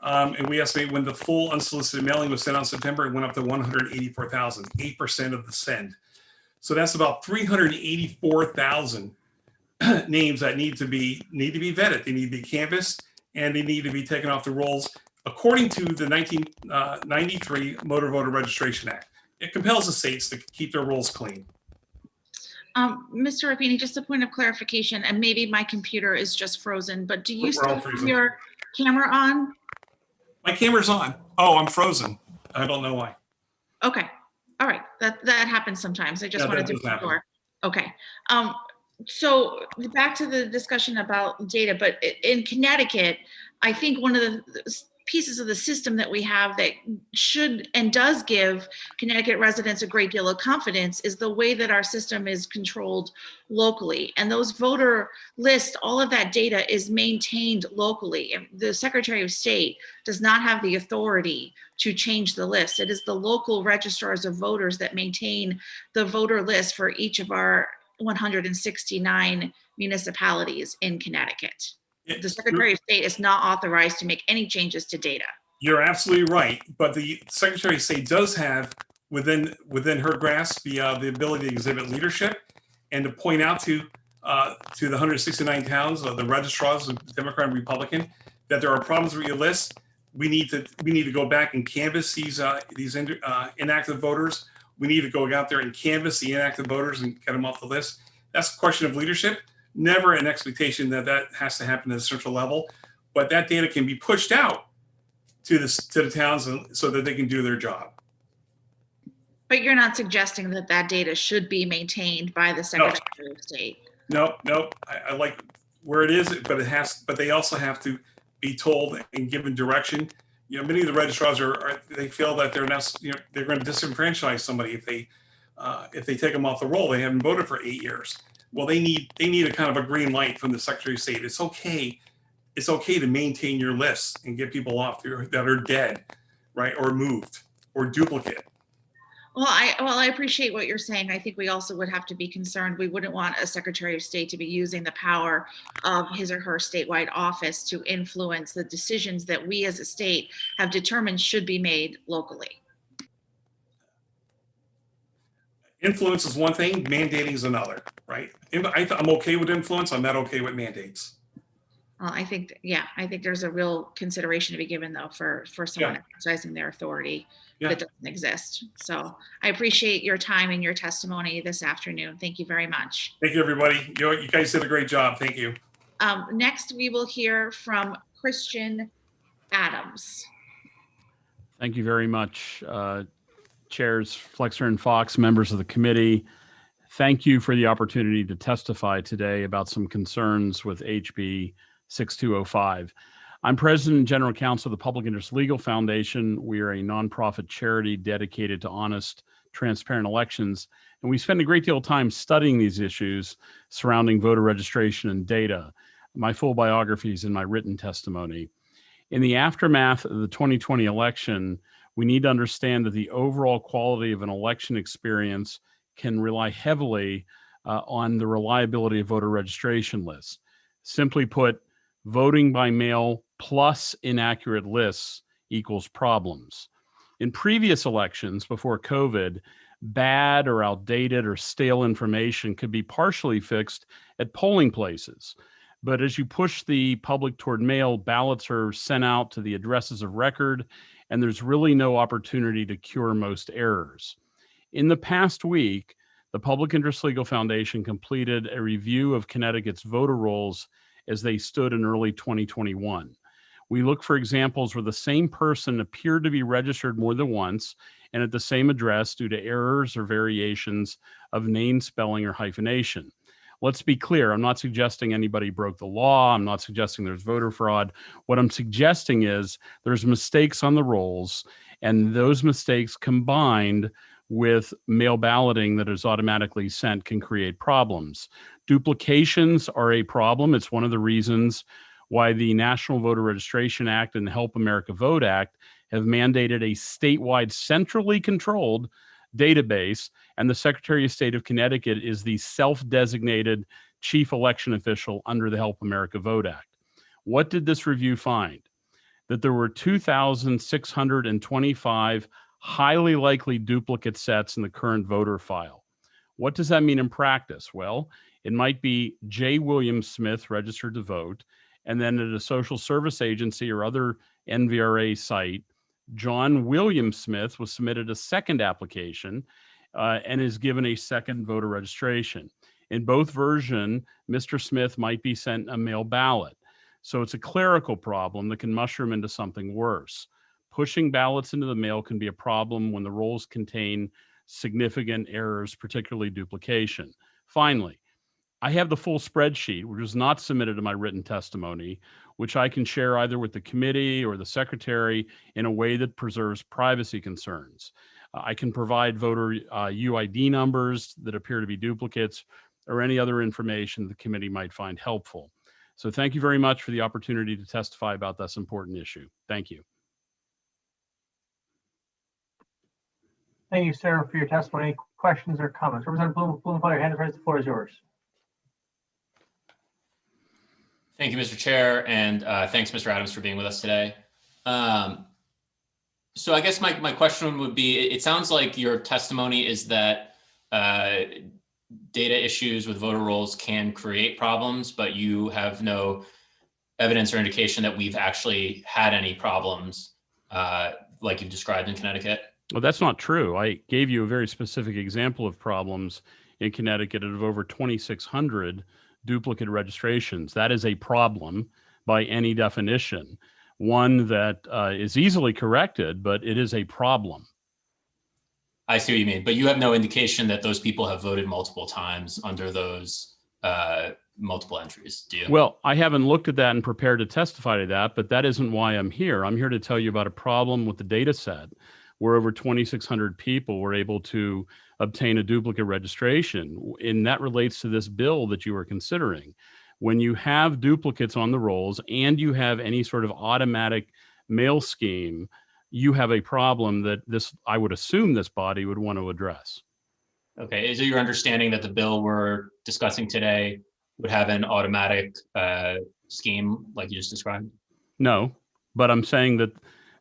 And we estimate when the full unsolicited mailing was sent on September, it went up to 184,000, 8% of the send. So that's about 384,000 names that need to be vetted. They need to be canvassed and they need to be taken off the rolls according to the 1993 Motor Voter Registration Act. It compels the states to keep their rolls clean. Mr. Rapini, just a point of clarification, and maybe my computer is just frozen, but do you still have your camera on? My camera's on. Oh, I'm frozen. I don't know why. Okay. All right. That happens sometimes. I just wanted to be sure. Okay. So back to the discussion about data, but in Connecticut, I think one of the pieces of the system that we have that should and does give Connecticut residents a great deal of confidence is the way that our system is controlled locally. And those voter lists, all of that data is maintained locally. The Secretary of State does not have the authority to change the list. It is the local registrars of voters that maintain the voter list for each of our 169 municipalities in Connecticut. The Secretary of State is not authorized to make any changes to data. You're absolutely right, but the Secretary of State does have within her grasp the ability to exhibit leadership and to point out to the 169 towns, the registrars, Democrat and Republican, that there are problems with your list. We need to go back and canvass these inactive voters. We need to go out there and canvass the inactive voters and get them off the list. That's a question of leadership. Never an expectation that has to happen at a central level, but that data can be pushed out to the towns so that they can do their job. But you're not suggesting that data should be maintained by the Secretary of State. No. I like where it is, but they also have to be told and given direction. Many of the registrars they feel that they're going to disenfranchise somebody if they take them off the roll. They haven't voted for 8 years. Well, they need a kind of a green light from the Secretary of State. It's okay it's okay to maintain your list and get people off that are dead, right, or moved, or duplicate. Well, I appreciate what you're saying. I think we also would have to be concerned. We wouldn't want a Secretary of State to be using the power of his or her statewide office to influence the decisions that we as a state have determined should be made locally. Influence is one thing, mandating is another, right? I'm okay with influence. I'm not okay with mandates. Well, I think, yeah, I think there's a real consideration to be given though for someone exercising their authority that doesn't exist. So I appreciate your time and your testimony this afternoon. Thank you very much. Thank you, everybody. You guys did a great job. Thank you. Next, we will hear from Christian Adams. Thank you very much, Chairs Flexer and Fox, members of the committee. Thank you for the opportunity to testify today about some concerns with HB 6205. I'm President and General Counsel of the Public Interest Legal Foundation. We are a nonprofit charity dedicated to honest, transparent elections, and we spend a great deal of time studying these issues surrounding voter registration and data. My full biography is in my written testimony. In the aftermath of the 2020 election, we need to understand that the overall quality of an election experience can rely heavily on the reliability of voter registration lists. Simply put, voting by mail plus inaccurate lists equals problems. In previous elections before COVID, bad or outdated or stale information could be partially fixed at polling places. But as you push the public toward mail, ballots are sent out to the addresses of record, and there's really no opportunity to cure most errors. In the past week, the Public Interest Legal Foundation completed a review of Connecticut's voter rolls as they stood in early 2021. We look for examples where the same person appeared to be registered more than once and at the same address due to errors or variations of name spelling or hyphenation. Let's be clear, I'm not suggesting anybody broke the law. I'm not suggesting there's voter fraud. What I'm suggesting is there's mistakes on the rolls, and those mistakes combined with mail balloting that is automatically sent can create problems. Duplications are a problem. It's one of the reasons why the National Voter Registration Act and the Help America Vote Act have mandated a statewide centrally controlled database, and the Secretary of State of Connecticut is the self-designated chief election official under the Help America Vote Act. What did this review find? That there were 2,625 highly likely duplicate sets in the current voter file. What does that mean in practice? Well, it might be J. William Smith registered to vote, and then at a social service agency or other NVRA site, John William Smith was submitted a second application and is given a second voter registration. In both versions, Mr. Smith might be sent a mail ballot. So it's a clerical problem that can mushroom into something worse. Pushing ballots into the mail can be a problem when the rolls contain significant errors, particularly duplication. Finally, I have the full spreadsheet, which was not submitted to my written testimony, which I can share either with the committee or the secretary in a way that preserves privacy concerns. I can provide voter UID numbers that appear to be duplicates or any other information the committee might find helpful. So thank you very much for the opportunity to testify about this important issue. Thank you. Thank you, sir, for your testimony. Any questions or comments? Representative Blumenthal, your hand is raised. The floor is yours. Thank you, Mr. Chair, and thanks, Mr. Adams, for being with us today. So I guess my question would be, it sounds like your testimony is that data issues with voter rolls can create problems, but you have no evidence or indication that we've actually had any problems like you described in Connecticut. Well, that's not true. I gave you a very specific example of problems in Connecticut of over 2,600 duplicate registrations. That is a problem by any definition, one that is easily corrected, but it is a problem. I see what you mean, but you have no indication that those people have voted multiple times under those multiple entries, do you? Well, I haven't looked at that and prepared to testify to that, but that isn't why I'm here. I'm here to tell you about a problem with the data set where over 2,600 people were able to obtain a duplicate registration. And that relates to this bill that you are considering. When you have duplicates on the rolls and you have any sort of automatic mail scheme, you have a problem that I would assume this body would want to address. Okay, is it your understanding that the bill we're discussing today would have an automatic scheme like you just described? No, but I'm saying that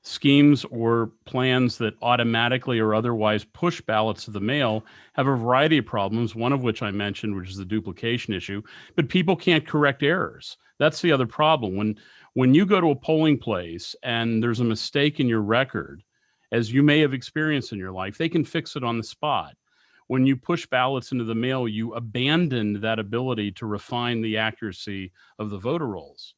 schemes or plans that automatically or otherwise push ballots to the mail have a variety of problems, one of which I mentioned, which is the duplication issue, but people can't correct errors. That's the other problem. When you go to a polling place and there's a mistake in your record, as you may have experienced in your life, they can fix it on the spot. When you push ballots into the mail, you abandon that ability to refine the accuracy of the voter rolls.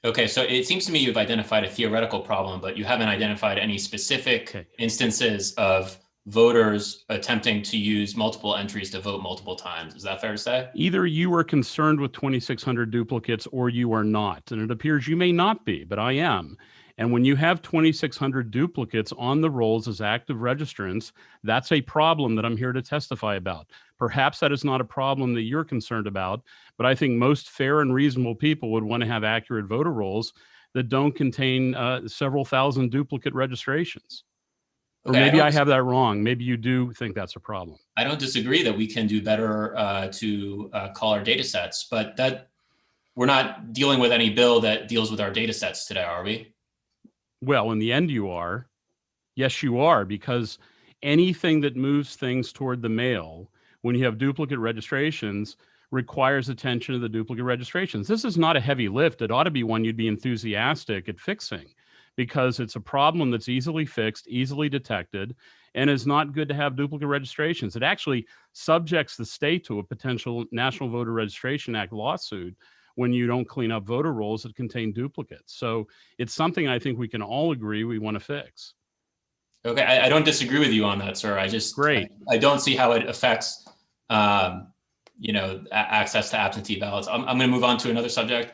Okay, so it seems to me you've identified a theoretical problem, but you haven't identified any specific instances of voters attempting to use multiple entries to vote multiple times. Is that fair to say? Either you are concerned with 2,600 duplicates or you are not. And it appears you may not be, but I am. And when you have 2,600 duplicates on the rolls as active registrants, that's a problem that I'm here to testify about. Perhaps that is not a problem that you're concerned about, but I think most fair and reasonable people would want to have accurate voter rolls that don't contain several thousand duplicate registrations. Or maybe I have that wrong. Maybe you do think that's a problem. I don't disagree that we can do better to call our data sets, but that we're not dealing with any bill that deals with our data sets today, are we? Well, in the end, you are. Yes, you are, because anything that moves things toward the mail, when you have duplicate registrations, requires attention to the duplicate registrations. This is not a heavy lift. It ought to be one you'd be enthusiastic at fixing, because it's a problem that's easily fixed, easily detected, and is not good to have duplicate registrations. It actually subjects the state to a potential National Voter Registration Act lawsuit when you don't clean up voter rolls that contain duplicates. So it's something I think we can all agree we want to fix. Okay, I don't disagree with you on that, sir. I just I don't see how it affects access to absentee ballots. I'm going to move on to another subject.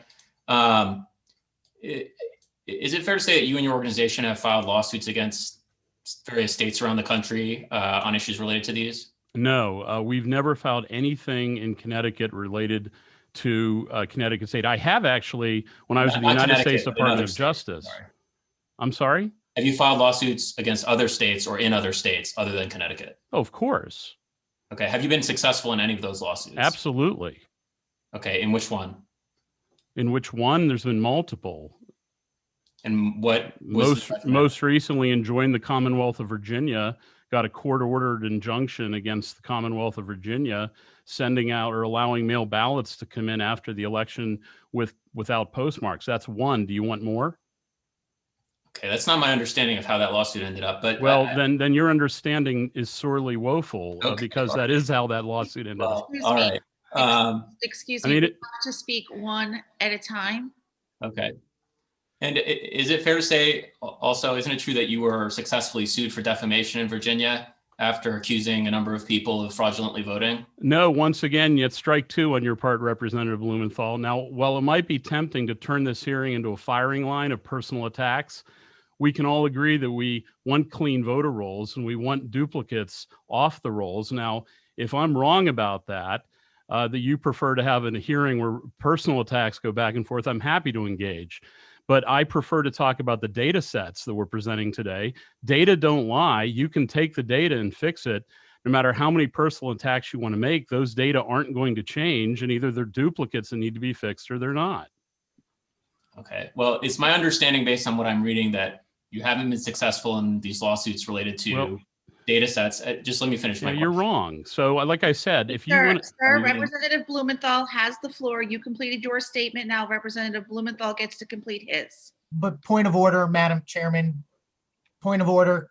Is it fair to say that you and your organization have filed lawsuits against various states around the country on issues related to these? No, we've never filed anything in Connecticut related to Connecticut State. I have actually, when I was at the United States Department of Justice. I'm sorry? Have you filed lawsuits against other states or in other states other than Connecticut? Oh, of course. Okay. Have you been successful in any of those lawsuits? Absolutely. Okay. In which one? In which one? There's been multiple. And what was most recently enjoined the Commonwealth of Virginia, got a court-ordered injunction against the Commonwealth of Virginia sending out or allowing mail ballots to come in after the election without postmarks. That's one. Do you want more? Okay, that's not my understanding of how that lawsuit ended up. But well, then your understanding is sorely woeful, because that is how that lawsuit ended up. All right. Excuse me. You have to speak one at a time. Okay. And is it fair to say also, isn't it true that you were successfully sued for defamation in Virginia after accusing a number of people of fraudulently voting? No, once again, yet strike two on your part, Representative Blumenthal. Now, while it might be tempting to turn this hearing into a firing line of personal attacks, we can all agree that we want clean voter rolls and we want duplicates off the rolls. Now, if I'm wrong about that, that you prefer to have a hearing where personal attacks go back and forth, I'm happy to engage. But I prefer to talk about the data sets that we're presenting today. Data don't lie. You can take the data and fix it. No matter how many personal attacks you want to make, those data aren't going to change, and either they're duplicates that need to be fixed or they're not. Okay. Well, it's my understanding based on what I'm reading that you haven't been successful in these lawsuits related to data sets. Just let me finish my question. You're wrong. So like I said, if you want to... Sir, Representative Blumenthal has the floor. You completed your statement. Now Representative Blumenthal gets to complete his. But point of order, Madam Chairman, point of order.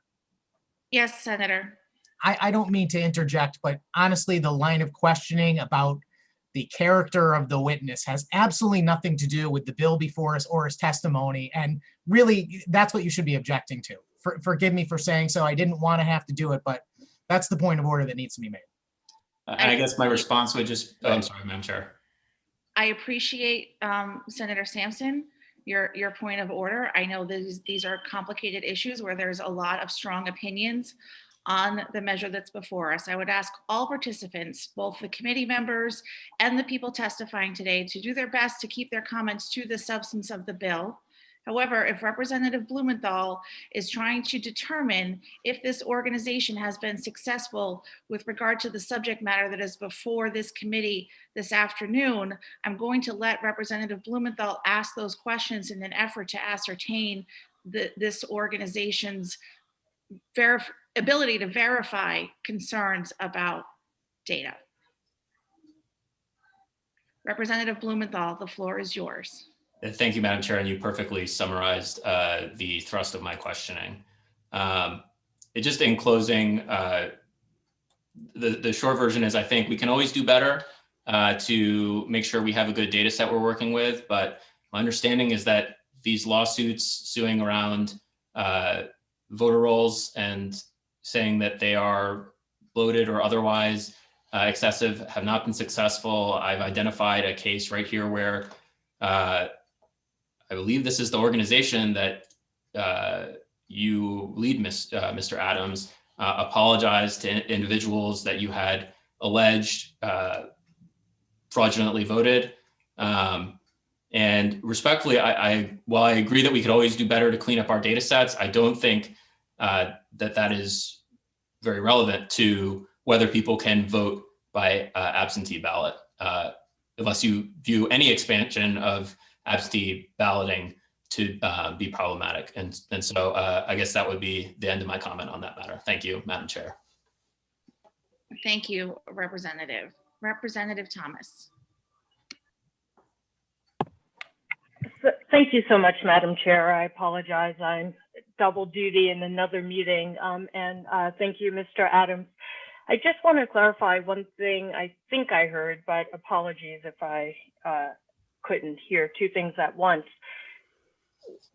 Yes, Senator. I don't mean to interject, but honestly, the line of questioning about the character of the witness has absolutely nothing to do with the bill before us or his testimony. And really, that's what you should be objecting to. Forgive me for saying so. I didn't want to have to do it, but that's the point of order that needs to be made. And I guess my response would just, I'm sorry, Madam Chair. I appreciate Senator Sampson, your point of order. I know these are complicated issues where there's a lot of strong opinions on the measure that's before us. I would ask all participants, both the committee members and the people testifying today, to do their best to keep their comments to the substance of the bill. However, if Representative Blumenthal is trying to determine if this organization has been successful with regard to the subject matter that is before this committee this afternoon, I'm going to let Representative Blumenthal ask those questions in an effort to ascertain this organization's ability to verify concerns about data. Representative Blumenthal, the floor is yours. Thank you, Madam Chair, and you perfectly summarized the thrust of my questioning. Just in closing, the short version is I think we can always do better to make sure we have a good data set we're working with, but my understanding is that these lawsuits suing around voter rolls and saying that they are bloated or otherwise excessive have not been successful. I've identified a case right here where I believe this is the organization that you lead, Mr. Adams, apologized to individuals that you had alleged fraudulently voted. And respectfully, while I agree that we could always do better to clean up our data sets, I don't think that is very relevant to whether people can vote by absentee ballot, unless you view any expansion of absentee balloting to be problematic. And so I guess that would be the end of my comment on that matter. Thank you, Madam Chair. Thank you, Representative. Representative Thomas. Thank you so much, Madam Chair. I apologize. I'm double duty in another meeting. And thank you, Mr. Adams. I just want to clarify one thing I think I heard, but apologies if I couldn't hear two things at once.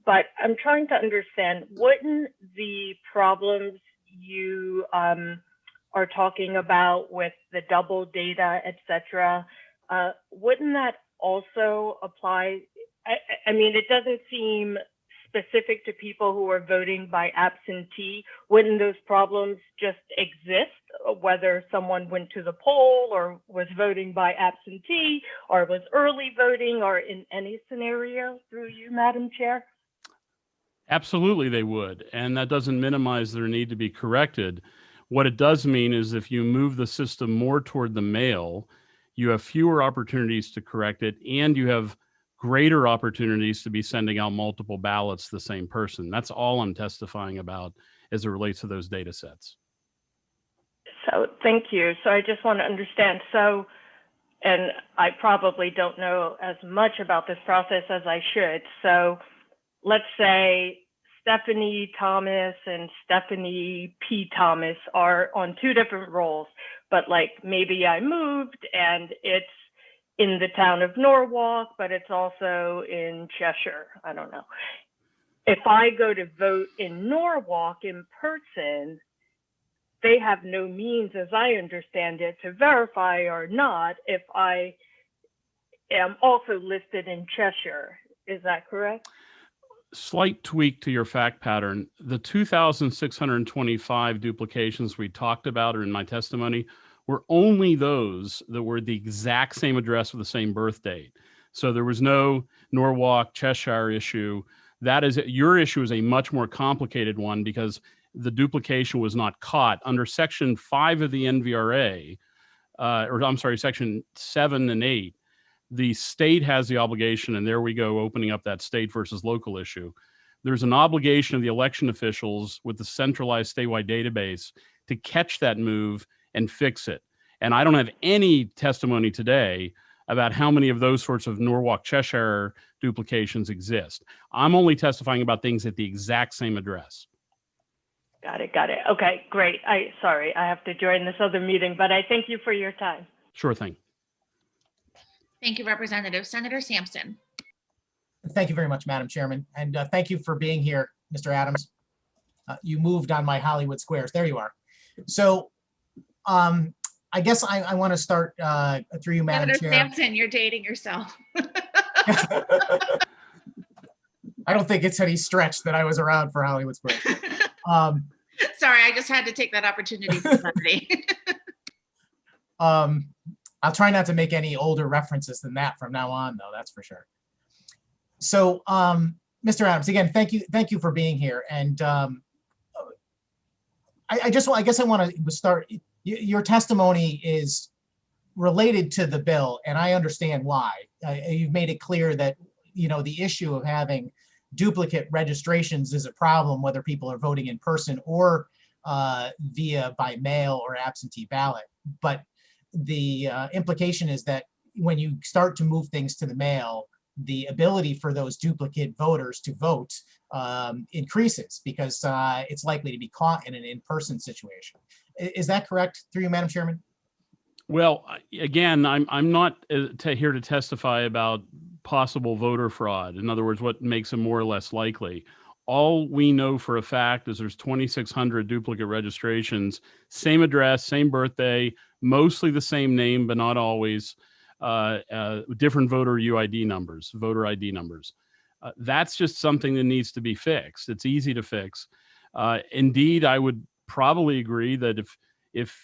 But I'm trying to understand, wouldn't the problems you are talking about with the double data, et cetera, wouldn't that also apply? I mean, it doesn't seem specific to people who are voting by absentee. Wouldn't those problems just exist, whether someone went to the poll or was voting by absentee or was early voting, or in any scenario, through you, Madam Chair? Absolutely, they would. And that doesn't minimize their need to be corrected. What it does mean is if you move the system more toward the mail, you have fewer opportunities to correct it, and you have greater opportunities to be sending out multiple ballots to the same person. That's all I'm testifying about as it relates to those data sets. So thank you. So I just want to understand. So, and I probably don't know as much about this process as I should. So let's say Stephanie Thomas and Stephanie P. Thomas are on two different roles, but like maybe I moved and it's in the town of Norwalk, but it's also in Cheshire. I don't know. If I go to vote in Norwalk in person, they have no means, as I understand it, to verify or not if I am also listed in Cheshire. Is that correct? Slight tweak to your fact pattern. The 2,625 duplications we talked about or in my testimony were only those that were the exact same address with the same birth date. So there was no Norwalk, Cheshire issue. That is, your issue is a much more complicated one because the duplication was not caught. Under Section 5 of the NVRA, or I'm sorry, Section 7 and 8, the state has the obligation, and there we go, opening up that state versus local issue. There's an obligation of the election officials with the centralized statewide database to catch that move and fix it. And I don't have any testimony today about how many of those sorts of Norwalk, Cheshire duplications exist. I'm only testifying about things at the exact same address. Got it. Okay, great. Sorry, I have to join this other meeting, but I thank you for your time. Sure thing. Thank you, Representative. Senator Sampson. Thank you very much, Madam Chairman. And thank you for being here, Mr. Adams. You moved on my Hollywood squares. There you are. So I guess I want to start through you, Madam Senator Chair. Sampson, you're dating yourself. I don't think it's any stretch that I was around for Hollywood Squares. Sorry, I just had to take that opportunity for levity. I'll try not to make any older references than that from now on, though, that's for sure. So, Mr. Adams, again, thank you for being here. And I guess I want to start. Your testimony is related to the bill, and I understand why. You've made it clear that, you know, the issue of having duplicate registrations is a problem, whether people are voting in person or via by mail or absentee ballot. But the implication is that when you start to move things to the mail, the ability for those duplicate voters to vote increases because it's likely to be caught in an in-person situation. Is that correct through you, Madam Chairman? Well, again, I'm not here to testify about possible voter fraud. In other words, what makes them more or less likely. All we know for a fact is there's 2,600 duplicate registrations, same address, same birthday, mostly the same name, but not always, different voter ID numbers. That's just something that needs to be fixed. It's easy to fix. Indeed, I would probably agree that if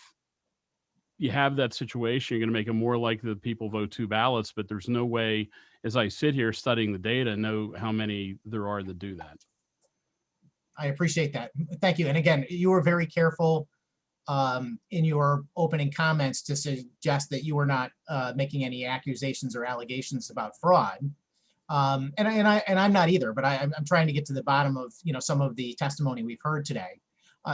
you have that situation, you're going to make it more likely that people vote 2 ballots, but there's no way, as I sit here studying the data, know how many there are that do that. I appreciate that. Thank you. And again, you were very careful in your opening comments to suggest that you were not making any accusations or allegations about fraud. And I'm not either, but I'm trying to get to the bottom of, you know, some of the testimony we've heard today.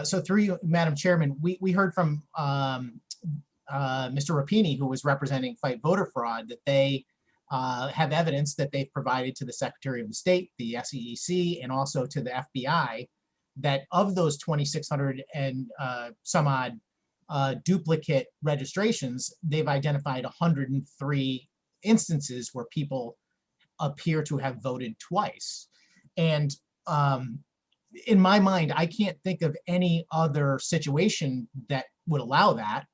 So through you, Madam Chairman, we heard from Mr. Rapini, who was representing Fight Voter Fraud, that they have evidence that they've provided to the Secretary of State, the SEC, and also to the FBI, that of those 2,600 and some odd duplicate registrations, they've identified 103 instances where people appear to have voted twice. And in my mind, I can't think of any other situation that would allow that,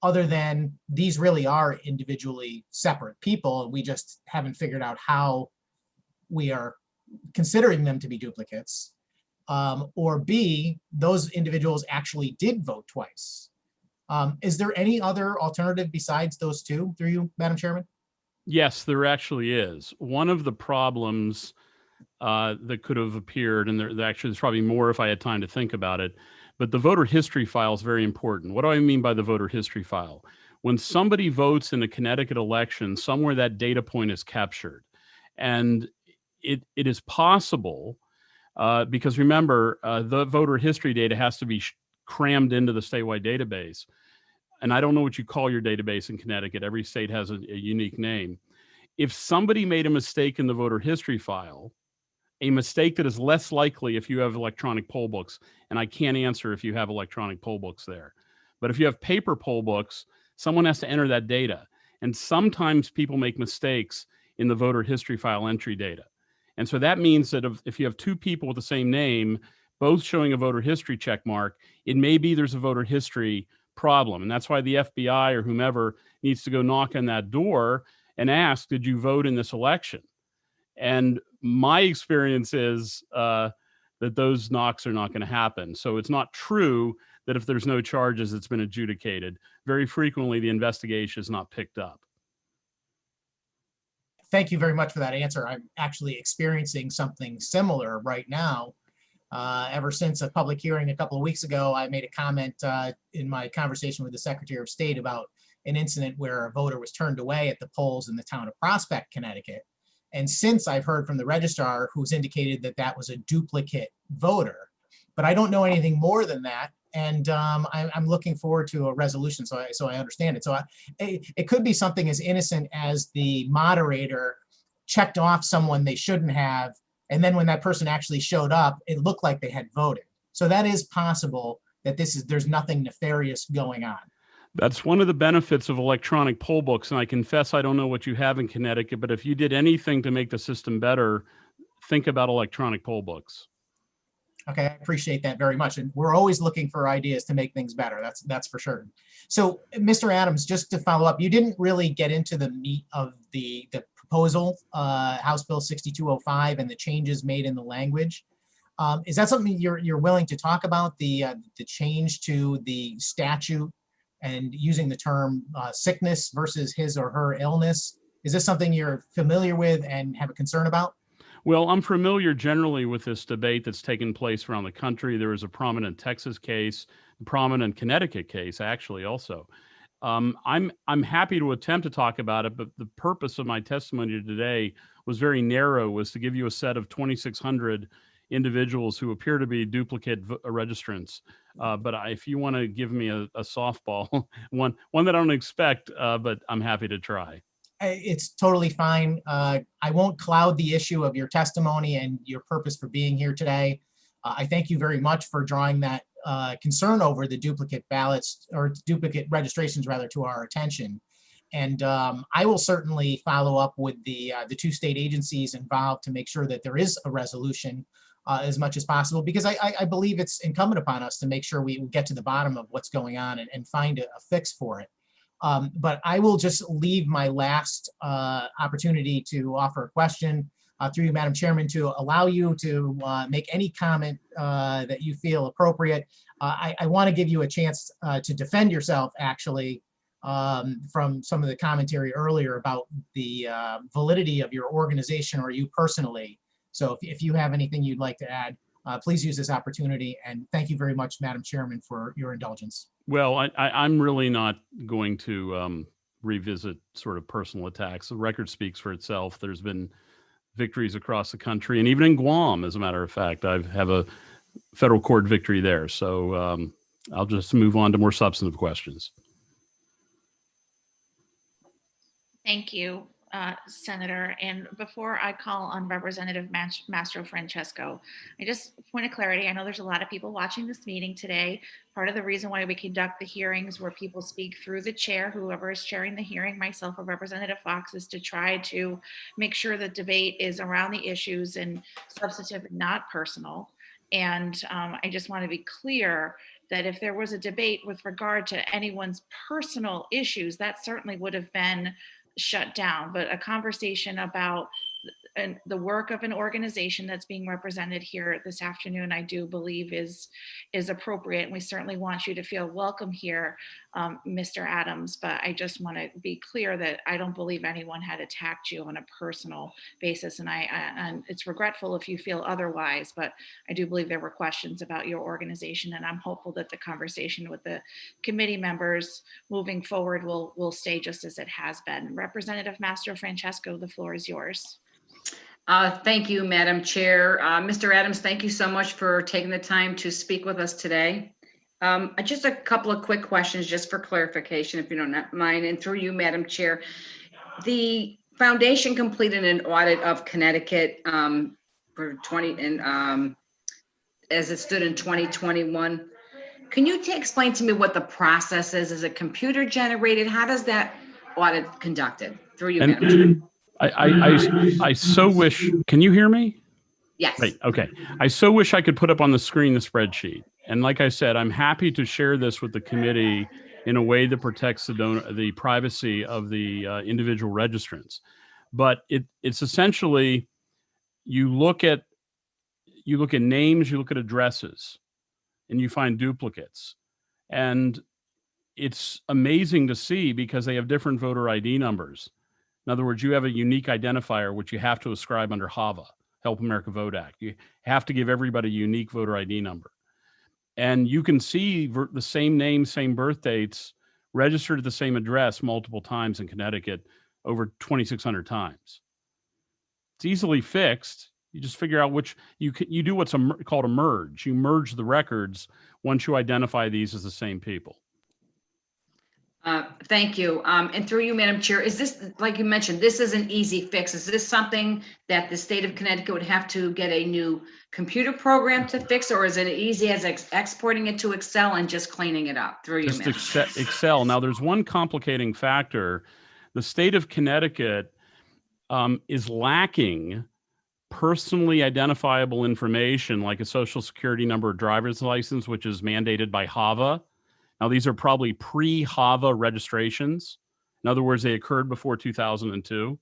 other than these really are individually separate people, and we just haven't figured out how we are considering them to be duplicates. Or B, those individuals actually did vote twice. Is there any other alternative besides those two through you, Madam Chairman? Yes, there actually is. One of the problems that could have appeared, and there's probably more if I had time to think about it, but the voter history file is very important. What do I mean by the voter history file? When somebody votes in a Connecticut election, somewhere that data point is captured. And it is possible, because remember, the voter history data has to be crammed into the statewide database. And I don't know what you call your database in Connecticut. Every state has a unique name. If somebody made a mistake in the voter history file, a mistake that is less likely if you have electronic poll books, and I can't answer if you have electronic poll books there. But if you have paper poll books, someone has to enter that data. And sometimes people make mistakes in the voter history file entry data. And so that means that if you have 2 people with the same name, both showing a voter history check mark, it may be there's a voter history problem. And that's why the FBI or whomever needs to go knock on that door and ask, did you vote in this election? And my experience is that those knocks are not going to happen. So it's not true that if there's no charges, it's been adjudicated. Very frequently, the investigation is not picked up. Thank you very much for that answer. I'm actually experiencing something similar right now. Ever since a public hearing a couple of weeks ago, I made a comment in my conversation with the Secretary of State about an incident where a voter was turned away at the polls in the town of Prospect, Connecticut. And since I've heard from the registrar who's indicated that that was a duplicate voter, but I don't know anything more than that. And I'm looking forward to a resolution so I understand it. So it could be something as innocent as the moderator checked off someone they shouldn't have. And then when that person actually showed up, it looked like they had voted. So that is possible that there's nothing nefarious going on. That's one of the benefits of electronic poll books. And I confess, I don't know what you have in Connecticut, but if you did anything to make the system better, think about electronic poll books. Okay, I appreciate that very much. And we're always looking for ideas to make things better. That's for sure. So Mr. Adams, just to follow up, you didn't really get into the meat of the proposal, House Bill 6205 and the changes made in the language. Is that something you're willing to talk about, the change to the statute and using the term sickness versus his or her illness? Is this something you're familiar with and have a concern about? Well, I'm familiar generally with this debate that's taken place around the country. There was a prominent Texas case, a prominent Connecticut case, actually, also. I'm happy to attempt to talk about it, but the purpose of my testimony today was very narrow, was to give you a set of 2,600 individuals who appear to be duplicate registrants. But if you want to give me a softball, one that I don't expect, but I'm happy to try. It's totally fine. I won't cloud the issue of your testimony and your purpose for being here today. I thank you very much for drawing that concern over the duplicate ballots, or duplicate registrations rather, to our attention. And I will certainly follow up with the two state agencies involved to make sure that there is a resolution as much as possible, because I believe it's incumbent upon us to make sure we get to the bottom of what's going on and find a fix for it. But I will just leave my last opportunity to offer a question through you, Madam Chairman, to allow you to make any comment that you feel appropriate. I want to give you a chance to defend yourself, actually, from some of the commentary earlier about the validity of your organization or you personally. So if you have anything you'd like to add, please use this opportunity. And thank you very much, Madam Chairman, for your indulgence. Well, I'm really not going to revisit sort of personal attacks. The record speaks for itself. There's been victories across the country, and even in Guam, as a matter of fact, I have a federal court victory there. So I'll just move on to more substantive questions. Thank you, Senator. And before I call on Representative Mastro Francesco, I just point of clarity, I know there's a lot of people watching this meeting today. Part of the reason why we conduct the hearings where people speak through the chair, whoever is chairing the hearing, myself or Representative Fox, is to try to make sure the debate is around the issues and substantive and not personal. And I just want to be clear that if there was a debate with regard to anyone's personal issues, that certainly would have been shut down. But a conversation about the work of an organization that's being represented here this afternoon, I do believe is appropriate. And we certainly want you to feel welcome here, Mr. Adams. But I just want to be clear that I don't believe anyone had attacked you on a personal basis. And it's regretful if you feel otherwise, but I do believe there were questions about your organization. And I'm hopeful that the conversation with the committee members moving forward will stay just as it has been. Representative Mastro Francesco, the floor is yours. Thank you, Madam Chair. Mr. Adams, thank you so much for taking the time to speak with us today. Just a couple of quick questions just for clarification, if you don't mind, and through you, Madam Chair. The foundation completed an audit of Connecticut for as it stood in 2021. Can you explain to me what the process is? Is it computer generated? How does that audit conducted? Through you, Madam Chair. I so wish, can you hear me? Yes. Right, okay. I so wish I could put up on the screen the spreadsheet. And like I said, I'm happy to share this with the committee in a way that protects the privacy of the individual registrants. But it's essentially, you look at names, you look at addresses, and you find duplicates. And it's amazing to see because they have different voter ID numbers. In other words, you have a unique identifier, which you have to ascribe under HAVA, Help America Vote Act. You have to give everybody a unique voter ID number. And you can see the same name, same birth dates, registered at the same address multiple times in Connecticut, over 2,600 times. It's easily fixed. You just figure out which, you do what's called a merge. You merge the records once you identify these as the same people. Thank you. And through you, Madam Chair, is this, like you mentioned, this is an easy fix. Is this something that the state of Connecticut would have to get a new computer program to fix, or is it easy as exporting it to Excel and just cleaning it up? Through you, Madam Chair. Excel. Now, there's one complicating factor. The state of Connecticut is lacking personally identifiable information like a social security number or driver's license, which is mandated by HAVA. Now, these are probably pre-HAVA registrations. In other words, they occurred before 2002.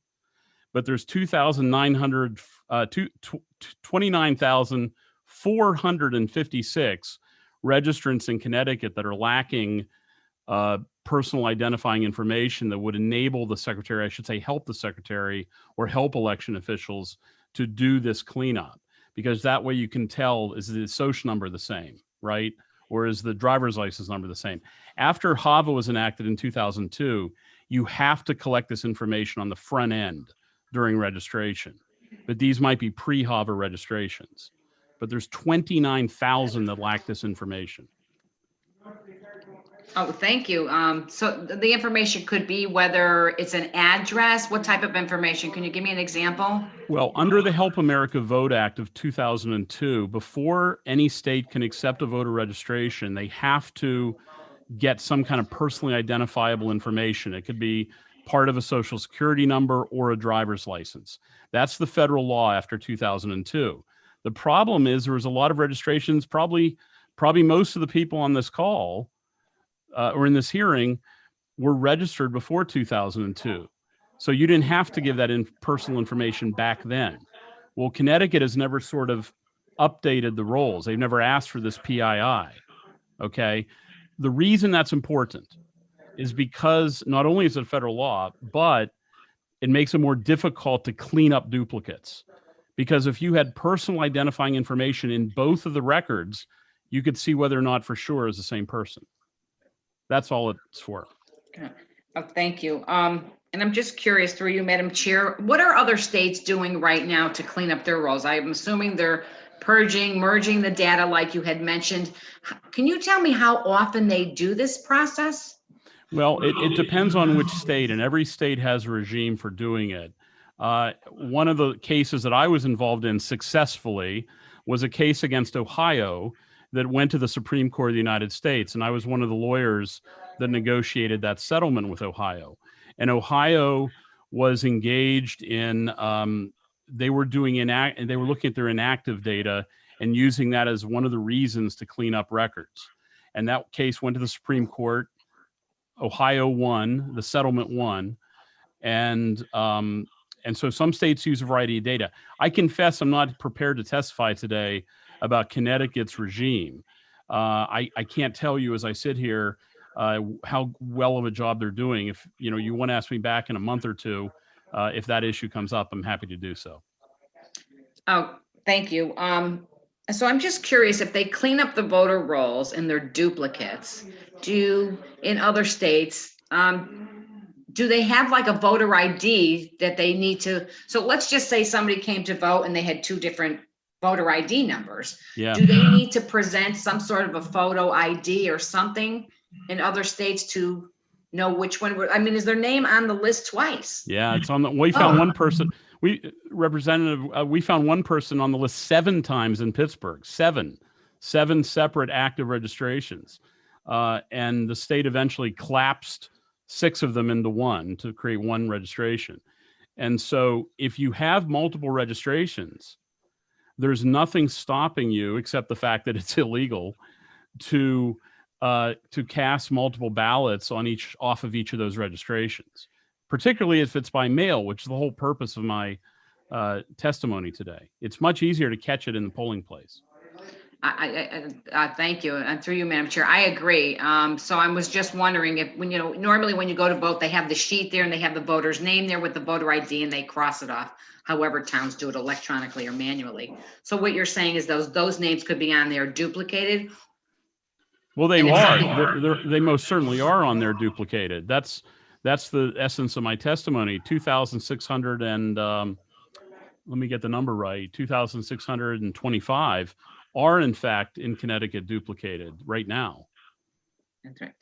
But there's 29,000 456 registrants in Connecticut that are lacking personal identifying information that would enable the secretary, I should say, help the secretary or help election officials to do this cleanup. Because that way you can tell, is the social number the same, right? Or is the driver's license number the same? After HAVA was enacted in 2002, you have to collect this information on the front end during registration. But these might be pre-HAVA registrations. But there's 29,000 that lack this information. Oh, thank you. So the information could be whether it's an address, what type of information? Can you give me an example? Well, under the Help America Vote Act of 2002, before any state can accept a voter registration, they have to get some kind of personally identifiable information. It could be part of a social security number or a driver's license. That's the federal law after 2002. The problem is there was a lot of registrations, probably most of the people on this call or in this hearing were registered before 2002. So you didn't have to give that personal information back then. Well, Connecticut has never sort of updated the roles. They've never asked for this PII, okay? The reason that's important is because not only is it federal law, but it makes it more difficult to clean up duplicates. Because if you had personal identifying information in both of the records, you could see whether or not for sure is the same person. That's all it's for. Okay. Oh, thank you. And I'm just curious through you, Madam Chair, what are other states doing right now to clean up their roles? I'm assuming they're purging, merging the data like you had mentioned. Can you tell me how often they do this process? Well, it depends on which state, and every state has a regime for doing it. One of the cases that I was involved in successfully was a case against Ohio that went to the Supreme Court of the United States. And I was one of the lawyers that negotiated that settlement with Ohio. And Ohio was engaged in, they were looking at their inactive data and using that as one of the reasons to clean up records. And that case went to the Supreme Court. Ohio won, the settlement won. And so some states use a variety of data. I confess I'm not prepared to testify today about Connecticut's regime. I can't tell you as I sit here how well of a job they're doing. If you want to ask me back in a month or two, if that issue comes up, I'm happy to do so. Oh, thank you. So I'm just curious if they clean up the voter rolls and their duplicates, in other states, do they have like a voter ID that they need to? So let's just say somebody came to vote and they had two different voter ID numbers. Yeah. Do they need to present some sort of a photo ID or something in other states to know which one? Is their name on the list twice? Yeah, it's on the. We found one person. We found one person on the list 7 times in Pittsburgh. Seven separate active registrations, and the state eventually collapsed 6 of them into one to create one registration. And so, if you have multiple registrations, there's nothing stopping you except the fact that it's illegal to cast multiple ballots off of each of those registrations, particularly if it's by mail, which is the whole purpose of my testimony today. It's much easier to catch it in the polling place. Thank you. And through you, Madam Chair, I agree. So I was just wondering if normally when you go to vote, they have the sheet there and they have the voter's name there with the voter ID and they cross it off. However, towns do it electronically or manually. So what you're saying is those names could be on there duplicated. Well, they are. They most certainly are on there duplicated. That's the essence of my testimony. 2,600 and let me get the number right. 2,625 are in fact in Connecticut duplicated right now. That's right.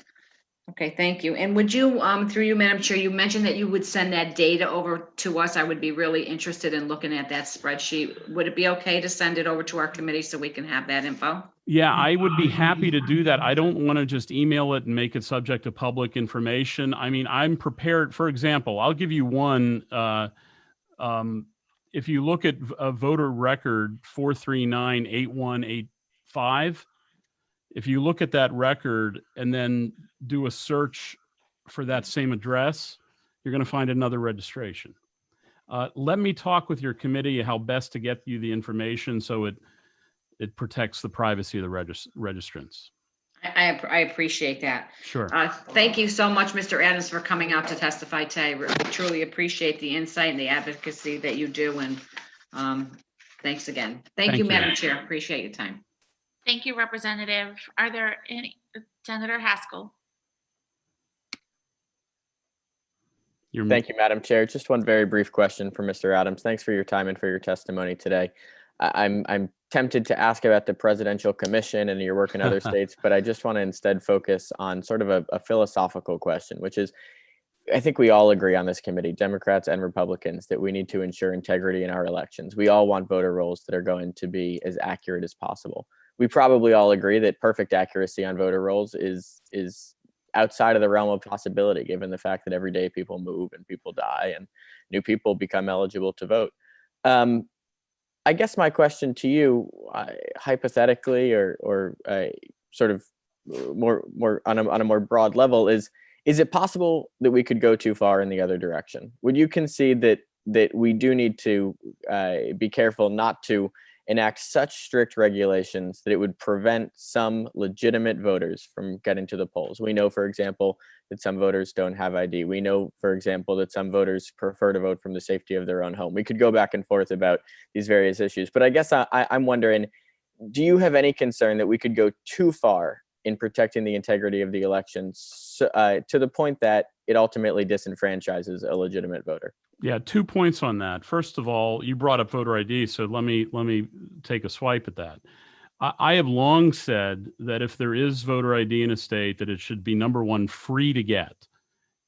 Okay, thank you. And would you, through you, Madam Chair, you mentioned that you would send that data over to us. I would be really interested in looking at that spreadsheet. Would it be okay to send it over to our committee so we can have that info? Yeah, I would be happy to do that. I don't want to just email it and make it subject to public information. I mean, I'm prepared. For example, I'll give you one. If you look at a voter record 4398185, if you look at that record and then do a search for that same address, you're going to find another registration. Let me talk with your committee how best to get you the information so it protects the privacy of the registrants. I appreciate that. Sure. Thank you so much, Mr. Adams, for coming out to testify today. We truly appreciate the insight and the advocacy that you do. And thanks again. Thank you, Madam Chair. Appreciate your time. Thank you, Representative. Are there any, Senator Haskell? Thank you, Madam Chair. Just one very brief question for Mr. Adams. Thanks for your time and for your testimony today. I'm tempted to ask about the Presidential Commission and your work in other states, but I just want to instead focus on sort of a philosophical question, which is, I think we all agree on this committee, Democrats and Republicans, that we need to ensure integrity in our elections. We all want voter rolls that are going to be as accurate as possible. We probably all agree that perfect accuracy on voter rolls is outside of the realm of possibility, given the fact that every day people move and people die and new people become eligible to vote. I guess my question to you, hypothetically, or sort of more on a more broad level, is it possible that we could go too far in the other direction? Would you concede that we do need to be careful not to enact such strict regulations that it would prevent some legitimate voters from getting to the polls? We know, for example, that some voters don't have ID. We know, for example, that some voters prefer to vote from the safety of their own home. We could go back and forth about these various issues, but I guess I'm wondering, do you have any concern that we could go too far in protecting the integrity of the elections to the point that it ultimately disenfranchises a legitimate voter? Yeah, 2 points on that. First of all, you brought up voter ID, so let me take a swipe at that. I have long said that if there is voter ID in a state, that it should be, number one, free to get,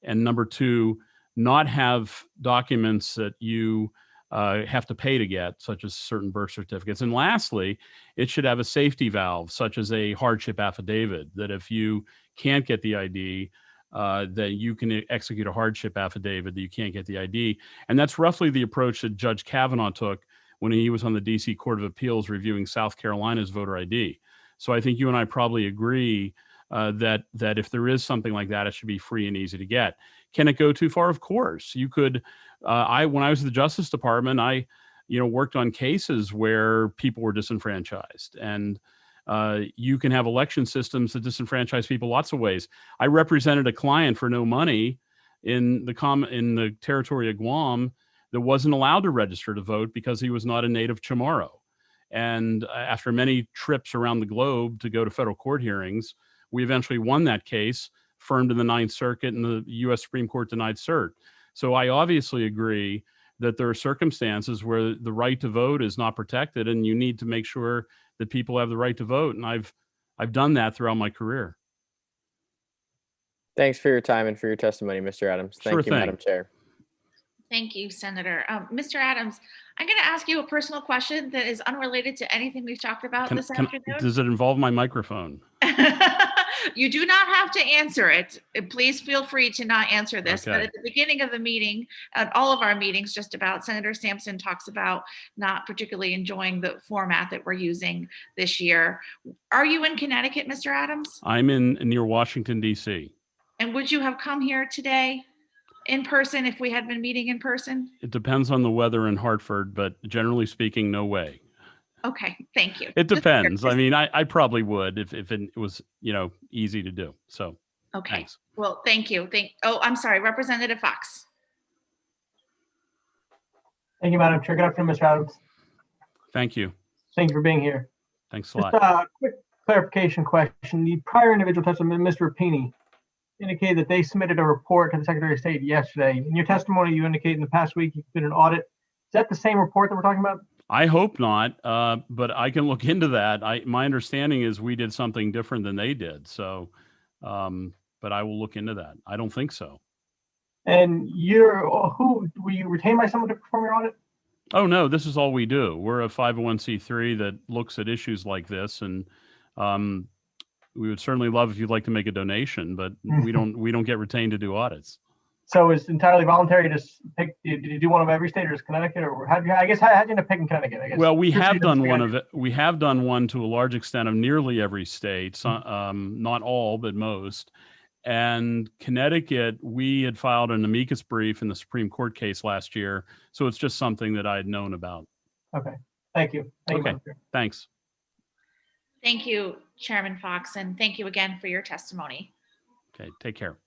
and number two, not have documents that you have to pay to get, such as certain birth certificates. And lastly, it should have a safety valve, such as a hardship affidavit, that if you can't get the ID, that you can execute a hardship affidavit that you can't get the ID. And that's roughly the approach that Judge Kavanaugh took when he was on the DC Court of Appeals reviewing South Carolina's voter ID. So I think you and I probably agree that if there is something like that, it should be free and easy to get. Can it go too far? Of course. You could. When I was at the Justice Department, I worked on cases where people were disenfranchised, and you can have election systems that disenfranchise people lots of ways. I represented a client for no money in the territory of Guam that wasn't allowed to register to vote because he was not a native Chamorro. And after many trips around the globe to go to federal court hearings, we eventually won that case, affirmed in the Ninth Circuit, and the U.S. Supreme Court denied cert. So I obviously agree that there are circumstances where the right to vote is not protected, and you need to make sure that people have the right to vote. And I've done that throughout my career. Thanks for your time and for your testimony, Mr. Adams. Thank you, Madam Chair. Thank you, Senator. Mr. Adams, I'm going to ask you a personal question that is unrelated to anything we've talked about this afternoon. Does it involve my microphone? You do not have to answer it. Please feel free to not answer this. Okay. But at the beginning of the meeting, at all of our meetings, just about, Senator Sampson talks about not particularly enjoying the format that we're using this year. Are you in Connecticut, Mr. Adams? I'm near Washington, D.C. And would you have come here today in person if we had been meeting in person? It depends on the weather in Hartford, but generally speaking, no way. Okay, thank you. It depends. I mean, I probably would if it was, easy to do. So, okay. Thanks. Well, thank you. I'm sorry, Representative Fox. Thank you, Madam Chair. Good afternoon, Mr. Adams. Thank you. Thank you for being here. Thanks a Just lot. a quick clarification question. The prior individual testimony, Mr. Rapini, indicated that they submitted a report to the Secretary of State yesterday. In your testimony, you indicate in the past week you did an audit. Is that the same report that we're talking about? I hope not, but I can look into that. My understanding is we did something different than they did. So, but I will look into that. I don't think so. And were you retained by someone to perform your audit? Oh, no, this is all we do. We're a 501c3 that looks at issues like this. And we would certainly love if you'd like to make a donation, but we don't get retained to do audits. So it's entirely voluntary to pick. Did you do one of every state, or is Connecticut, or how'd you end up picking Connecticut? I guess. Well, we have done one of it. We have done one to a large extent of nearly every state, not all, but most. And Connecticut, we had filed an amicus brief in the Supreme Court case last year, so it's just something that I had known about. Okay, thank you. Okay, thanks. Thank you, Chairman Fox, and thank you again for your testimony. Okay, take care.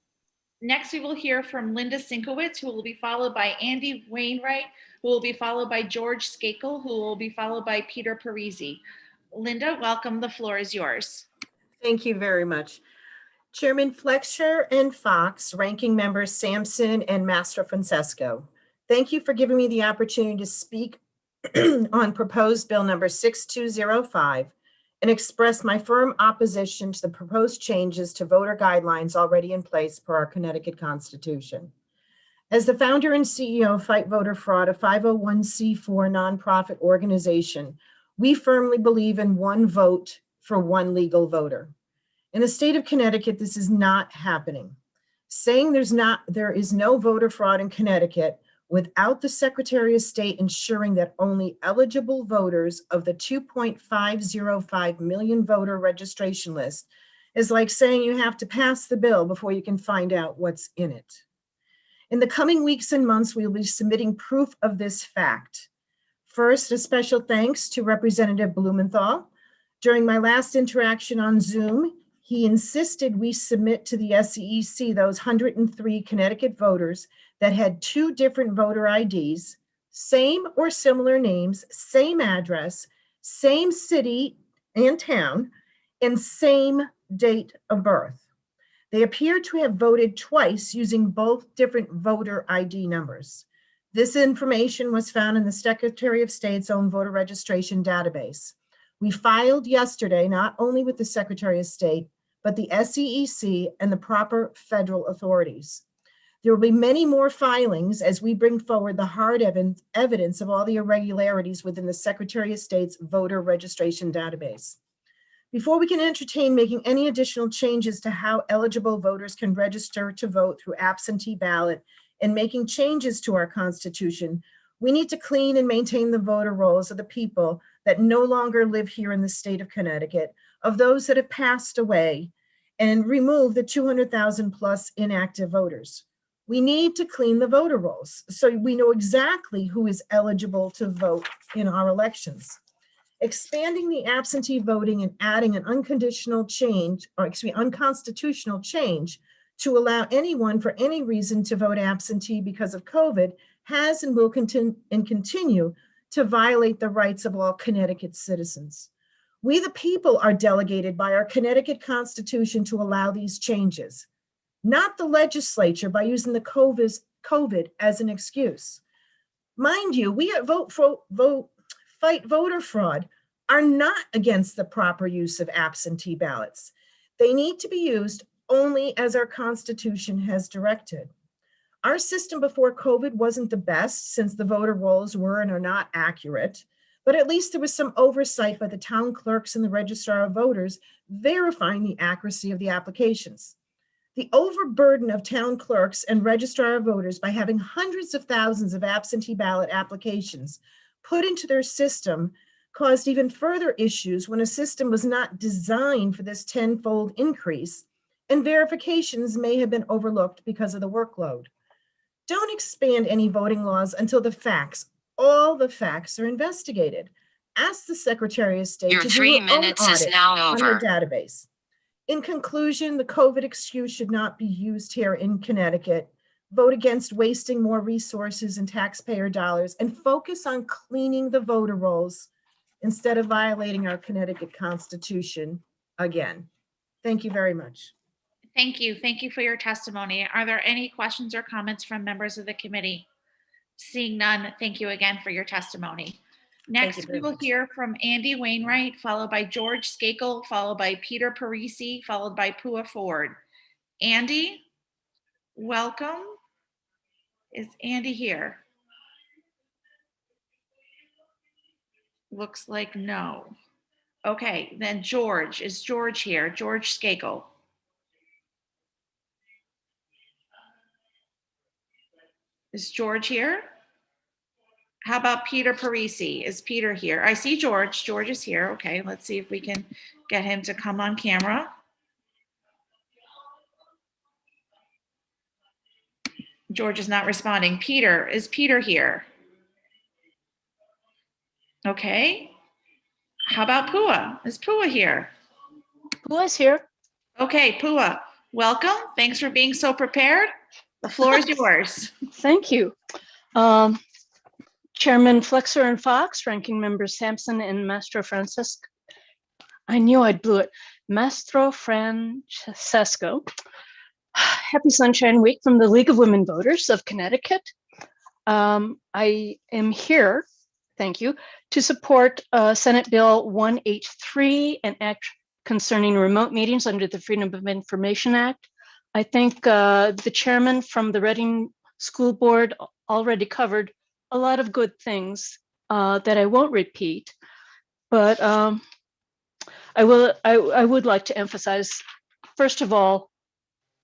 Next, we will hear from Linda Sinkowitz, who will be followed by Andy Wainwright, who will be followed by George Skakel, who will be followed by Peter Parisi. Linda, welcome. The floor is yours. Thank you very much. Chairman Flexer and Fox, Ranking Members Sampson and Master Francesco, thank you for giving me the opportunity to speak on proposed bill number 6205 and express my firm opposition to the proposed changes to voter guidelines already in place per our Connecticut Constitution. As the founder and CEO of Fight Voter Fraud, a 501c4 nonprofit organization, we firmly believe in one vote for one legal voter. In the state of Connecticut, this is not happening. Saying there is no voter fraud in Connecticut without the Secretary of State ensuring that only eligible voters of the 2.505 million voter registration list is like saying you have to pass the bill before you can find out what's in it. In the coming weeks and months, we will be submitting proof of this fact. First, a special thanks to Representative Blumenthal. During my last interaction on Zoom, he insisted we submit to the SEC those 103 Connecticut voters that had 2 different voter IDs, same or similar names, same address, same city and town, and same date of birth. They appear to have voted twice using both different voter ID numbers. This information was found in the Secretary of State's own voter registration database. We filed yesterday, not only with the Secretary of State, but the SEC and the proper federal authorities. There will be many more filings as we bring forward the hard evidence of all the irregularities within the Secretary of State's voter registration database. Before we can entertain making any additional changes to how eligible voters can register to vote through absentee ballot and making changes to our Constitution, we need to clean and maintain the voter rolls of the people that no longer live here in the state of Connecticut, of those that have passed away, and remove the 200,000 plus inactive voters. We need to clean the voter rolls so we know exactly who is eligible to vote in our elections. Expanding the absentee voting and adding an unconstitutional change to allow anyone for any reason to vote absentee because of COVID has and will continue to violate the rights of all Connecticut citizens. We, the people, are delegated by our Connecticut Constitution to allow these changes, not the legislature by using the COVID as an excuse. Mind you, we at Fight Voter Fraud are not against the proper use of absentee ballots. They need to be used only as our Constitution has directed. Our system before COVID wasn't the best since the voter rolls were and are not accurate, but at least there was some oversight by the town clerks and the registrar of voters verifying the accuracy of the applications. The overburden of town clerks and registrar of voters by having hundreds of thousands of absentee ballot applications put into their system caused even further issues when a system was not designed for this tenfold increase, and verifications may have been overlooked because of the workload. Don't expand any voting laws until the facts, all the facts, are investigated. Ask the Secretary of State Your to 3 do her own minutes is audit now on over. the database. In conclusion, the COVID excuse should not be used here in Connecticut. Vote against wasting more resources and taxpayer dollars and focus on cleaning the voter rolls instead of violating our Connecticut Constitution again. Thank you very much. Thank you. Thank you for your testimony. Are there any questions or comments from members of the committee? Seeing none, thank you again for your testimony. Next, we will hear from Andy Wainwright, followed by George Skakel, followed by Peter Parisi, followed by Pua Ford. Andy, welcome. Is Andy here? Looks like no. Okay, then George. Is George here? George Skakel. Is George here? How about Peter Parisi? Is Peter here? I see George. George is here. Okay, let's see if we can get him to come on camera. George is not responding. Peter, is Peter here? Okay. How about Pua? Is Pua here? Pua's here. Okay, Pua, welcome. Thanks for being so prepared. The floor is yours. Thank you. Chairman Flexer and Fox, Ranking Members Sampson and Mastro Francesco. I knew I'd blew it. Mastro Francesco. Happy Sunshine Week from the League of Women Voters of Connecticut. I am here, thank you, to support Senate Bill 183, an act concerning remote meetings under the Freedom of Information Act. I think the chairman from the Reading School Board already covered a lot of good things that I won't repeat, but I would like to emphasize, first of all,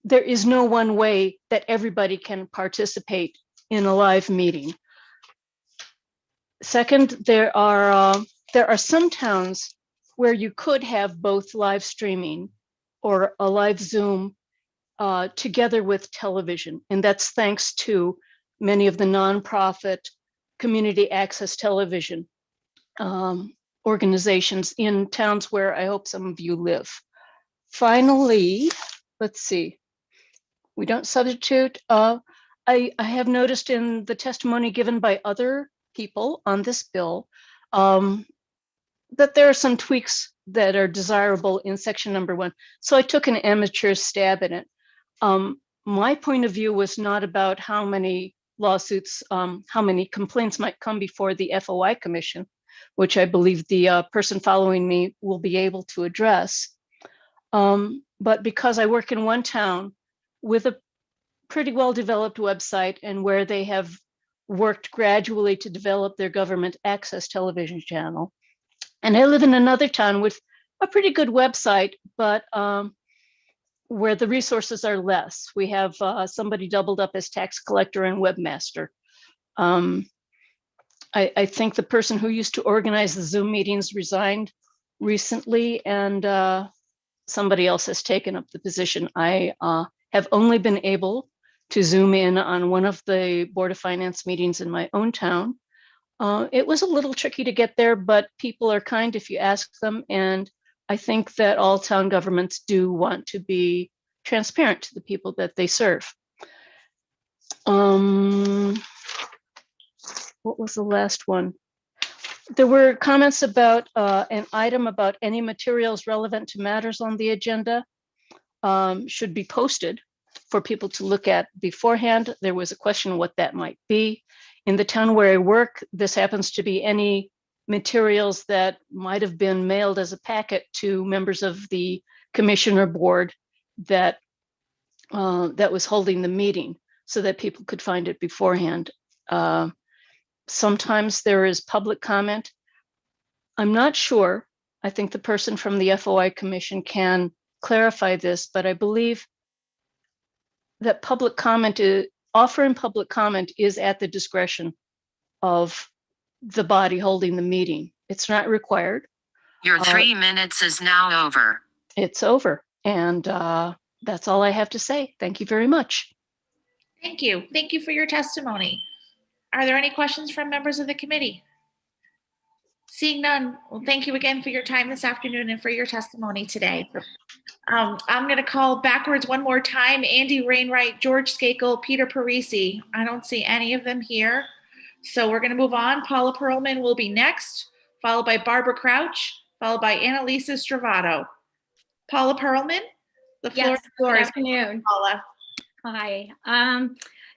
there is no one way that everybody can participate in a live meeting. Second, there are some towns where you could have both live streaming or a live Zoom together with television, and that's thanks to many of the nonprofit community access television organizations in towns where I hope some of you live. Finally, let's see, we don't substitute. I have noticed in the testimony given by other people on this bill that there are some tweaks that are desirable in section number 1. So I took an amateur stab at it. My point of view was not about how many lawsuits, how many complaints might come before the FOI Commission, which I believe the person following me will be able to address. But because I work in one town with a pretty well-developed website and where they have worked gradually to develop their government access television channel. And I live in another town with a pretty good website, but where the resources are less. We have somebody doubled up as tax collector and webmaster. I think the person who used to organize the Zoom meetings resigned recently, and somebody else has taken up the position. I have only been able to Zoom in on one of the Board of Finance meetings in my own town. It was a little tricky to get there, but people are kind if you ask them. And I think that all town governments do want to be transparent to the people that they serve. What was the last one? There were comments about an item about any materials relevant to matters on the agenda should be posted for people to look at beforehand. There was a question what that might be. In the town where I work, this happens to be any materials that might have been mailed as a packet to members of the commission or board that that was holding the meeting so that people could find it beforehand. Sometimes there is public comment. I'm not sure. I think the person from the FOI Commission can clarify this, but I believe that public comment offering public comment is at the discretion of the body holding the meeting. It's not required. Your 3 minutes is now over. It's over. And that's all I have to say. Thank you very much. Thank you. Thank you for your testimony. Are there any questions from members of the committee? Seeing none, well, thank you again for your time this afternoon and for your testimony today. I'm going to call backwards one more time. Andy Wainwright, George Skakel, Peter Parisi. I don't see any of them here. So we're going to move on. Paula Perlman will be next, followed by Barbara Crouch, followed by Annalisa Stravato. Paula Perlman, the floor is yours. Good afternoon. Paula. Hi.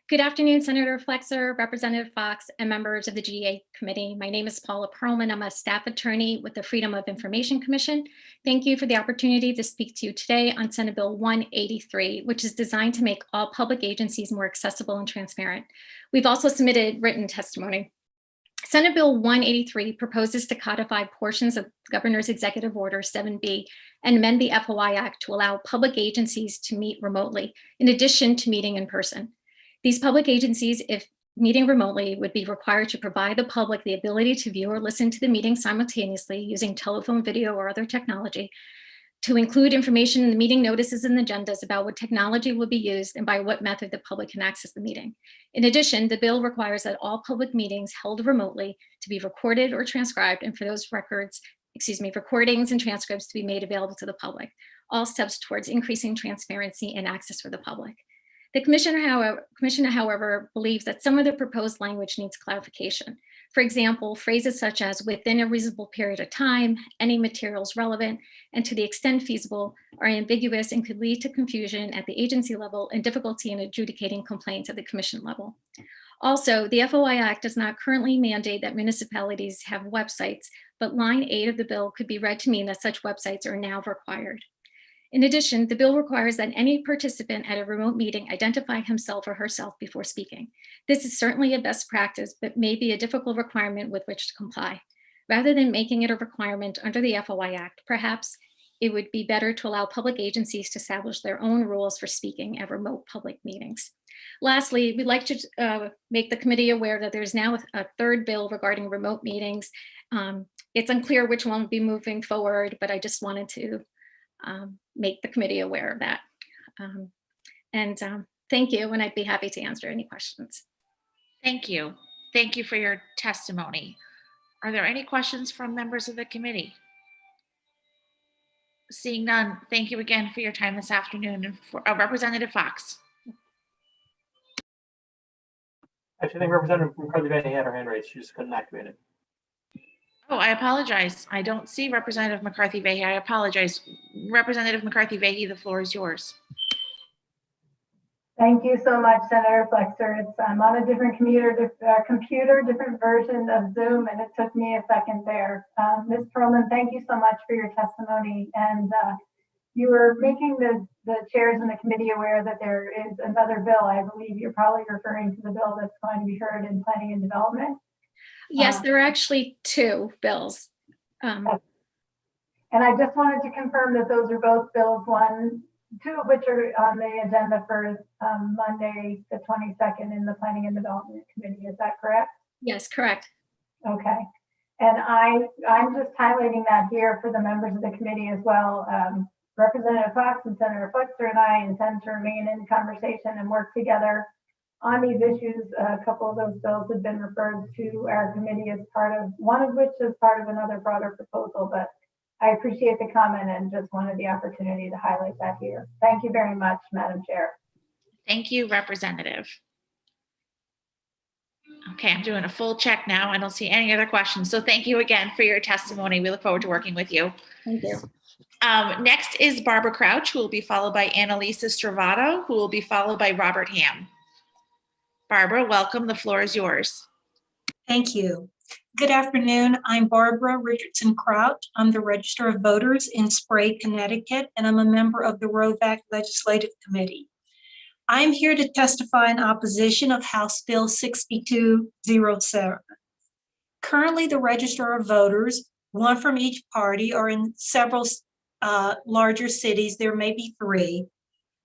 Good afternoon, Senator Flexer, Representative Fox, and members of the GA committee. My name is Paula Perlman. I'm a staff attorney with the Freedom of Information Commission. Thank you for the opportunity to speak to you today on Senate Bill 183, which is designed to make all public agencies more accessible and transparent. We've also submitted written testimony. Senate Bill 183 proposes to codify portions of Governor's Executive Order 7B and amend the FOI Act to allow public agencies to meet remotely, in addition to meeting in person. These public agencies, if meeting remotely, would be required to provide the public the ability to view or listen to the meeting simultaneously using telephone, video, or other technology, to include information in the meeting notices and agendas about what technology will be used and by what method the public can access the meeting. In addition, the bill requires that all public meetings held remotely to be recorded or transcribed, and for those records recordings and transcripts to be made available to the public, all steps towards increasing transparency and access for the public. The commissioner, however, believes that some of the proposed language needs clarification. For example, phrases such as within a reasonable period of time, any materials relevant, and to the extent feasible are ambiguous and could lead to confusion at the agency level and difficulty in adjudicating complaints at the commission level. Also, the FOI Act does not currently mandate that municipalities have websites, but line 8 of the bill could be read to mean that such websites are now required. In addition, the bill requires that any participant at a remote meeting identify himself or herself before speaking. This is certainly a best practice, but may be a difficult requirement with which to comply. Rather than making it a requirement under the FOI Act, perhaps it would be better to allow public agencies to establish their own rules for speaking at remote public meetings. Lastly, we'd like to make the committee aware that there's now a third bill regarding remote meetings. It's unclear which one will be moving forward, but I just wanted to make the committee aware of that. Thank you, and I'd be happy to answer any questions. Thank you. Thank you for your testimony. Are there any questions from members of the committee? Seeing none, thank you again for your time this afternoon. And for Representative Fox. Actually, I think Representative McCarthy-Vahey had her hand raised. She just couldn't activate it. Oh, I apologize. I don't see Representative McCarthy-Vahey. I apologize. Representative McCarthy-Vahey, the floor is yours. Thank you so much, Senator Flexer. I'm on a different computer, different version of Zoom, and it took me a second there. Ms. Perlman, thank you so much for your testimony. And you were making the chairs in the committee aware that there is another bill. I believe you're probably referring to the bill that's going to be heard in Planning and Development. Yes, there are actually 2 bills. And I just wanted to confirm that those are both bills, 2 of which are on the agenda for Monday, the 22nd in the Planning and Development Committee. Is that correct? Yes, correct. Okay. And I'm just highlighting that here for the members of the committee as well. Representative Fox and Senator Flexer and I intend to remain in conversation and work together on these issues. A couple of those bills have been referred to our committee as part of, one of which is part of another broader proposal, but I appreciate the comment and just wanted the opportunity to highlight that here. Thank you very much, Madam Chair. Thank you, Representative. Okay, I'm doing a full check now. I don't see any other questions. So thank you again for your testimony. We look forward to working with you. Thank you. Next is Barbara Crouch, who will be followed by Annalisa Stravato, who will be followed by Robert Ham. Barbara, welcome. The floor is yours. Thank you. Good afternoon. I'm Barbara Richardson Crouch. I'm the Register of Voters in Sprague, Connecticut, and I'm a member of the ROVAC Legislative Committee. I'm here to testify in opposition of House Bill 6207. Currently, the Register of Voters, one from each party, or in several larger cities, there may be 3,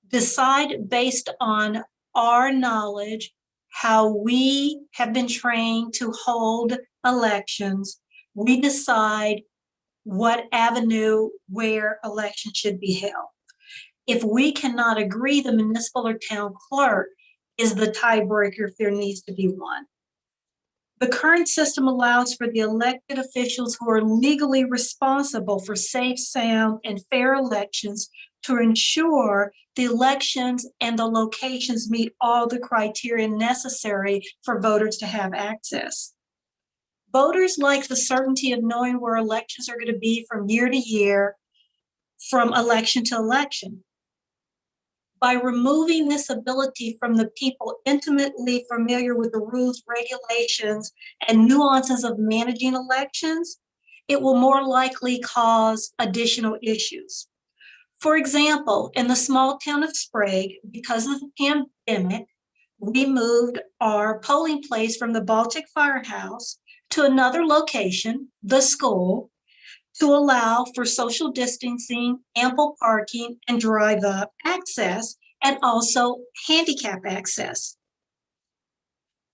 decide based on our knowledge how we have been trained to hold elections. We decide what avenue where elections should be held. If we cannot agree, the municipal or town clerk is the tiebreaker if there needs to be one. The current system allows for the elected officials who are legally responsible for safe, sound, and fair elections to ensure the elections and the locations meet all the criteria necessary for voters to have access. Voters like the certainty of knowing where elections are going to be from year to year, from election to election. By removing this ability from the people intimately familiar with the rules, regulations, and nuances of managing elections, it will more likely cause additional issues. For example, in the small town of Sprague, because of the pandemic, we moved our polling place from the Baltic Firehouse to another location, the school, to allow for social distancing, ample parking, and drive-up access, and also handicap access,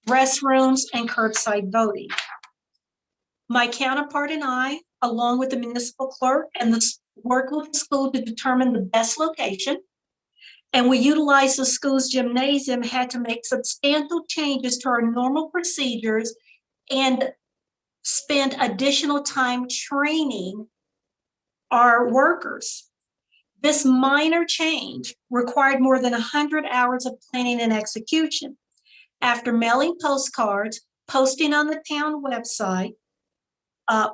restrooms, and curbside voting. My counterpart and I, along with the municipal clerk and work with the school to determine the best location, and we utilized the school's gymnasium, had to make substantial changes to our normal procedures and spend additional time training our workers. This minor change required more than 100 hours of planning and execution. After mailing postcards, posting on the town website,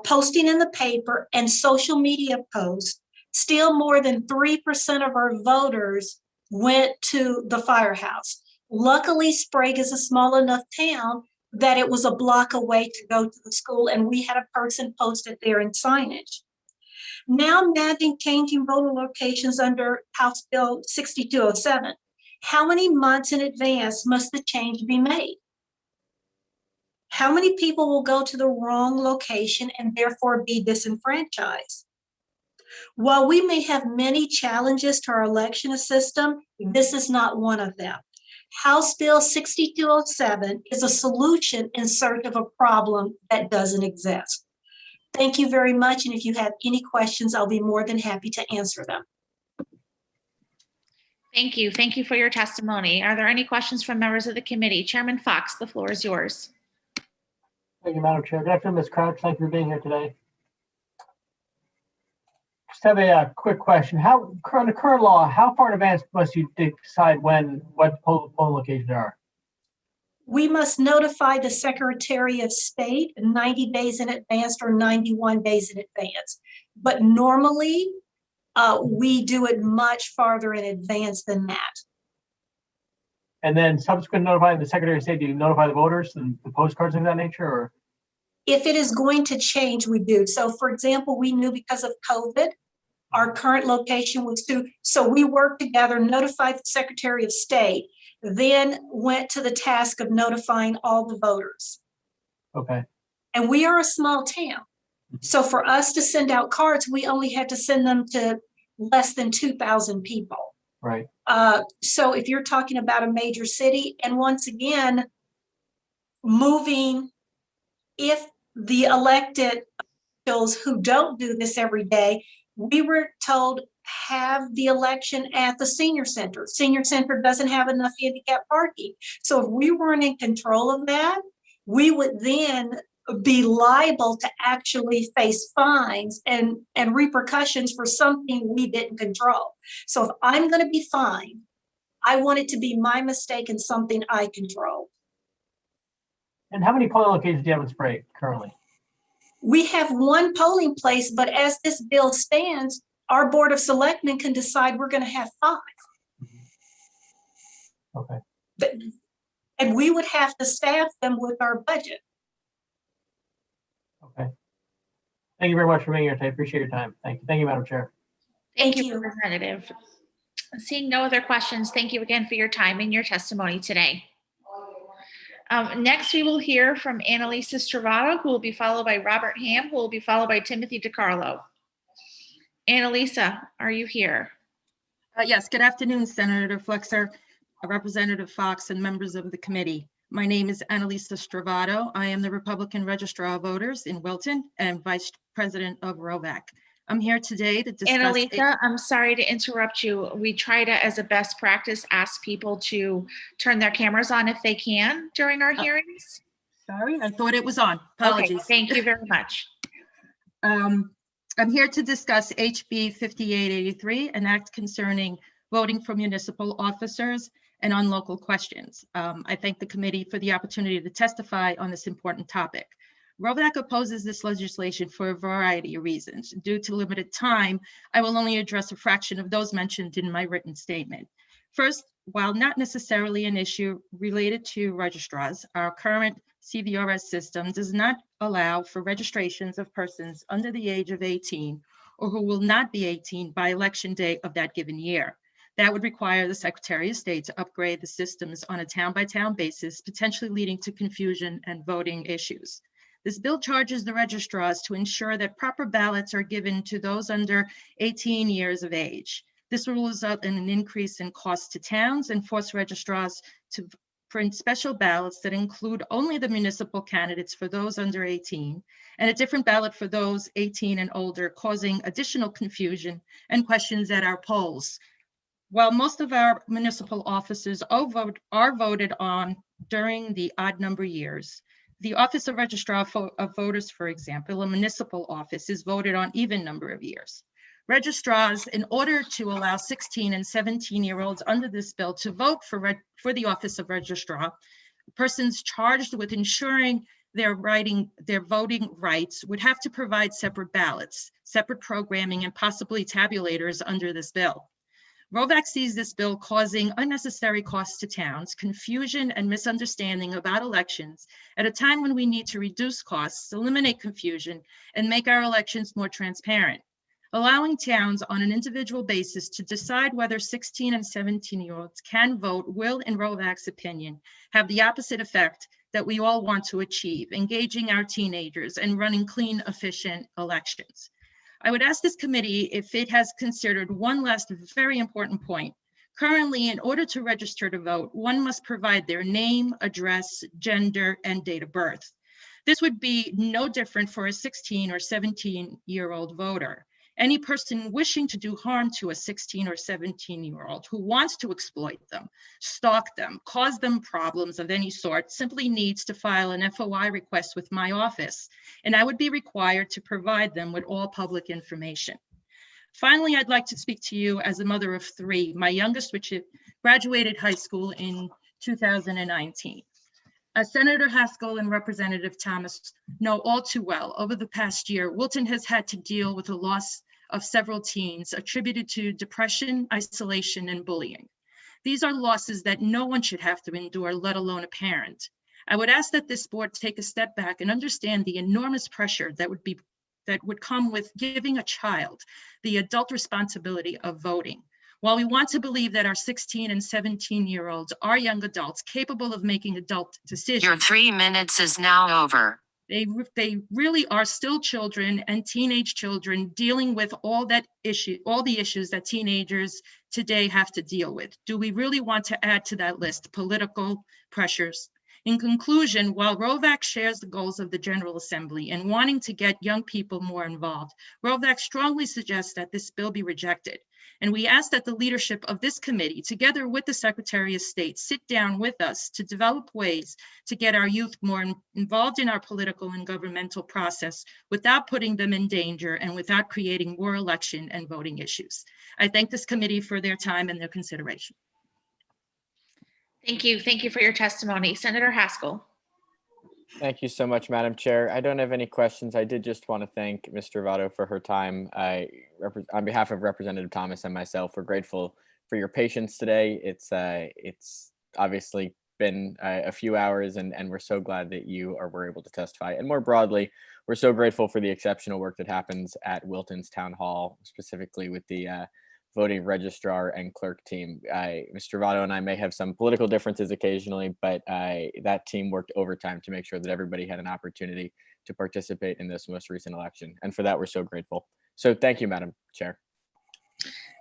posting in the paper, and social media posts, still more than 3% of our voters went to the firehouse. Luckily, Sprague is a small enough town that it was a block away to go to the school, and we had a person posted there in signage. Now imagine changing voter locations under House Bill 6207. How many months in advance must the change be made? How many people will go to the wrong location and therefore be disenfranchised? While we may have many challenges to our election system, this is not one of them. House Bill 6207 is a solution in search of a problem that doesn't exist. Thank you very much. And if you have any questions, I'll be more than happy to answer them. Thank you. Thank you for your testimony. Are there any questions from members of the committee? Chairman Fox, the floor is yours. Thank you, Madam Chair. Good afternoon, Ms. Crouch. Thank you for being here today. Just have a quick question. Under current law, how far in advance must you decide what polling locations are? We must notify the Secretary of State 90 days in advance or 91 days in advance. But normally, we do it much farther in advance than that. And then subsequent notifying the Secretary of State, do you notify the voters and the postcards of that nature? Or if it is going to change, we do. So for example, we knew because of COVID, our current location was so we worked together, notified the Secretary of State, then went to the task of notifying all the voters. Okay. And we are a small town. So for us to send out cards, we only had to send them to less than 2,000 people. Right. So if you're talking about a major city, and once again, moving, if the elected officials who don't do this every day, we were told have the election at the senior center. Senior center doesn't have enough handicap parking. So if we weren't in control of that, we would then be liable to actually face fines and repercussions for something we didn't control. So if I'm going to be fined, I want it to be my mistake and something I control. And how many polling locations do you have in Sprague currently? We have one polling place, but as this bill stands, our Board of Selectmen can decide we're going to have 5. Okay. And we would have to staff them with our budget. Okay. Thank you very much for being here today. I appreciate your time. Thank you. Thank you, Madam Chair. Thank you, Representative. Seeing no other questions, thank you again for your time and your testimony today. Next, we will hear from Annalisa Stravato, who will be followed by Robert Ham, who will be followed by Timothy DiCarlo. Annalisa, are you here? Yes, good afternoon, Senator Flexer, Representative Fox, and members of the committee. My name is Annalisa Stravato. I am the Republican Registrar of Voters in Wilton and Vice President of ROVAC. I'm here today to discuss— Annalisa, I'm sorry to interrupt you. We try to, as a best practice, ask people to turn their cameras on if they can during our hearings. Sorry, I thought it was on. Apologies. Okay, thank you very much. I'm here to discuss HB 5883, an act concerning voting for municipal officers and on local questions. I thank the committee for the opportunity to testify on this important topic. ROVAC opposes this legislation for a variety of reasons. Due to limited time, I will only address a fraction of those mentioned in my written statement. First, while not necessarily an issue related to registrars, our current CVRS system does not allow for registrations of persons under the age of 18 or who will not be 18 by election day of that given year. That would require the Secretary of State to upgrade the systems on a town-by-town basis, potentially leading to confusion and voting issues. This bill charges the registrars to ensure that proper ballots are given to those under 18 years of age. This will result in an increase in costs to towns and force registrars to print special ballots that include only the municipal candidates for those under 18 and a different ballot for those 18 and older, causing additional confusion and questions at our polls. While most of our municipal officers are voted on during the odd number years, The Office of Registrar of Voters, for example, a municipal office, is voted on even number of years. Registrars, in order to allow 16 and 17-year-olds under this bill to vote for the Office of Registrar, persons charged with ensuring their voting rights would have to provide separate ballots, separate programming, and possibly tabulators under this bill. ROVAC sees this bill causing unnecessary costs to towns, confusion and misunderstanding about elections at a time when we need to reduce costs, eliminate confusion, and make our elections more transparent. Allowing towns on an individual basis to decide whether 16 and 17-year-olds can vote will, in ROVAC's opinion, have the opposite effect that we all want to achieve, engaging our teenagers and running clean, efficient elections. I would ask this committee if it has considered one last very important point. Currently, in order to register to vote, one must provide their name, address, gender, and date of birth. This would be no different for a 16 or 17-year-old voter. Any person wishing to do harm to a 16 or 17-year-old who wants to exploit them, stalk them, cause them problems of any sort, simply needs to file an FOI request with my office, and I would be required to provide them with all public information. Finally, I'd like to speak to you as a mother of three, my youngest, which graduated high school in 2019. As Senator Haskell and Representative Thomas know all too well, over the past year, Wilton has had to deal with the loss of several teens attributed to depression, isolation, and bullying. These are losses that no one should have to endure, let alone a parent. I would ask that this board take a step back and understand the enormous pressure that would come with giving a child the adult responsibility of voting. While we want to believe that our 16 and 17-year-olds are young adults capable of making adult decisions. Your 3 minutes is now over. They really are still children and teenage children dealing with all the issues that teenagers today have to deal with. Do we really want to add to that list political pressures? In conclusion, while ROVAC shares the goals of the General Assembly in wanting to get young people more involved, ROVAC strongly suggests that this bill be rejected. And we ask that the leadership of this committee, together with the Secretary of State, sit down with us to develop ways to get our youth more involved in our political and governmental process without putting them in danger and without creating more election and voting issues. I thank this committee for their time and their consideration. Thank you. Thank you for your testimony. Senator Haskell. Thank you so much, Madam Chair. I don't have any questions. I did just want to thank Ms. Travato for her time. On behalf of Representative Thomas and myself, we're grateful for your patience today. It's obviously been a few hours, and we're so glad that you were able to testify. And more broadly, we're so grateful for the exceptional work that happens at Wilton's Town Hall, specifically with the voting registrar and clerk team. Mr. Travato and I may have some political differences occasionally, but that team worked overtime to make sure that everybody had an opportunity to participate in this most recent election. And for that, we're so grateful. So thank you, Madam Chair.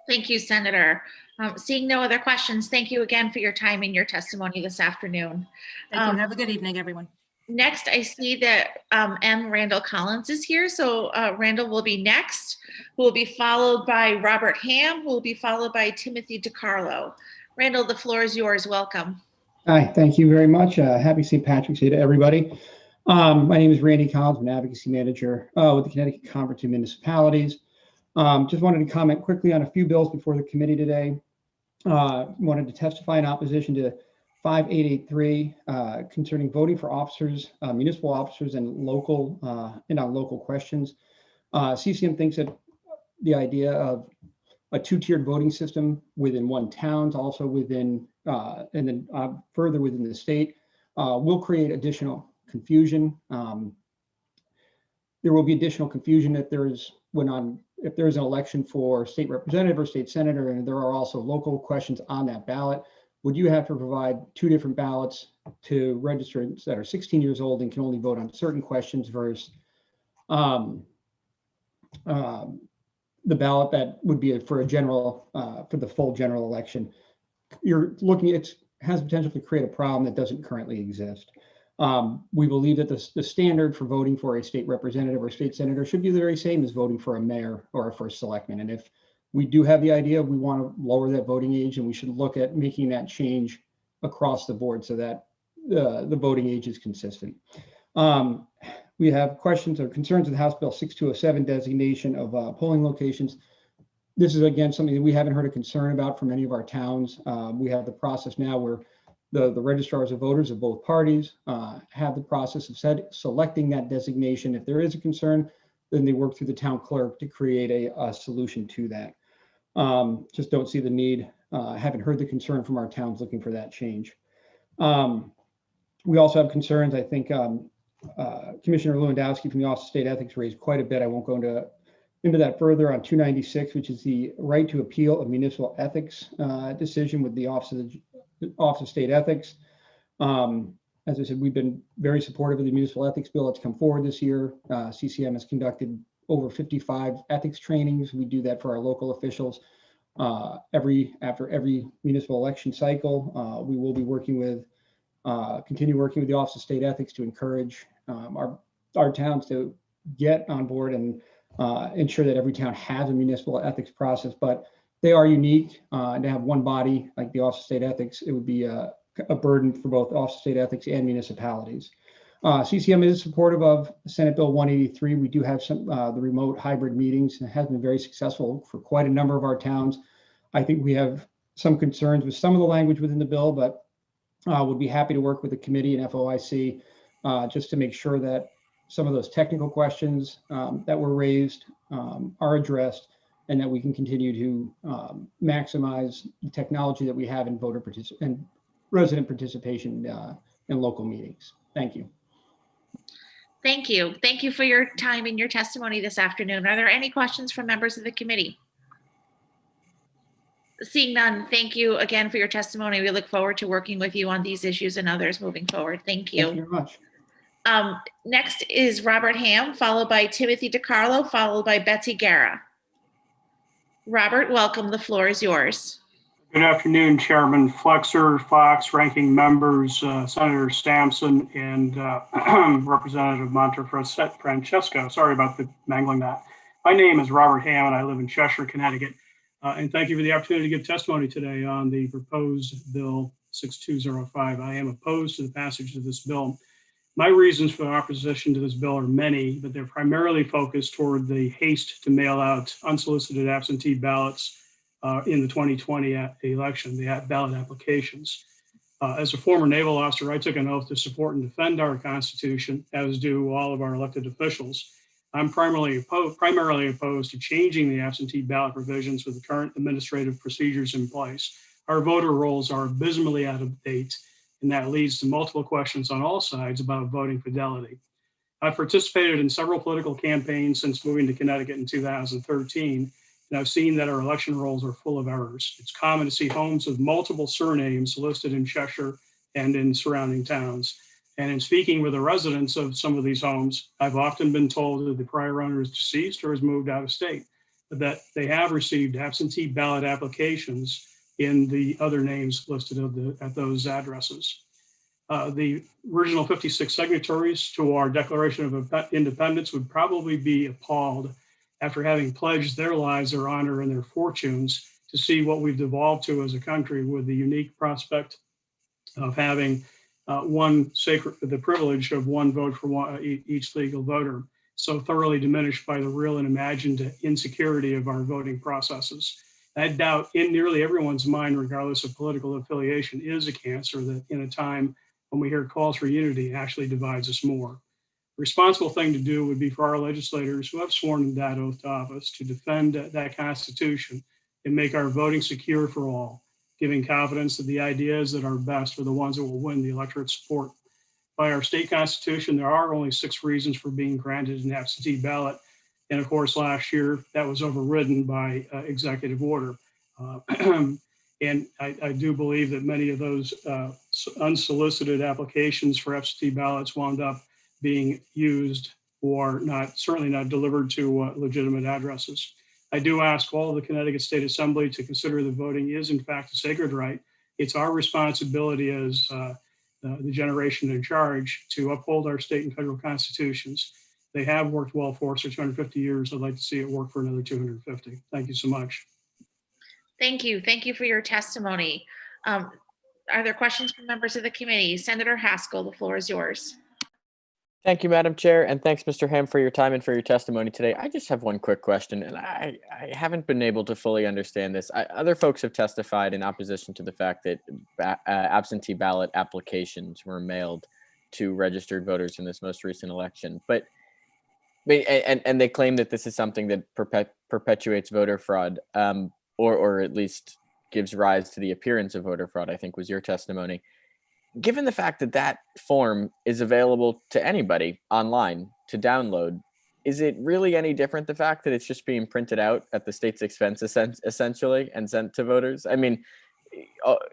Thank you, Senator. Seeing no other questions, thank you again for your time and your testimony this afternoon. Thank you. Have a good evening, everyone. Next, I see that M. Randall Collins is here. So Randall will be next, who will be followed by Robert Ham, who will be followed by Timothy DiCarlo. Randall, the floor is yours. Welcome. Hi, thank you very much. Happy St. Patrick's Day to everybody. My name is Randy Collins, I'm an advocacy manager with the Connecticut Conference of Municipalities. Just wanted to comment quickly on a few bills before the committee today. Wanted to testify in opposition to 5883 concerning voting for officers, municipal officers, and on local questions. CCM thinks that the idea of a two-tiered voting system within one town, also within and then further within the state, will create additional confusion. There will be additional confusion if there is an election for state representative or state senator, and there are also local questions on that ballot. Would you have to provide two different ballots to registrants that are 16 years old and can only vote on certain questions versus the ballot that would be for the full general election? You're looking, it has potential to create a problem that doesn't currently exist. We believe that the standard for voting for a state representative or state senator should be the very same as voting for a mayor or a first selectman. And if we do have the idea, we want to lower that voting age, and we should look at making that change across the board so that the voting age is consistent. We have questions or concerns with House Bill 6207 designation of polling locations. This is again something that we haven't heard a concern about from any of our towns. We have the process now where the registrars of voters of both parties have the process of selecting that designation. If there is a concern, then they work through the town clerk to create a solution to that. Just don't see the need. Haven't heard the concern from our towns looking for that change. We also have concerns. I think Commissioner Lewandowski from the Office of State Ethics raised quite a bit. I won't go into that further on 296, which is the right to appeal a municipal ethics decision with the Office of State Ethics. As I said, we've been very supportive of the municipal ethics bill that's come forward this year. CCM has conducted over 55 ethics trainings. We do that for our local officials after every municipal election cycle. We will be continue working with the Office of State Ethics to encourage our towns to get on board and ensure that every town has a municipal ethics process, but they are unique. And to have one body like the Office of State Ethics, it would be a burden for both Office of State Ethics and municipalities. CCM is supportive of Senate Bill 183. We do have some the remote hybrid meetings, and it has been very successful for quite a number of our towns. I think we have some concerns with some of the language within the bill, but would be happy to work with the committee and FOIC just to make sure that some of those technical questions that were raised are addressed, and that we can continue to maximize the technology that we have in and resident participation in local meetings. Thank you. Thank you. Thank you for your time and your testimony this afternoon. Are there any questions from members of the committee? Seeing none, thank you again for your testimony. We look forward to working with you on these issues and others moving forward. Thank you. Thank you very much. Next is Robert Ham, followed by Timothy DiCarlo, followed by Betsy Guerra. Robert, welcome. The floor is yours. Good afternoon, Chairman Flexer, Fox, ranking members, Senator Sampson, and Representative Montefrancesco. Sorry about the mangling that. My name is Robert Ham, and I live in Cheshire, Connecticut. And thank you for the opportunity to give testimony today on the proposed Bill 6205. I am opposed to the passage of this bill. My reasons for opposition to this bill are many, but they're primarily focused toward the haste to mail out unsolicited absentee ballots in the 2020 election, the ballot applications. As a former naval officer, I took an oath to support and defend our Constitution, as do all of our elected officials. I'm primarily opposed to changing the absentee ballot provisions with the current administrative procedures in place. Our voter rolls are abysmally out of date, and that leads to multiple questions on all sides about voting fidelity. I've participated in several political campaigns since moving to Connecticut in 2013, and I've seen that our election rolls are full of errors. It's common to see homes with multiple surnames listed in Cheshire and in surrounding towns. And in speaking with the residents of some of these homes, I've often been told that the prior owner is deceased or has moved out of state, but that they have received absentee ballot applications in the other names listed at those addresses. The original 56 signatories to our Declaration of Independence would probably be appalled after having pledged their lives, their honor, and their fortunes to see what we've devolved to as a country, with the unique prospect of having the privilege of one vote for each legal voter, so thoroughly diminished by the real and imagined insecurity of our voting processes. That doubt in nearly everyone's mind, regardless of political affiliation, is a cancer that, in a time when we hear calls for unity, actually divides us more. The responsible thing to do would be for our legislators who have sworn that oath to office to defend that Constitution and make our voting secure for all, giving confidence that the ideas that are best are the ones that will win the electorate's support. By our state constitution, there are only 6 reasons for being granted an absentee ballot. And of course, last year, that was overridden by executive order. And I do believe that many of those unsolicited applications for absentee ballots wound up being used or certainly not delivered to legitimate addresses. I do ask all of the Connecticut State Assembly to consider that voting is in fact a sacred right. It's our responsibility as the generation in charge to uphold our state and federal constitutions. They have worked well for us for 250 years. I'd like to see it work for another 250. Thank you so much. Thank you. Thank you for your testimony. Are there questions from members of the committee? Senator Haskell, the floor is yours. Thank you, Madam Chair, and thanks, Mr. Ham, for your time and for your testimony today. I just have one quick question, and I haven't been able to fully understand this. Other folks have testified in opposition to the fact that absentee ballot applications were mailed to registered voters in this most recent election, but they claim that this is something that perpetuates voter fraud, or at least gives rise to the appearance of voter fraud, I think was your testimony. Given the fact that that form is available to anybody online to download, is it really any different, the fact that it's just being printed out at the state's expense essentially and sent to voters? I mean,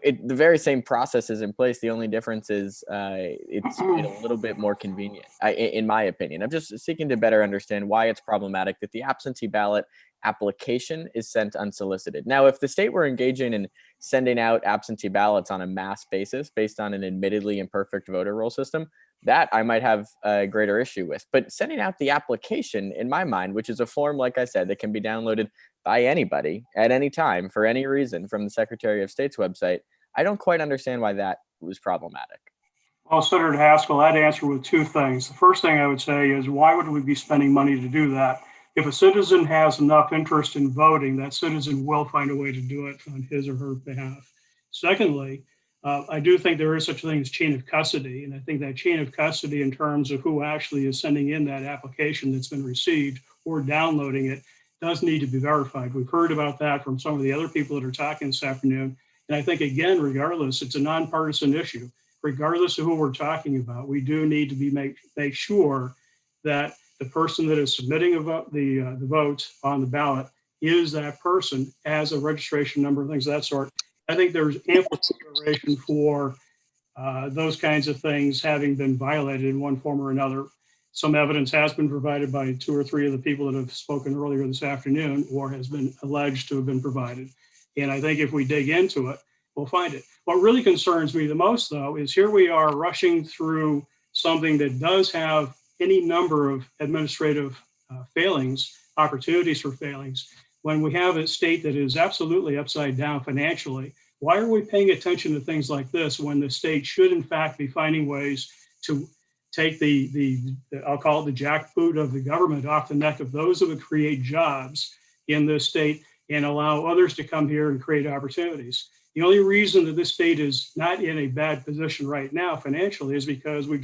the very same process is in place. The only difference is it's made a little bit more convenient, in my opinion. I'm just seeking to better understand why it's problematic that the absentee ballot application is sent unsolicited. Now, if the state were engaging in sending out absentee ballots on a mass basis based on an admittedly imperfect voter roll system, that I might have a greater issue with. But sending out the application, in my mind, which is a form, like I said, that can be downloaded by anybody at any time for any reason from the Secretary of State's website, I don't quite understand why that was problematic. Well, Senator Haskell, I'd answer with two things. The first thing I would say is, why would we be spending money to do that? If a citizen has enough interest in voting, that citizen will find a way to do it on his or her behalf. Secondly, I do think there is such a thing as chain of custody. And I think that chain of custody in terms of who actually is sending in that application that's been received or downloading it does need to be verified. We've heard about that from some of the other people that are talking this afternoon. And I think, again, regardless, it's a nonpartisan issue. Regardless of who we're talking about, we do need to make sure that the person that is submitting the vote on the ballot is that person, as a registration number, things of that sort. I think there's ample consideration for those kinds of things having been violated in one form or another. Some evidence has been provided by 2 or 3 of the people that have spoken earlier this afternoon, or has been alleged to have been provided. And I think if we dig into it, we'll find it. What really concerns me the most, though, is here we are rushing through something that does have any number of administrative failings, opportunities for failings, when we have a state that is absolutely upside down financially. Why are we paying attention to things like this when the state should, in fact, be finding ways to take I'll call it the jackboot of the government off the neck of those that would create jobs in this state and allow others to come here and create opportunities? The only reason that this state is not in a bad position right now financially is because we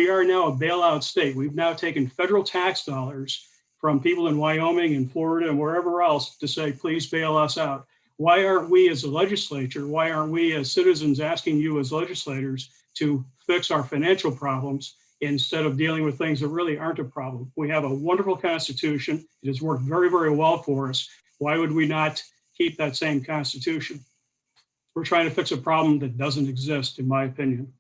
are now a bailout state. We've now taken federal tax dollars from people in Wyoming and Florida and wherever else to say, please bail us out. Why aren't we as a legislature, why aren't we as citizens asking you as legislators to fix our financial problems instead of dealing with things that really aren't a problem? We have a wonderful Constitution. It has worked very, very well for us. Why would we not keep that same Constitution? We're trying to fix a problem that doesn't exist, in my opinion.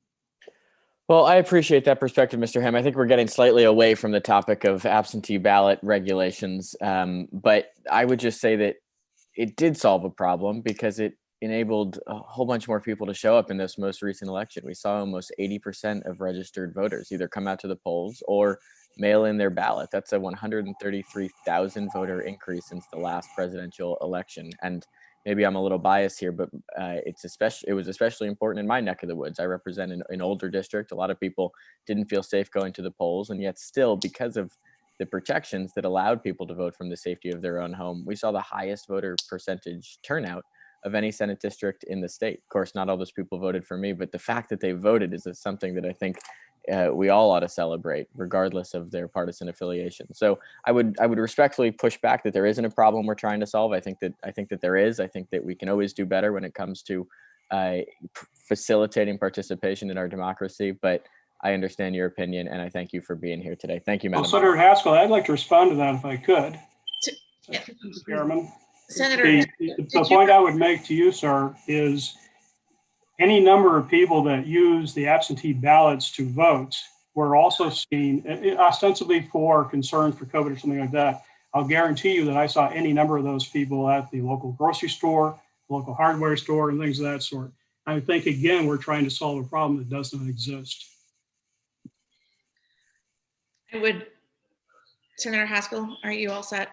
Well, I appreciate that perspective, Mr. Ham. I think we're getting slightly away from the topic of absentee ballot regulations, but I would just say that it did solve a problem because it enabled a whole bunch more people to show up in this most recent election. We saw almost 80% of registered voters either come out to the polls or mail in their ballot. That's a 133,000 voter increase since the last presidential election. And maybe I'm a little biased here, but it was especially important in my neck of the woods. I represent an older district. A lot of people didn't feel safe going to the polls, and yet still, because of the protections that allowed people to vote from the safety of their own home, we saw the highest voter percentage turnout of any Senate district in the state. Of course, not all those people voted for me, but the fact that they voted is something that I think we all ought to celebrate, regardless of their partisan affiliation. So I would respectfully push back that there isn't a problem we're trying to solve. I think that there is. I think that we can always do better when it comes to facilitating participation in our democracy. But I understand your opinion, and I thank you for being here today. Thank you, Madam. Well, Senator Haskell, I'd like to respond to that if I could. Mr. Chairman. Senator, the point I would make to you, sir, is any number of people that use the absentee ballots to vote were also seen, ostensibly for concerns for COVID or something like that. I'll guarantee you that I saw any number of those people at the local grocery store, local hardware store, and things of that sort. I think, again, we're trying to solve a problem that does not exist. Senator Haskell, are you all set?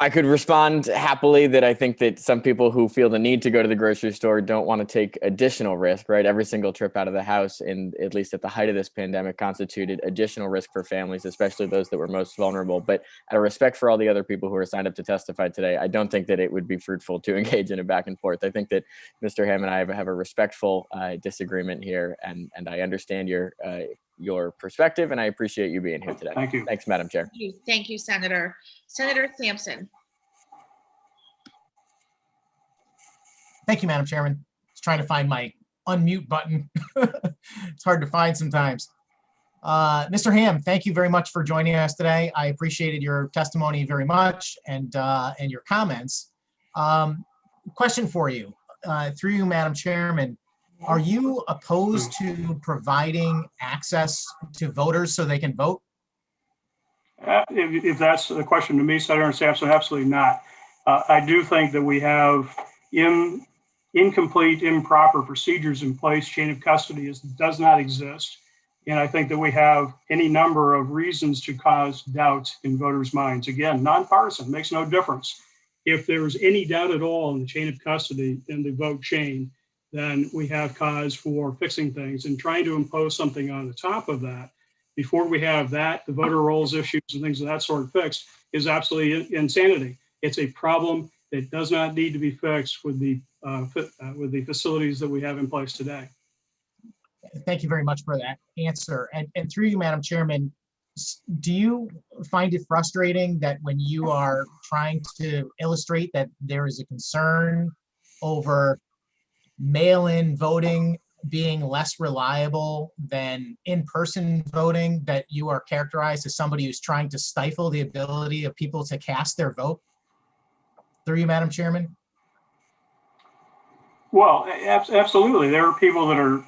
I could respond happily that I think that some people who feel the need to go to the grocery store don't want to take additional risk, right? Every single trip out of the house, in at least at the height of this pandemic, constituted additional risk for families, especially those that were most vulnerable. But out of respect for all the other people who are signed up to testify today, I don't think that it would be fruitful to engage in a back and forth. I think that Mr. Ham and I have a respectful disagreement here, and I understand your perspective, and I appreciate you being here today. Thank you. Thanks, Madam Chair. Thank you, Senator. Senator Sampson. Thank you, Madam Chairman. I was trying to find my unmute button. It's hard to find sometimes. Mr. Ham, thank you very much for joining us today. I appreciated your testimony very much and your comments. Question for you, through you, Madam Chairman. Are you opposed to providing access to voters so they can vote? If that's the question to me, Senator Sampson, absolutely not. I do think that we have incomplete, improper procedures in place. Chain of custody does not exist. And I think that we have any number of reasons to cause doubt in voters' minds. Again, nonpartisan, makes no difference. If there's any doubt at all in the chain of custody in the vote chain, then we have cause for fixing things, and trying to impose something on the top of that before we have that, the voter rolls issues and things of that sort fixed, is absolutely insanity. It's a problem that does not need to be fixed with the facilities that we have in place today. Thank you very much for that answer. And through you, Madam Chairman, do you find it frustrating that when you are trying to illustrate that there is a concern over mail-in voting being less reliable than in-person voting, that you are characterized as somebody who's trying to stifle the ability of people to cast their vote? Through you, Madam Chairman. Well, absolutely. There are people that are,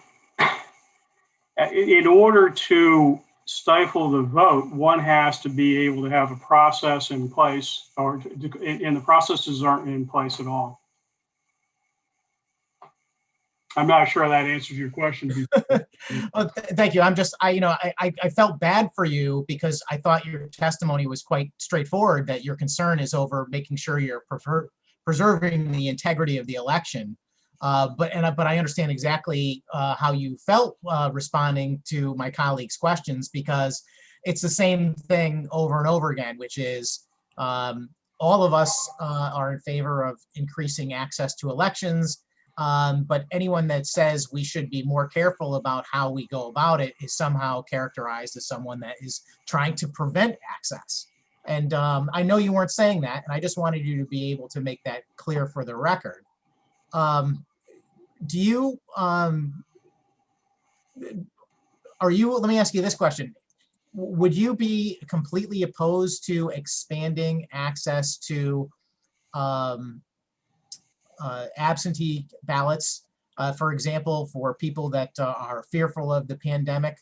in order to stifle the vote, one has to be able to have a process in place, and the processes aren't in place at all. I'm not sure that answers your question. Thank you. I felt bad for you because I thought your testimony was quite straightforward, that your concern is over making sure you're preserving the integrity of the election. But I understand exactly how you felt responding to my colleagues' questions, because it's the same thing over and over again, which is all of us are in favor of increasing access to elections. But anyone that says we should be more careful about how we go about it is somehow characterized as someone that is trying to prevent access. And I know you weren't saying that, and I just wanted you to be able to make that clear for the record. Let me ask you this question. Would you be completely opposed to expanding access to absentee ballots, for example, for people that are fearful of the pandemic,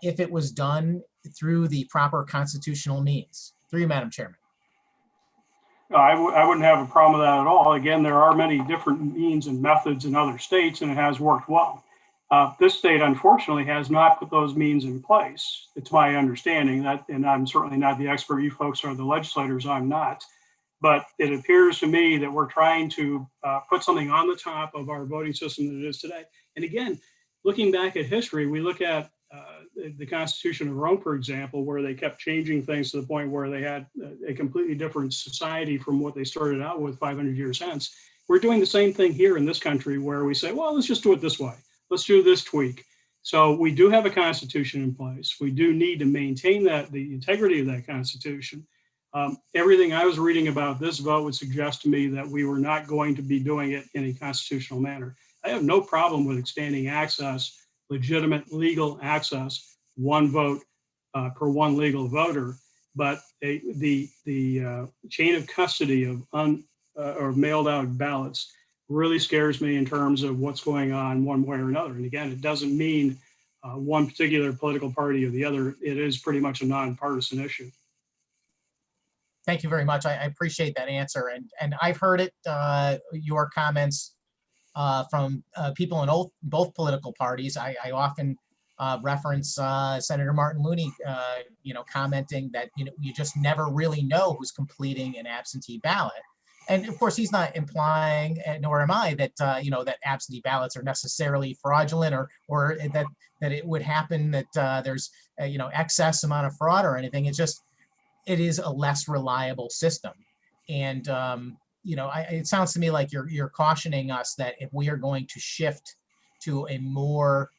if it was done through the proper constitutional means? Through you, Madam Chairman. I wouldn't have a problem with that at all. Again, there are many different means and methods in other states, and it has worked well. This state, unfortunately, has not put those means in place. It's my understanding that, and I'm certainly not the expert. You folks are the legislators, I'm not. But it appears to me that we're trying to put something on the top of our voting system that it is today. And again, looking back at history, we look at the Constitution of Rome, for example, where they kept changing things to the point where they had a completely different society from what they started out with 500 years hence. We're doing the same thing here in this country, where we say, well, let's just do it this way. Let's do this tweak. So we do have a Constitution in place. We do need to maintain the integrity of that Constitution. Everything I was reading about this vote would suggest to me that we were not going to be doing it in a constitutional manner. I have no problem with expanding access, legitimate legal access, one vote per one legal voter, but the chain of custody of or mailed out ballots really scares me in terms of what's going on one way or another. And again, it doesn't mean one particular political party or the other. It is pretty much a nonpartisan issue. Thank you very much. I appreciate that answer. And I've heard it, your comments from people in both political parties. I often reference Senator Martin Looney, commenting that, you just never really know who's completing an absentee ballot. And of course, he's not implying, nor am I, that, that absentee ballots are necessarily fraudulent or that it would happen that there's, excess amount of fraud or anything. It's just, it is a less reliable system. And, it sounds to me like you're cautioning us that if we are going to shift to a more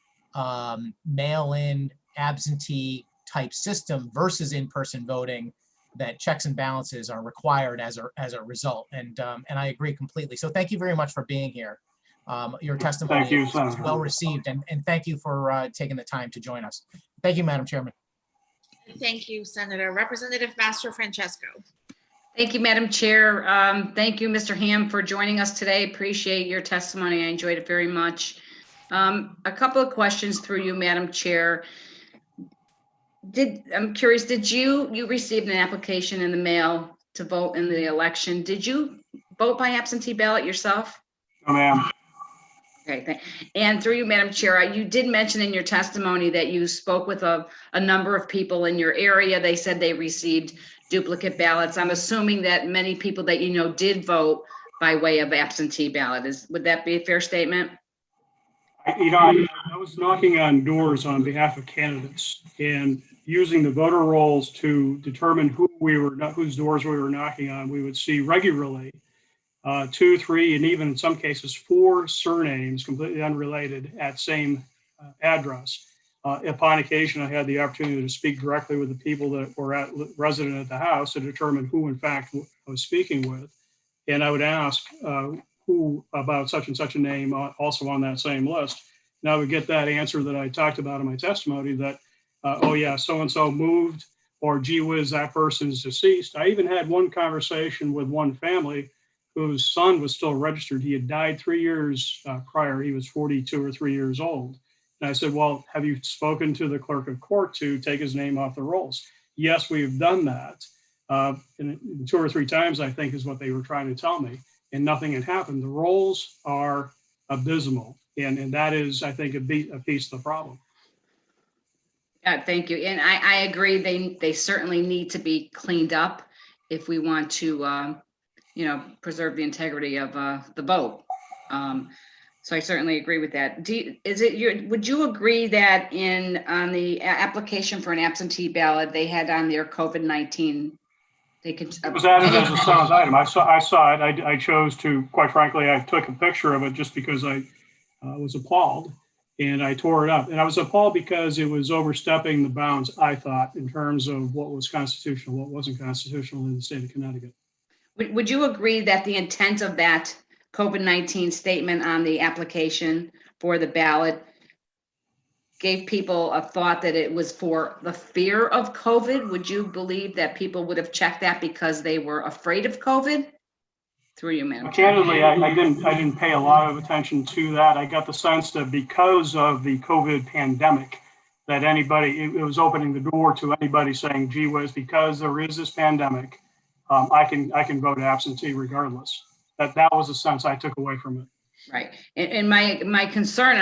mail-in absentee type system versus in-person voting, that checks and balances are required as a result. And I agree completely. So thank you very much for being here. Your testimony is well received, and thank you for taking the time to join us. Thank you, Madam Chairman. Thank you, Senator. Representative Mastrofrancesco. Thank you, Madam Chair. Thank you, Mr. Ham, for joining us today. Appreciate your testimony. I enjoyed it very much. A couple of questions through you, Madam Chair. I'm curious, did you received an application in the mail to vote in the election? Did you vote by absentee ballot yourself? No, ma'am. Okay, and through you, Madam Chair, you did mention in your testimony that you spoke with a number of people in your area. They said they received duplicate ballots. I'm assuming that many people that did vote by way of absentee ballot. Would that be a fair statement? I was knocking on doors on behalf of candidates and using the voter rolls to determine whose doors we were knocking on. We would see regularly 2, 3, and even in some cases 4 surnames completely unrelated at same address. Upon occasion, I had the opportunity to speak directly with the people that were resident at the house to determine who, in fact, I was speaking with. And I would ask who about such and such a name also on that same list. And I would get that answer that I talked about in my testimony that, oh yeah, so-and-so moved, or gee whiz, that person's deceased. I even had one conversation with one family whose son was still registered. He had died 3 years prior. He was 42 or 3 years old. And I said, well, have you spoken to the clerk of court to take his name off the rolls? Yes, we've done that. And 2 or 3 times, I think, is what they were trying to tell me. And nothing had happened. The rolls are abysmal. And that is, I think, a piece of the problem. Yeah, thank you. And I agree. They certainly need to be cleaned up if we want to, preserve the integrity of the vote. So I certainly agree with that. Would you agree that on the application for an absentee ballot, they had on their COVID-19? It was added as a sound item. I saw it. I chose to, quite frankly, I took a picture of it just because I was appalled, and I tore it up. And I was appalled because it was overstepping the bounds, I thought, in terms of what was constitutional, what wasn't constitutional in the state of Connecticut. Would you agree that the intent of that COVID-19 statement on the application for the ballot gave people a thought that it was for the fear of COVID? Would you believe that people would have checked that because they were afraid of COVID? Through you, Madam Chair. Candidly, I didn't pay a lot of attention to that. I got the sense that because of the COVID pandemic, that it was opening the door to anybody saying, gee whiz, because there is this pandemic, I can vote absentee regardless. That was the sense I took away from it. Right. And my concern,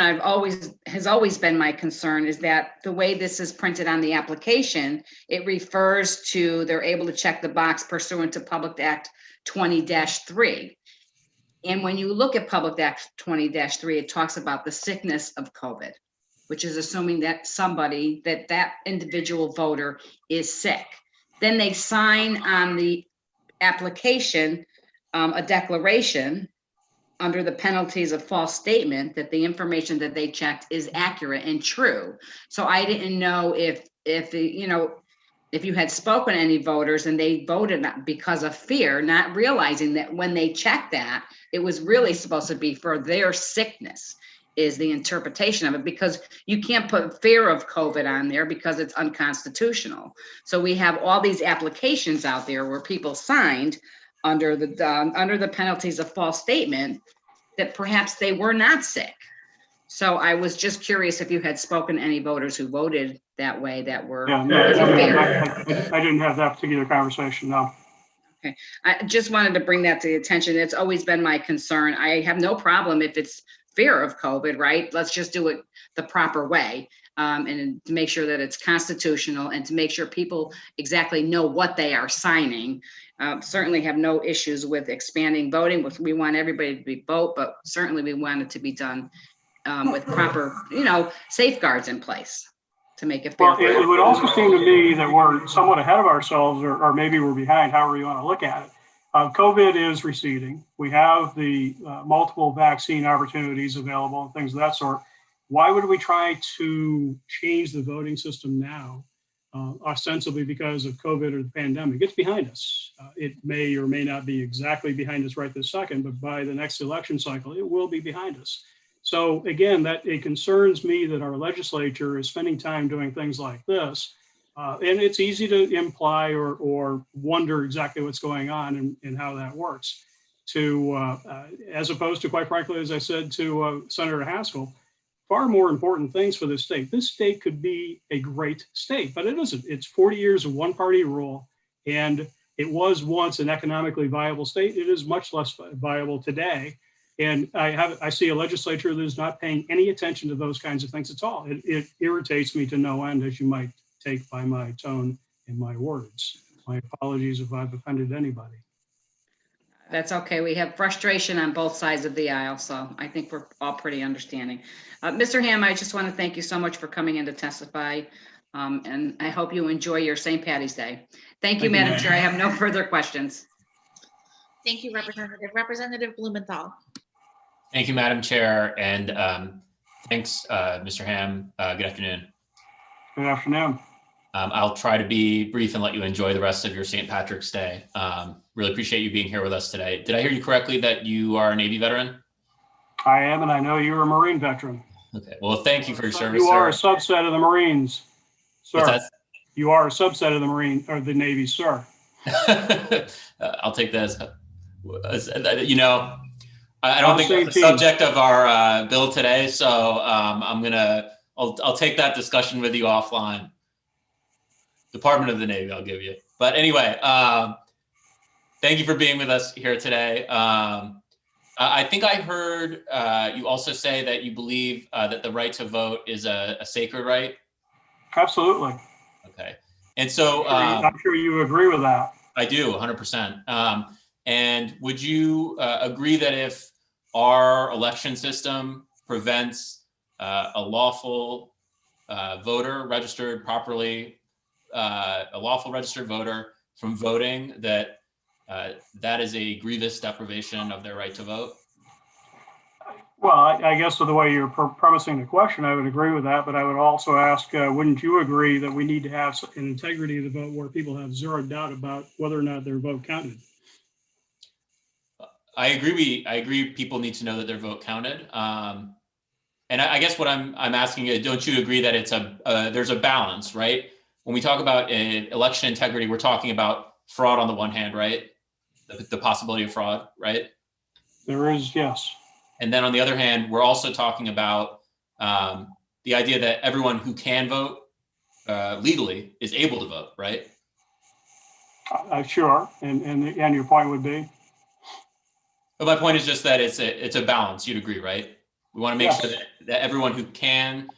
has always been my concern, is that the way this is printed on the application, it refers to they're able to check the box pursuant to Public Act 20-3. And when you look at Public Act 20-3, it talks about the sickness of COVID, which is assuming that that individual voter is sick. Then they sign on the application a declaration under the penalties of false statement that the information that they checked is accurate and true. So I didn't know if you had spoken to any voters and they voted because of fear, not realizing that when they checked that, it was really supposed to be for their sickness, is the interpretation of it, because you can't put fear of COVID on there because it's unconstitutional. So we have all these applications out there where people signed under the penalties of false statement that perhaps they were not sick. So I was just curious if you had spoken to any voters who voted that way that were. Yeah, no, I didn't have that particular conversation, no. Okay, I just wanted to bring that to the attention. It's always been my concern. I have no problem if it's fear of COVID, right? Let's just do it the proper way. And to make sure that it's constitutional and to make sure people exactly know what they are signing. Certainly have no issues with expanding voting. We want everybody to be vote, but certainly we want it to be done with proper, safeguards in place to make it fair. Well, it would also seem to me that we're somewhat ahead of ourselves, or maybe we're behind, however you want to look at it. COVID is receding. We have the multiple vaccine opportunities available and things of that sort. Why would we try to change the voting system now, ostensibly because of COVID or the pandemic? It's behind us. It may or may not be exactly behind us right this second, but by the next election cycle, it will be behind us. So again, it concerns me that our legislature is spending time doing things like this. And it's easy to imply or wonder exactly what's going on and how that works. As opposed to, quite frankly, as I said to Senator Haskell, far more important things for this state. This state could be a great state, but it isn't. It's 40 years of one-party rule, and it was once an economically viable state. It is much less viable today. And I see a legislature that is not paying any attention to those kinds of things at all. It irritates me to no end, as you might take by my tone and my words. My apologies if I've offended anybody. That's okay. We have frustration on both sides of the aisle, so I think we're all pretty understanding. Mr. Ham, I just want to thank you so much for coming in to testify, and I hope you enjoy your St. Patty's Day. Thank you, Madam Chair. I have no further questions. Thank you, Representative. Representative Blumenthal. Thank you, Madam Chair, and thanks, Mr. Ham. Good afternoon. Good afternoon. I'll try to be brief and let you enjoy the rest of your St. Patrick's Day. Really appreciate you being here with us today. Did I hear you correctly that you are a Navy veteran? I am, and I know you're a Marine veteran. Okay, well, thank you for your service, You are sir. a subset of the Marines, sir. What's that? You are a subset of the Marine or the Navy, sir. I'll take that as I don't think that's the subject of our bill today, so I'll take that discussion with you offline. Department of the Navy, I'll give you. But anyway, thank you for being with us here today. I think I heard you also say that you believe that the right to vote is a sacred right. Absolutely. Okay. And so I'm sure you agree with that. I do, 100%. And would you agree that if our election system prevents a lawful voter registered properly, a lawful registered voter from voting, that that is a grievous deprivation of their right to vote? Well, I guess with the way you're premising the question, I would agree with that. But I would also ask, wouldn't you agree that we need to have an integrity of the vote where people have zero doubt about whether or not their vote counted? I agree. People need to know that their vote counted. And I guess what I'm asking you, don't you agree that it's there's a balance, right? When we talk about election integrity, we're talking about fraud on the one hand, right? The possibility of fraud, right? There is, yes. And then on the other hand, we're also talking about the idea that everyone who can vote legally is able to vote, right? Sure. And your point would be? But my point is just that it's a balance. You'd agree, right? We want to make sure that everyone who can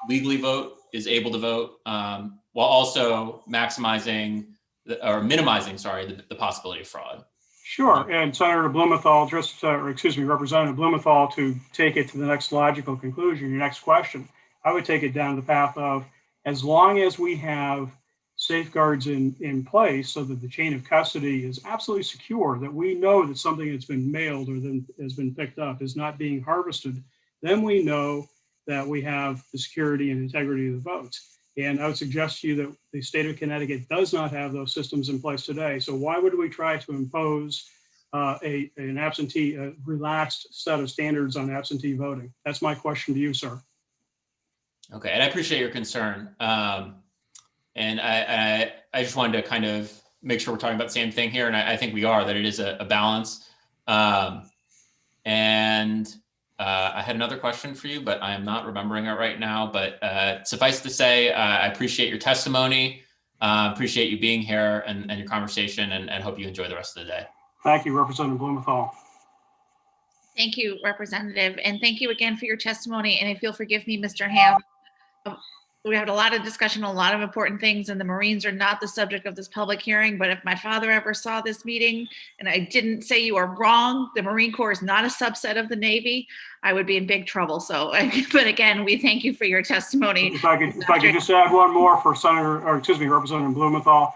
legally vote is able to vote, while also minimizing the possibility of fraud. Sure. And Senator Blumenthal, Representative Blumenthal, to take it to the next logical conclusion, your next question, I would take it down the path of, as long as we have safeguards in place so that the chain of custody is absolutely secure, that we know that something that's been mailed or then has been picked up is not being harvested, then we know that we have the security and integrity of the votes. And I would suggest to you that the state of Connecticut does not have those systems in place today. So why would we try to impose a relaxed set of standards on absentee voting? That's my question to you, sir. Okay, and I appreciate your concern. And I just wanted to kind of make sure we're talking about the same thing here. And I think we are, that it is a balance. I had another question for you, but I am not remembering it right now. But suffice to say, I appreciate your testimony. Appreciate you being here and your conversation, and hope you enjoy the rest of the day. Thank you, Representative Blumenthal. Thank you, Representative, and thank you again for your testimony. And if you'll forgive me, Mr. Ham, we had a lot of discussion, a lot of important things, and the Marines are not the subject of this public hearing. But if my father ever saw this meeting and I didn't say you are wrong, the Marine Corps is not a subset of the Navy, I would be in big trouble. So, but again, we thank you for your testimony. If I could just add one more for Representative Blumenthal.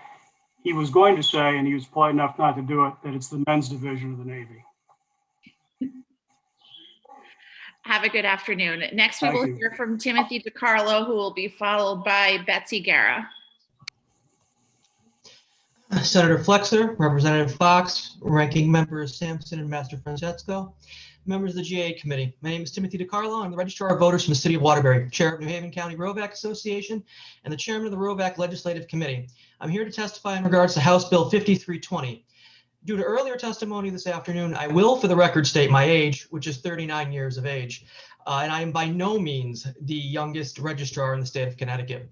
He was going to say, and he was polite enough not to do it, that it's the men's division of the Navy. Have a good afternoon. Next, we Thank will you. hear from Timothy DiCarlo, who will be followed by Betsy Guerra. Senator Flexer, Representative Fox, Ranking Members Sampson and Master Francesco, members of the GA Committee. My name is Timothy DiCarlo. I'm the Registrar of Voters from the City of Waterbury, Chair of New Haven County Rovac Association, and the Chairman of the Rovac Legislative Committee. I'm here to testify in regards to House Bill 5320. Due to earlier testimony this afternoon, I will, for the record, state my age, which is 39 years of age, and I am by no means the youngest registrar in the state of Connecticut.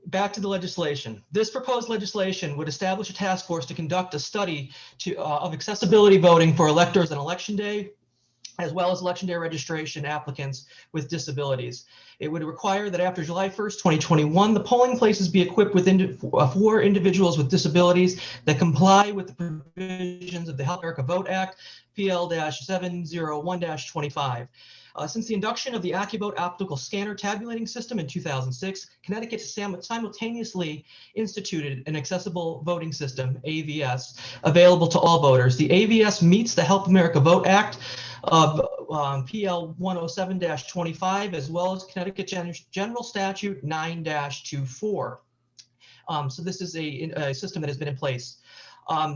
Back to the legislation. This proposed legislation would establish a task force to conduct a study of accessibility voting for electors on Election Day, as well as Election Day registration applicants with disabilities. It would require that after July 1st, 2021, the polling places be equipped with for individuals with disabilities that comply with the provisions of the Help America Vote Act, PL-701-25. Since the induction of the AccuVote optical scanner tabulating system in 2006, Connecticut simultaneously instituted an accessible voting system, AVS, available to all voters. The AVS meets the Help America Vote Act of PL 107-25, as well as Connecticut General Statute 9-24. So this is a system that has been in place.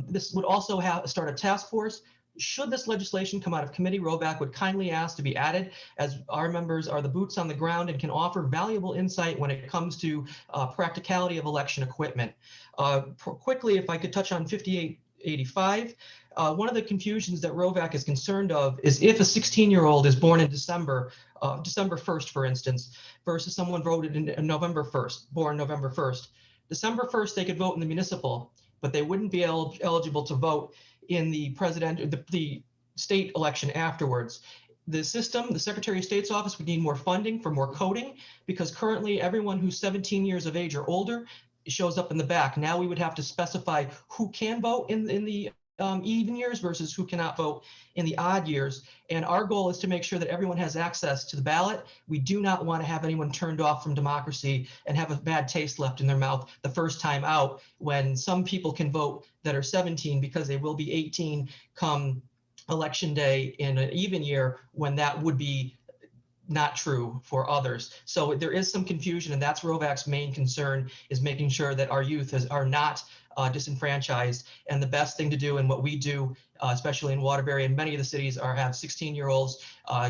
This would also start a task force. Should this legislation come out of committee, Rovac would kindly ask to be added, as our members are the boots on the ground and can offer valuable insight when it comes to practicality of election equipment. Quickly, if I could touch on 5885, one of the confusions that Rovac is concerned of is if a 16-year-old is born in December 1st, for instance, versus someone voted in November 1st, born November 1st. December 1st, they could vote in the municipal, but they wouldn't be eligible to vote in the the state election afterwards. The system, the Secretary of State's office would need more funding for more coding, because currently everyone who's 17 years of age or older shows up in the back. Now we would have to specify who can vote in the even years versus who cannot vote in the odd years. And our goal is to make sure that everyone has access to the ballot. We do not want to have anyone turned off from democracy and have a bad taste left in their mouth the first time out, when some people can vote that are 17 because they will be 18 come Election Day in an even year, when that would be not true for others. So there is some confusion, and that's Rovac's main concern, is making sure that our youth are not disenfranchised. And the best thing to do, and what we do, especially in Waterbury and many of the cities, are have 16-year-olds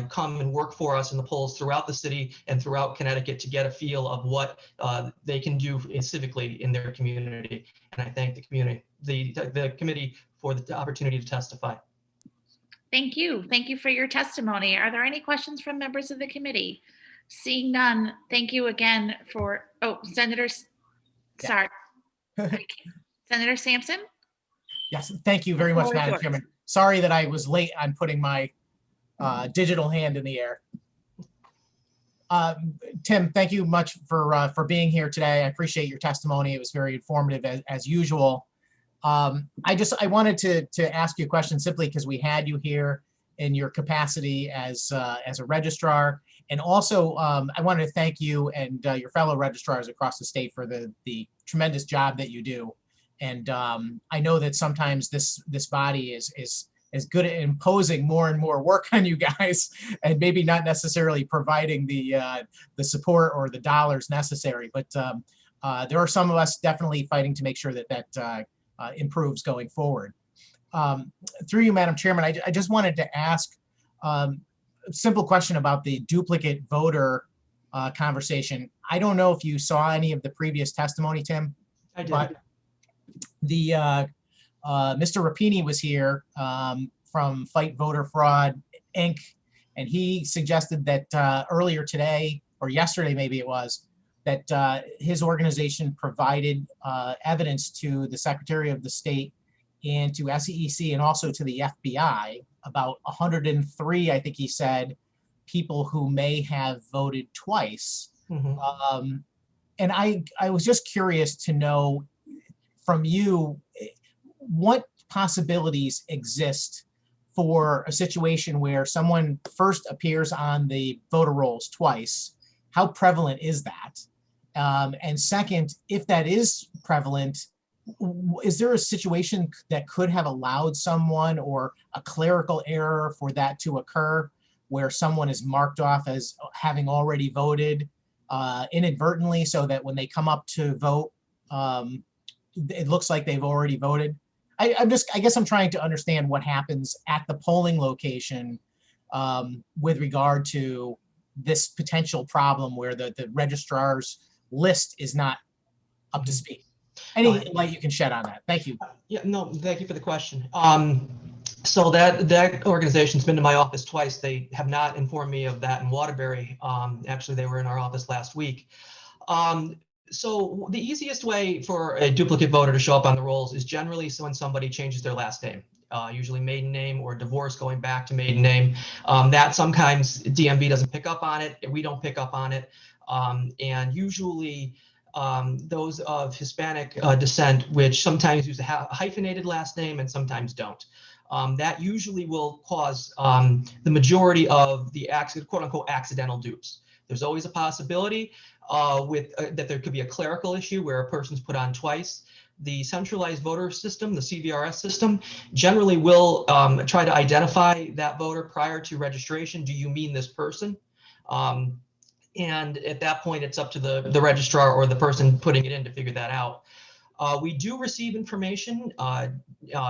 come and work for us in the polls throughout the city and throughout Connecticut to get a feel of what they can do civically in their community. And I thank the community, the committee, for the opportunity to testify. Thank you. Thank you for your testimony. Are there any questions from members of the committee? Seeing none, thank you again for, Senator, sorry. Senator Sampson? Yes, thank you very much, Madam Chairman. Sorry that I was late on putting my digital hand in the air. Tim, thank you much for being here today. I appreciate your testimony. It was very informative as usual. I wanted to ask you a question, simply because we had you here in your capacity as a registrar, and also I wanted to thank you and your fellow registrars across the state for the tremendous job that you do. And I know that sometimes this body is good at imposing more and more work on you guys, and maybe not necessarily providing the support or the dollars necessary. But there are some of us definitely fighting to make sure that improves going forward. Through you, Madam Chairman, I just wanted to ask a simple question about the duplicate voter conversation. I don't know if you saw any of the previous testimony, Tim. I did. But the Mr. Rapini was here from Fight Voter Fraud, Inc., and he suggested that earlier today, or yesterday maybe it was, that his organization provided evidence to the Secretary of the State and to SEC and also to the FBI about 103, I think he said, people who may have voted twice. And I was just curious to know from you, what possibilities exist for a situation where someone first appears on the voter rolls twice? How prevalent is that? And second, if that is prevalent, is there a situation that could have allowed someone or a clerical error for that to occur, where someone is marked off as having already voted inadvertently, so that when they come up to vote, it looks like they've already voted? I guess I'm trying to understand what happens at the polling location with regard to this potential problem where the registrar's list is not up to speed. Any light you can shed on that? Thank you. Yeah, no, thank you for the question. So that organization's been to my office twice. They have not informed me of that in Waterbury. Actually, they were in our office last week. So the easiest way for a duplicate voter to show up on the rolls is generally when somebody changes their last name, usually maiden name or divorce going back to maiden name. That sometimes DMV doesn't pick up on it. We don't pick up on it. And usually those of Hispanic descent, which sometimes use a hyphenated last name and sometimes don't. That usually will cause the majority of the quote unquote accidental dupes. There's always a possibility that there could be a clerical issue where a person's put on twice. The centralized voter system, the CVRS system, generally will try to identify that voter prior to registration. Do you mean this person? And at that point, it's up to the registrar or the person putting it in to figure that out. We do receive information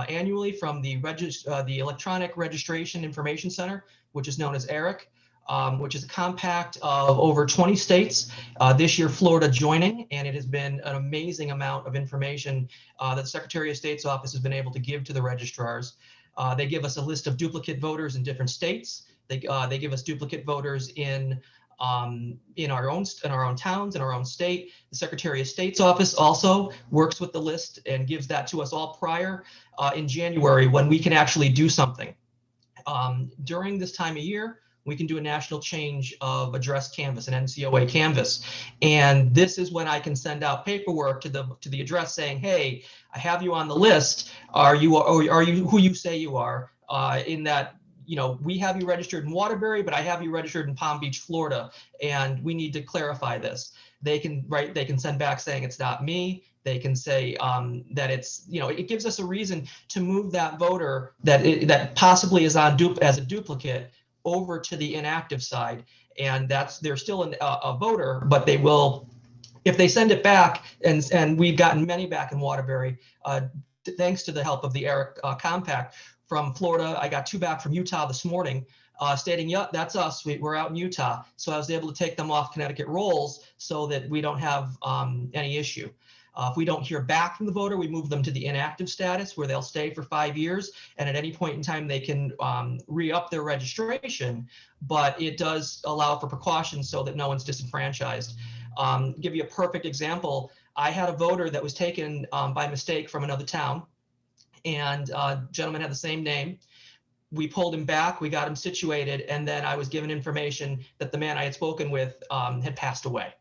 annually from the Electronic Registration Information Center, which is known as ERIC, which is a compact of over 20 states. This year, Florida joining, and it has been an amazing amount of information that the Secretary of State's office has been able to give to the registrars. They give us a list of duplicate voters in different states. They give us duplicate voters in our own towns, in our own state. The Secretary of State's office also works with the list and gives that to us all prior in January, when we can actually do something. During this time of year, we can do a national change of address canvas, an NCOA canvas. And this is when I can send out paperwork to the address saying, hey, I have you on the list. Are you who you say you are? In that, we have you registered in Waterbury, but I have you registered in Palm Beach, Florida, and we need to clarify this. They can send back saying it's not me. They can say that it's, it gives us a reason to move that voter that possibly is on as a duplicate over to the inactive side. And they're still a voter, but they will, if they send it back, and we've gotten many back in Waterbury, thanks to the help of the ERIC compact from Florida. I got 2 back from Utah this morning, stating, yeah, that's us. We're out in Utah. So I was able to take them off Connecticut rolls so that we don't have any issue. If we don't hear back from the voter, we move them to the inactive status, where they'll stay for 5 years. And at any point in time, they can re-up their registration. But it does allow for precautions so that no one's disenfranchised. Give you a perfect example. I had a voter that was taken by mistake from another town, and a gentleman had the same name. We pulled him back, we got him situated, and then I was given information that the man I had spoken with had passed away.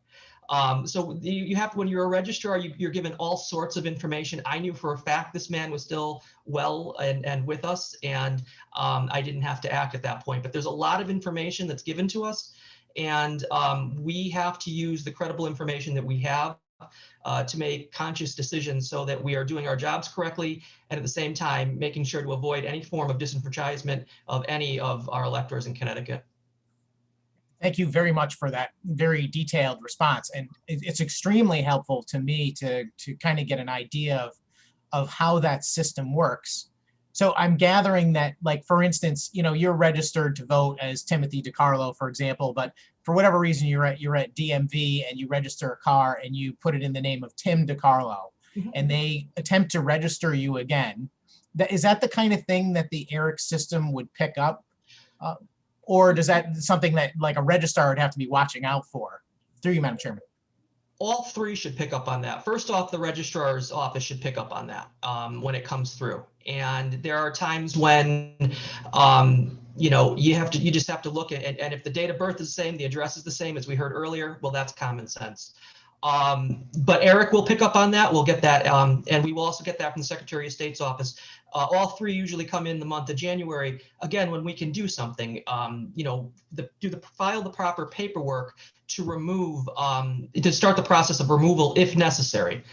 So you have, when you're a registrar, you're given all sorts of information. I knew for a fact this man was still well and with us, and I didn't have to act at that point. But there's a lot of information that's given to us, and we have to use the credible information that we have to make conscious decisions so that we are doing our jobs correctly, and at the same time making sure to avoid any form of disenfranchisement of any of our electors in Connecticut. Thank you very much for that very detailed response. And it's extremely helpful to me to kind of get an idea of how that system works. So I'm gathering that, like, for instance, you're registered to vote as Timothy DiCarlo, for example, but for whatever reason, you're at DMV and you register a car and you put it in the name of Tim DiCarlo, and they attempt to register you again. Is that the kind of thing that the ERIC system would pick up? Or does that something that, like, a registrar would have to be watching out for? Through you, Madam Chairman. all three should pick up on that. First off, the registrar's office should pick up on that when it comes through. And there are times when, you just have to look at, and if the date of birth is the same, the address is the same as we heard earlier, well, that's common sense. But Eric will pick up on that. We'll get that. And we will also get that from the Secretary of State's office. All three usually come in the month of January. Again, when we can do something, file the proper paperwork to remove, to start the process of removal if necessary.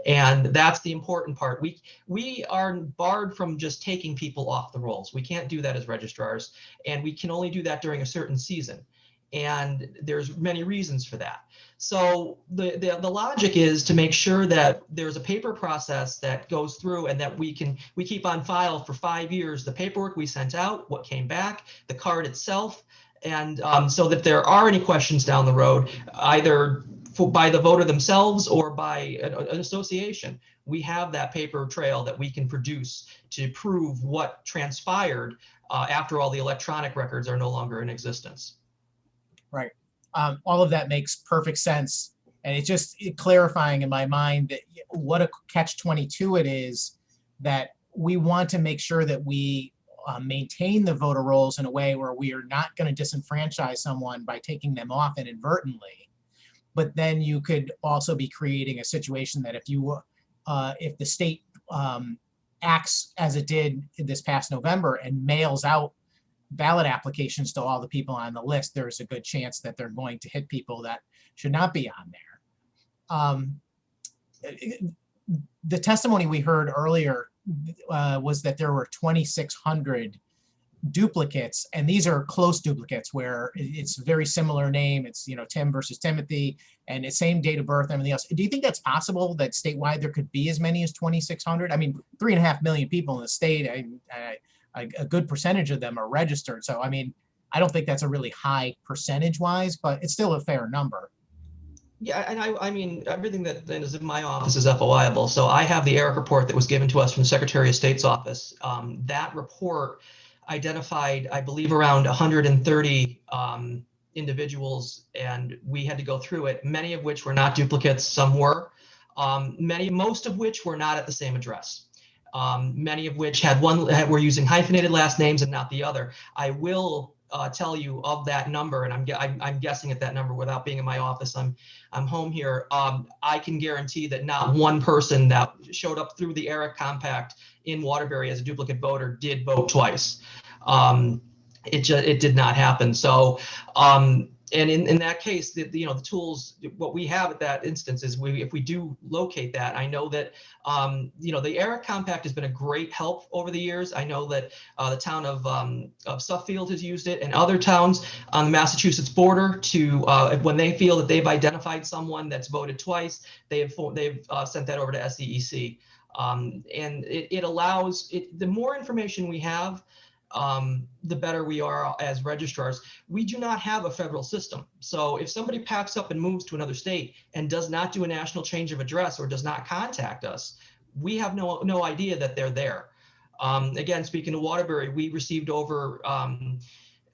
And that's the important part. We are barred from just taking people off the rolls. We can't do that as registrars, and we can only do that during a certain season. And there's many reasons for that. So the logic is to make sure that there's a paper process that goes through and that we keep on file for 5 years the paperwork we sent out, what came back, the card itself, and so that if there are any questions down the road, either by the voter themselves or by an association, we have that paper trail that we can produce to prove what transpired after all the electronic records are no longer in existence. Right. All of that makes perfect sense. And it's just clarifying in my mind that what a catch-22 it is, that we want to make sure that we maintain the voter rolls in a way where we are not going to disenfranchise someone by taking them off inadvertently. But then you could also be creating a situation that if the state acts as it did this past November and mails out ballot applications to all the people on the list, there's a good chance that they're going to hit people that should not be on there. The testimony we heard earlier was that there were 2,600 duplicates, and these are close duplicates where it's a very similar name. It's, Tim versus Timothy, and the same date of birth and everything else. Do you think that's possible that statewide there could be as many as 2,600? I mean, 3.5 million people in the state, a good percentage of them are registered. So, I mean, I don't think that's a really high percentage wise, but it's still a fair number. Yeah, and I mean, everything that is in my office is FOIable. So I have the ERIC report that was given to us from the Secretary of State's office. That report identified, I believe, around 130 individuals, and we had to go through it, many of which were not duplicates, some were, most of which were not at the same address. Many of which were using hyphenated last names and not the other. I will tell you of that number, and I'm guessing at that number without being in my office. I'm home here. I can guarantee that not one person that showed up through the ERIC compact in Waterbury as a duplicate voter did vote twice. It did not happen. So, and in that case, the tools, what we have at that instance is if we do locate that, I know that, the ERIC compact has been a great help over the years. I know that the town of Suffield has used it, and other towns on the Massachusetts border to, when they feel that they've identified someone that's voted twice, they've sent that over to SEEC. And it allows, the more information we have, the better we are as registrars. We do not have a federal system. So if somebody packs up and moves to another state and does not do a national change of address or does not contact us, we have no idea that they're there. Again, speaking of Waterbury, we received over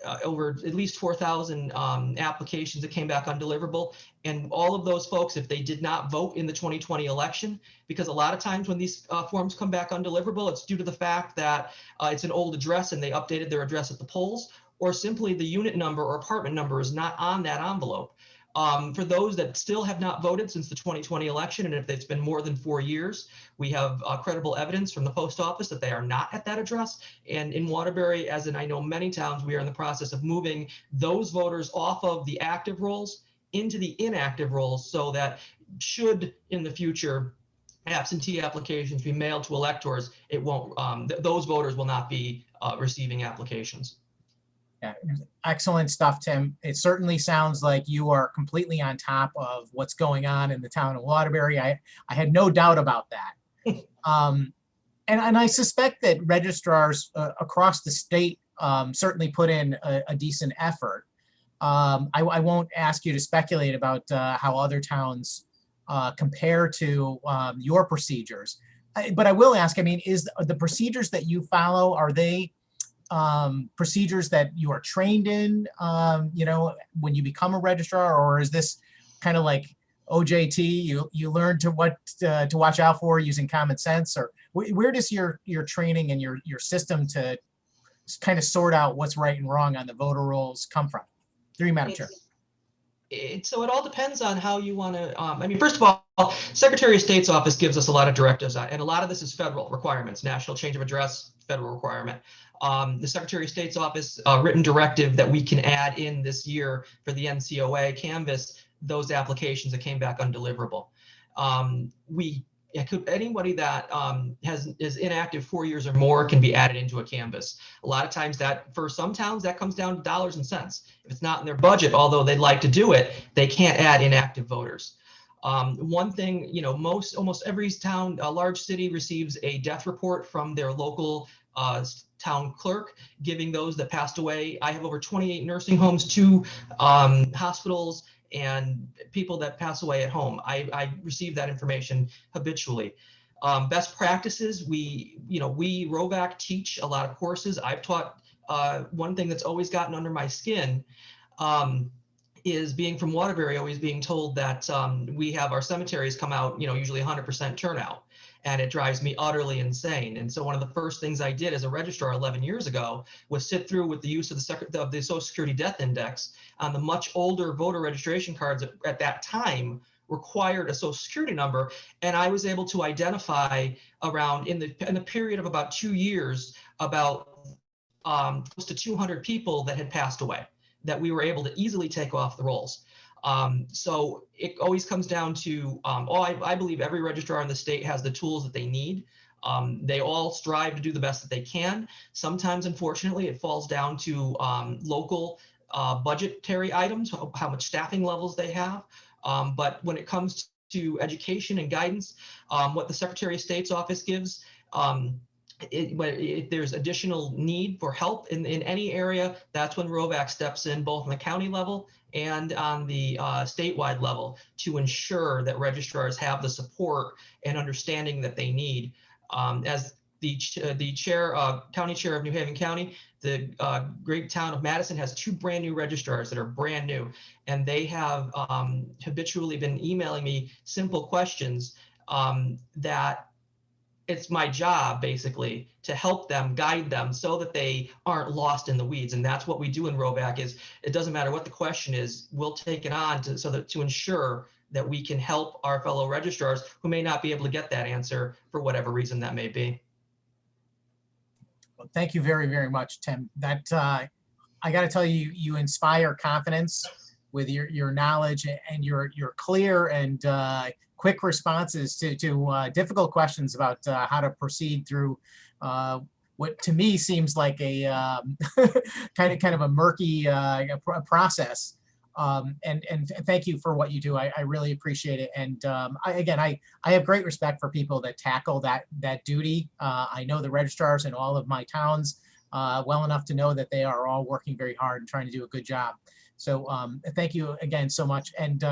at least 4,000 applications that came back undeliverable. And all of those folks, if they did not vote in the 2020 election, because a lot of times when these forms come back undeliverable, it's due to the fact that it's an old address and they updated their address at the polls, or simply the unit number or apartment number is not on that envelope. For those that still have not voted since the 2020 election, and if it's been more than 4 years, we have credible evidence from the post office that they are not at that address. And in Waterbury, as in I know many towns, we are in the process of moving those voters off of the active rolls into the inactive rolls, so that should in the future absentee applications be mailed to electors, it won't. Those voters will not be receiving applications. Yeah, excellent stuff, Tim. It certainly sounds like you are completely on top of what's going on in the town of Waterbury. I had no doubt about that. And I suspect that registrars across the state certainly put in a decent effort. I won't ask you to speculate about how other towns compare to your procedures, but I will ask, I mean, is the procedures that you follow, are they procedures that you are trained in, when you become a registrar, or is this kind of like OJT, you learned to what to watch out for using common sense, or where does your training and your system to kind of sort out what's right and wrong on the voter rolls come from? Through you, Madam Chair. So it all depends on how you want to, I mean, first of all, Secretary of State's office gives us a lot of directives, and a lot of this is federal requirements, national change of address, federal requirement. The Secretary of State's office written directive that we can add in this year for the NCOA canvas, those applications that came back undeliverable. Anybody that is inactive 4 years or more can be added into a canvas. A lot of times that, for some towns, that comes down to dollars and cents. If it's not in their budget, although they'd like to do it, they can't add inactive voters. One thing, you know, almost every town, a large city, receives a death report from their local town clerk, giving those that passed away. I have over 28 nursing homes, 2 hospitals, and people that pass away at home. I receive that information habitually. Best practices, we ROVAC teach a lot of courses. I've taught, one thing that's always gotten under my skin is, being from Waterbury, always being told that we have our cemeteries come out, usually 100% turnout. And it drives me utterly insane. And so one of the first things I did as a registrar 11 years ago was sit through with the use of the Social Security Death Index on the much older voter registration cards at that time required a Social Security number. And I was able to identify around, in the period of about 2 years, about close to 200 people that had passed away that we were able to easily take off the rolls. So it always comes down to, I believe every registrar in the state has the tools that they need. They all strive to do the best that they can. Sometimes, unfortunately, it falls down to local budgetary items, how much staffing levels they have. But when it comes to education and guidance, what the Secretary of State's office gives, if there's additional need for help in any area, that's when ROVAC steps in, both on the county level and on the statewide level, to ensure that registrars have the support and understanding that they need. As the chair, county chair of New Haven County, the great town of Madison has 2 brand new registrars that are brand new, and they have habitually been emailing me simple questions that it's my job basically to help them, guide them, so that they aren't lost in the weeds. And that's what we do in ROVAC. Is it doesn't matter what the question is, we'll take it on to ensure that we can help our fellow registrars who may not be able to get that answer for whatever reason that may be. Well, thank you very, very much, Tim. That I got to tell you, you inspire confidence with your knowledge and your clear and quick responses to difficult questions about how to proceed through what to me seems like a kind of a murky process. And thank you for what you do. I really appreciate it. And I have great respect for people that tackle that duty. I know the registrars in all of my towns well enough to know that they are all working very hard and trying to do a good job. So thank you again so much. And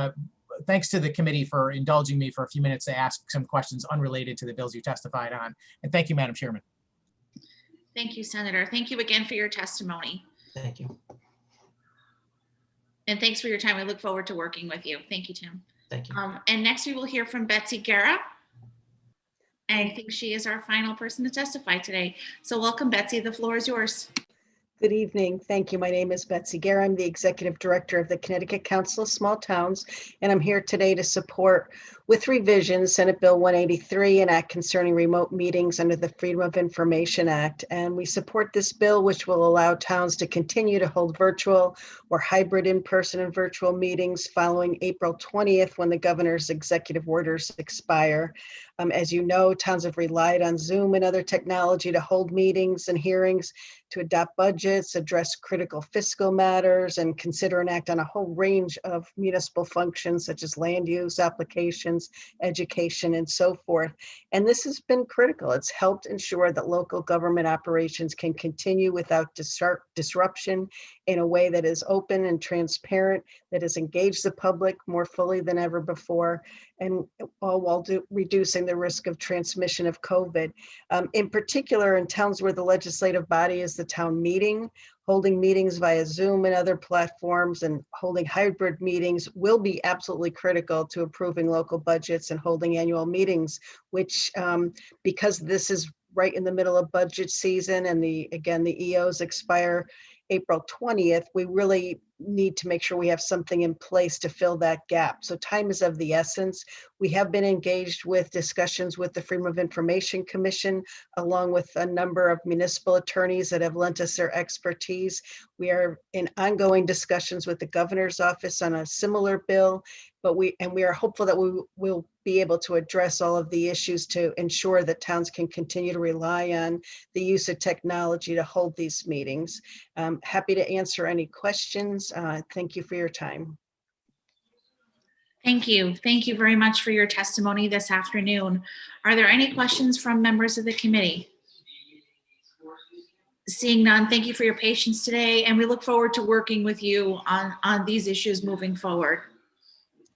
thanks to the committee for indulging me for a few minutes to ask some questions unrelated to the bills you testified on. And thank you, Madam Chairman. Thank you, Senator. Thank you again for your testimony. Thank you. And thanks for your time. I look forward to working with you. Thank you, Tim. Thank you. And next we will hear from Betsy Guerra. I think she is our final person to testify today. So welcome, Betsy. The floor is yours. Good evening. Thank you. My name is Betsy Guerra. I'm the Executive Director of the Connecticut Council of Small Towns, and I'm here today to support, with revisions, Senate Bill 183, an act concerning remote meetings under the Freedom of Information Act. And we support this bill, which will allow towns to continue to hold virtual or hybrid in-person and virtual meetings following April 20th, when the governor's executive orders expire. As you know, towns have relied on Zoom and other technology to hold meetings and hearings, to adopt budgets, address critical fiscal matters, and consider and act on a whole range of municipal functions such as land use applications, education, and so forth. And this has been critical. It's helped ensure that local government operations can continue without disruption in a way that is open and transparent, that has engaged the public more fully than ever before, and all while reducing the risk of transmission of COVID. In particular, in towns where the legislative body is the town meeting, changing. Holding meetings via Zoom and other platforms and holding hybrid meetings will be absolutely critical to approving local budgets and holding annual meetings, which because this is right in the middle of budget season and the EOs expire April 20th, we really need to make sure we have something in place to fill that gap. So time is of the essence. We have been engaged with discussions with the Freedom of Information Commission, along with a number of municipal attorneys that have lent us their expertise. We are in ongoing discussions with the governor's office on a similar bill, but we are hopeful that we will be able to address all of the issues to ensure that towns can continue to rely on the use of technology to hold these meetings. Happy to answer any questions. Thank you for your time. Thank you. Thank you very much for your testimony this afternoon. Are there any questions from members of the committee? Seeing none, thank you for your patience today, and we look forward to working with you on these issues moving forward.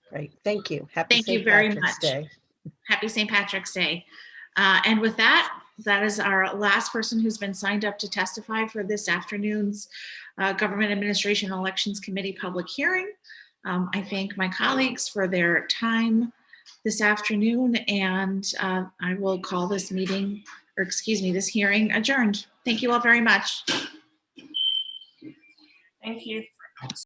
Great, thank you. Happy Thank you St. very Patrick's much. Day. Happy St. Patrick's Day. And with that, that is our last person who's been signed up to testify for this afternoon's Government Administration Elections Committee public hearing. I thank my colleagues for their time this afternoon, and I will call this meeting, or excuse me, this hearing adjourned. Thank you all very much. Thank you.